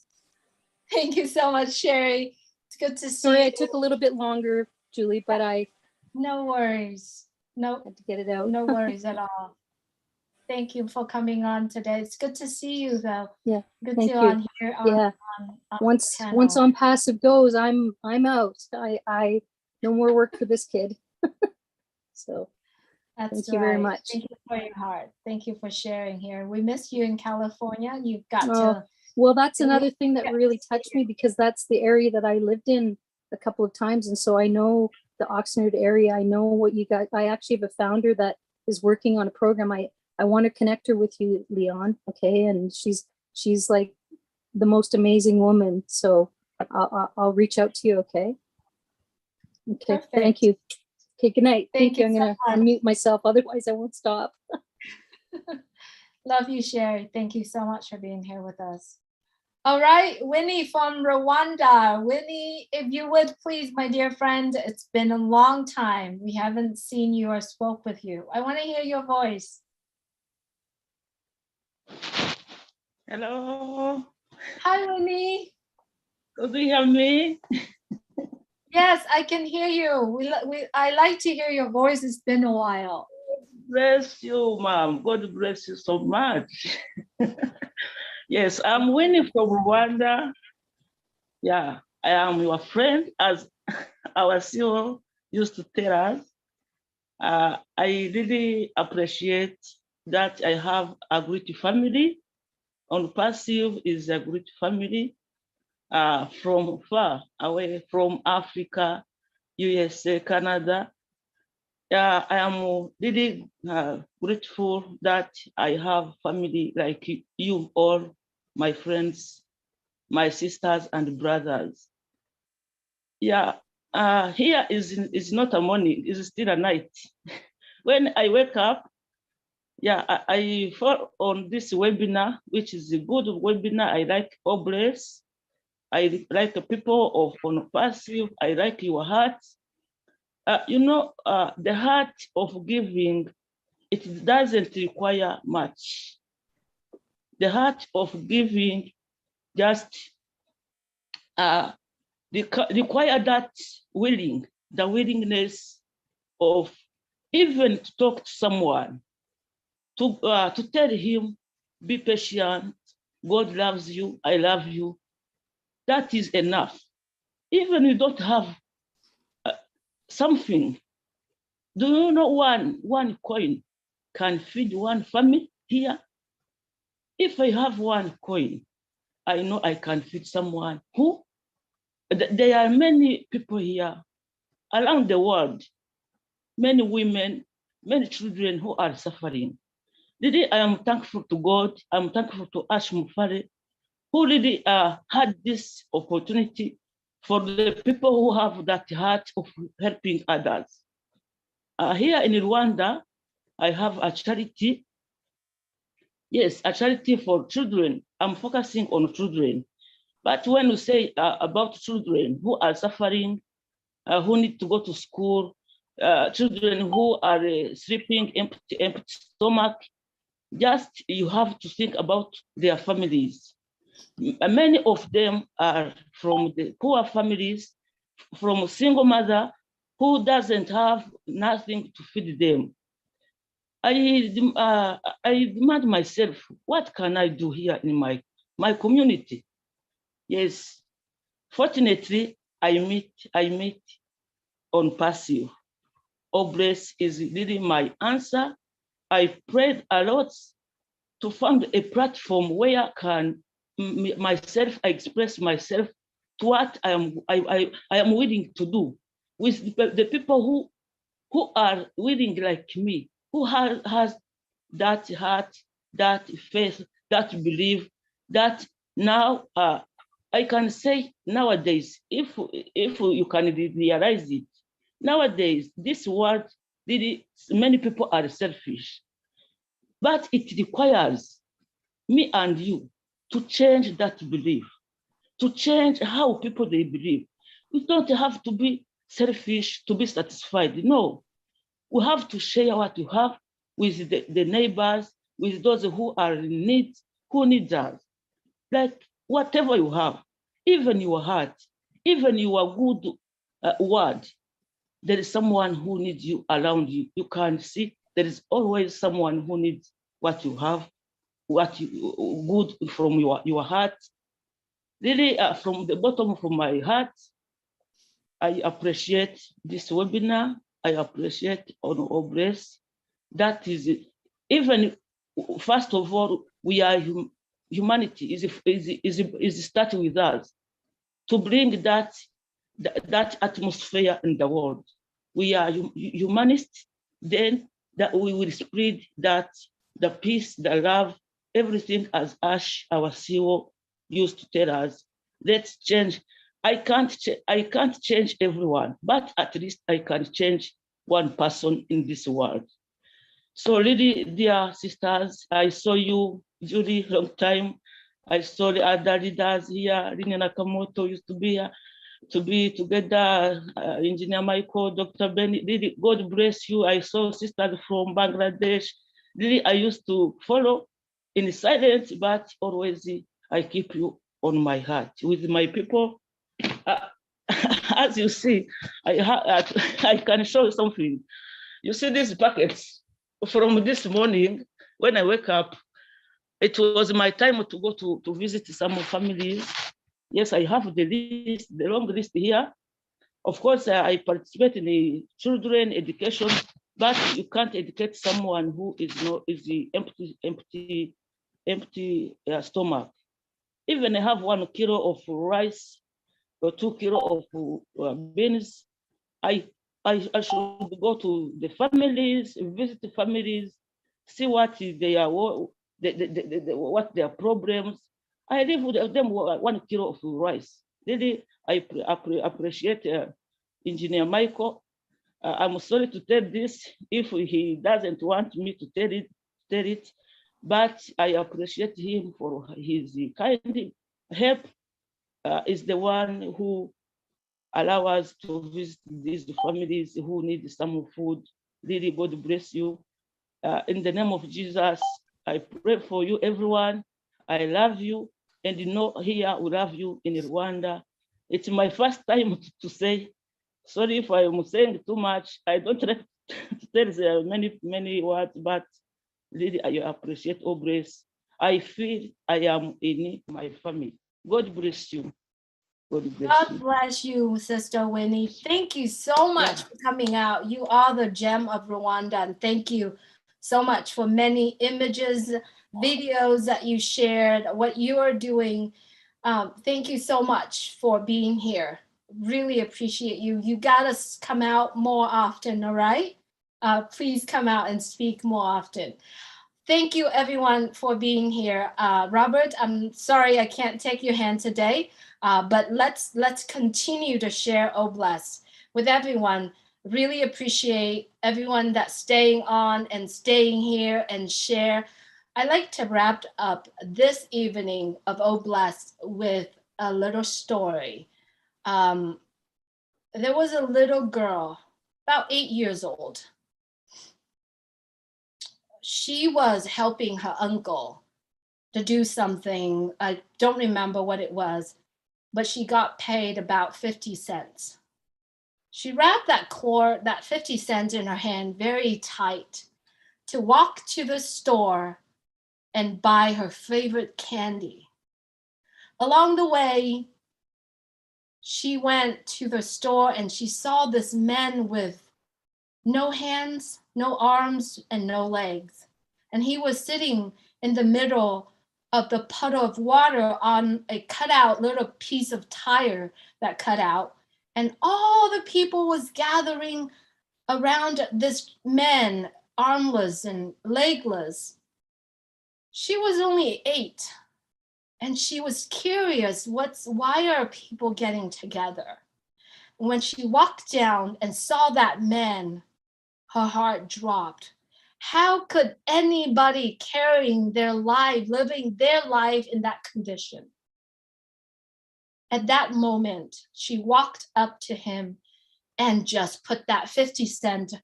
Thank you so much, Sherry. It's good to see Sorry, you. I took a little bit longer, Julie, but I No worries. No, had to get it out. no worries at all. Thank you for coming on today. It's good to see you, though. Yeah, Good thank to you. on here. Yeah. On Once channel. On Passive goes, I'm out. I no more work for this kid. So That's thank you very right. much. Thank you for your heart. Thank you for sharing here. We miss you in California. You've got Oh, to. well, that's Yeah, we another thing that get really to see touched me, because that's the area that I lived in a couple of times. And so I know the Oxnard area. I know what you got. I actually have a founder that is working on a program. I want to connect her with you, Leon. Okay. And she's like the most amazing woman. So I'll reach out to you. Okay. Okay. Perfect. Thank you. Okay. Good night. Thank you I'm so going to much. unmute myself. Otherwise I won't stop. Love you, Sherry. Thank you so much for being here with us. All right, Winnie from Rwanda. Winnie, if you would please, my dear friend, it's been a long time. We haven't seen you or spoke with you. I want to hear your voice. Hello, Hi, Winnie. do you hear me? Yes, I can hear you. I like to hear your voice. It's been a while. Bless you, ma'am. God bless you so much. Yes, I'm Winnie from Rwanda. Yeah, I am your friend, as our CEO used to tell us. I really appreciate that I have a great family. On Passive is a great family from far away, from Africa, USA, Canada. I am really grateful that I have family like you all, my friends, my sisters and brothers. Yeah, here is not a morning, it's still a night. When I wake up, yeah, I fall on this webinar, which is a good webinar. I like Obres. I like the people of On Passive. I like your heart. You know, the heart of giving, it doesn't require much. The heart of giving just require that the willingness of even to talk to someone, to tell him, be patient, God loves you, I love you. That is enough. Even you don't have something. Do you know one coin can feed one family here? If I have one coin, I know I can feed someone who, there are many people here around the world, many women, many children who are suffering. Really, I am thankful to God. I'm thankful to Ash Mufare, who really had this opportunity for the people who have that heart of helping others. Here in Rwanda, I have a charity. Yes, a charity for children. I'm focusing on children. But when we say about children who are suffering, who need to go to school, children who are sleeping empty stomach, just you have to think about their families. Many of them are from the poor families, from a single mother who doesn't have nothing to feed them. I demand myself, what can I do here in my community? Yes, fortunately, I meet On Passive. Obres is really my answer. I prayed a lot. to find a platform where I can myself, I express myself to what I am willing to do with the people who are willing like me, who has that heart, that faith, that belief, that now I can say nowadays, if you can realize it, nowadays this world, many people are selfish, but it requires me and you to change that belief, to change how people they believe. We don't have to be selfish to be satisfied. No, we have to share what we have with the neighbors, with those who are in need, who need us. Like whatever you have, even your heart, even your good word, there is someone who needs you around you. You can see there is always someone who needs what you have, what you good from your heart. Really, from the bottom of my heart, I appreciate this webinar. I appreciate Honorable Grace. That is, even first of all, we are humanity is starting with us to bring that atmosphere in the world. We are humanists. Then that we will spread that the peace, the love, everything as Ash, our CEO, used to tell us. Let's change. I can't change everyone, but at least I can change one person in this world. So really, dear sisters, I saw you, Julie, long time. I saw the other leaders here. Rina Nakamoto used to be here, to be together, Engineer Michael, Dr. Benny. Really, God bless you. I saw sisters from Bangladesh. Really, I used to follow in silence, but always I keep you on my heart. With my people, as you see, I can show you something. You see these buckets from this morning when I wake up. It was my time to go to visit some families. Yes, I have the list, the long list here. Of course, I participate in the children education, but you can't educate someone who is the empty stomach. Even I have 1 kilo of rice or 2 kilo of beans. I should go to the families, visit the families, see what they are, what their problems. I live with them 1 kilo of rice. Really, I appreciate Engineer Michael. I'm sorry to tell this if he doesn't want me to tell it, but I appreciate him for his kind help. Is the one who allow us to visit these families who need some food. Really, God bless you. In the name of Jesus, I pray for you, everyone. I love you, and you know here we love you in Rwanda. It's my first time to say, sorry if I'm saying too much. I don't like to tell many words, but really I appreciate all grace. I feel I am in my family. God bless you. God bless you, Sister Winnie. Thank you so much for coming out. You are the gem of Rwanda, and thank you so much for many images, videos that you shared, what you are doing. Thank you so much for being here. Really appreciate you. You gotta come out more often, all right? Please come out and speak more often. Thank you, everyone, for being here. Robert, I'm sorry I can't take your hand today, but let's continue to share Oblast with everyone. Really appreciate everyone that's staying on and staying here and share. I like to wrap up this evening of Oblast with a little story. There was a little girl, about 8 years old. She was helping her uncle to do something. I don't remember what it was, but she got paid about 50 cents. She wrapped that 50 cents in her hand very tight to walk to the store and buy her favorite candy. Along the way, she went to the store and she saw this man with no hands, no arms, and no legs. And he was sitting in the middle of the puddle of water on a cutout little piece of tire that cut out. And all the people was gathering around this man, armless and legless. She was only 8, and she was curious, why are people getting together? When she walked down and saw that man, her heart dropped. How could anybody carrying their life, living their life in that condition? At that moment, she walked up to him and just put that 50 cent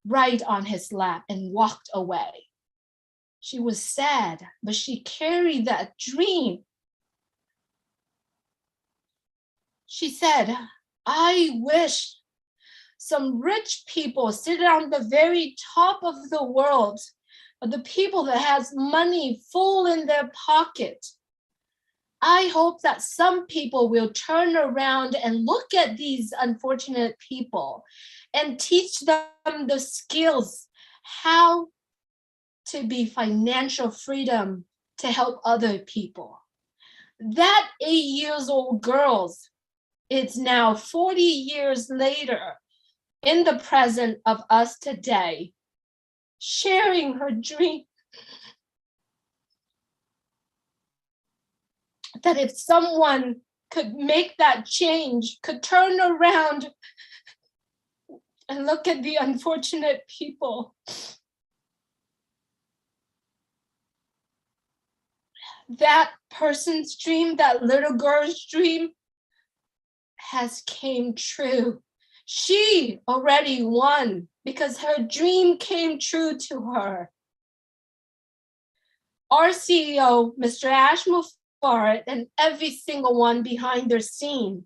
right on his lap and walked away. She was sad, but she carried that dream. She said, I wish some rich people sit on the very top of the world, the people that has money full in their pocket. I hope that some people will turn around and look at these unfortunate people and teach them the skills, how to be financial freedom to help other people. That 8-year-old girl, it's now 40 years later, in the present of us today, sharing her dream. That if someone could make that change, could turn around and look at the unfortunate people, that person's dream, that little girl's dream, has came true. She already won because her dream came true to her. Our CEO, Mr. Ash Mufareh, and every single one behind their scene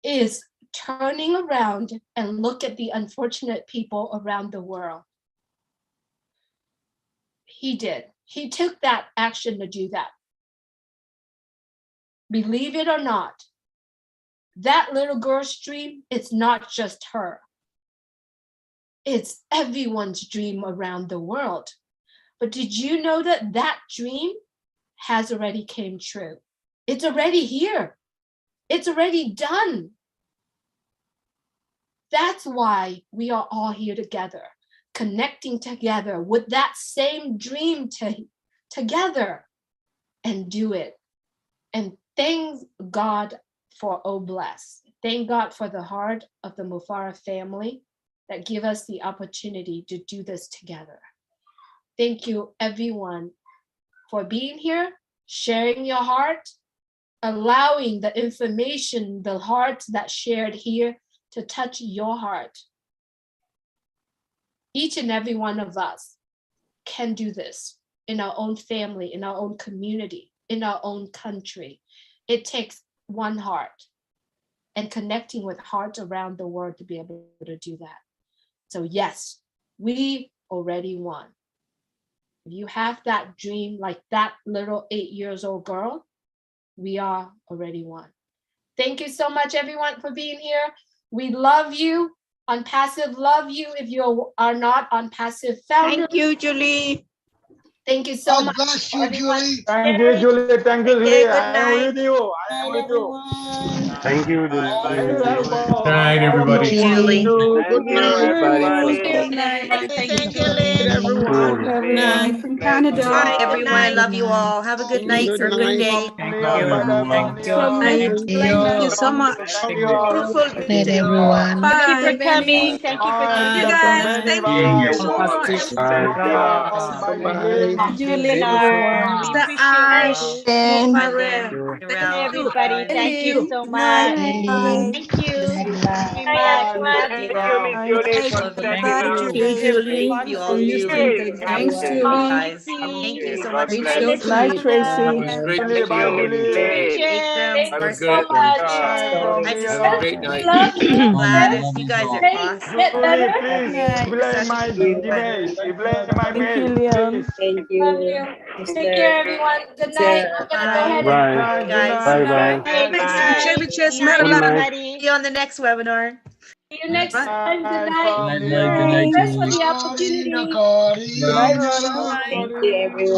is turning around and look at the unfortunate people around the world. He did. He took that action to do that. Believe it or not, that little girl's dream, it's not just her. It's everyone's dream around the world. But did you know that that dream has already came true? It's already here. It's already done. That's why we are all here together, connecting together with that same dream together and do it. And thank God for Obless. Thank God for the heart of the Mufareh family that give us the opportunity to do this together. Thank you, everyone, for being here, sharing your heart, allowing the information, the heart that's shared here to touch your heart. Each and every one of us can do this in our own family, in our own community, in our own country. It takes one heart and connecting with hearts around the world to be able to do that. So yes, we already won. If you have that dream like that little 8-year-old girl, we are already won. Thank you so much, everyone, for being here. We love you. On Passive, love you. If you are not on Passive Founder. Thank you, Julie. Thank you so much. Bless you, Julie. Thank you, Julie. Thank you, Julie. Good I am night. with you. I am with you. Thank you, Julie. Good night, everybody. Julie. Good night, everybody. everybody. Thank you, Julie. Everyone. Night from Canada. Bye, Everyone, I love you all. Have a good night or good day. Thank Thank you so much. Beautiful. Night, everyone. Bye. Thank you for coming. Thank you for Thank you, coming. guys. Thank you so much. Julie, Lar. We Mr. Ash, appreciate it. Mufareh. And everybody, thank you so Good much. night. Thank you very Bye. much. Thank you, Miss Julie, for Bye, Julie. Thank you all. Thanks, Julie. Guys. Thank you so much. Good night, Tracy. Julie, bye, Julie. Thank you Mercy. so much. I just Great night. Love you. glad you guys are awesome. Get Julie, better. please blame my Gmail. Blame my mail, please. Love you. Take care, everyone. Good night. I'm gonna go ahead and Bye. Guys. Bye-bye. Thanks, Chevy Chase, Good night, Maryland. everybody. See you on the next webinar. see you next time. Good Bye. night. Good night. Thanks for the opportunity. Good night, Good night, Rana. everyone.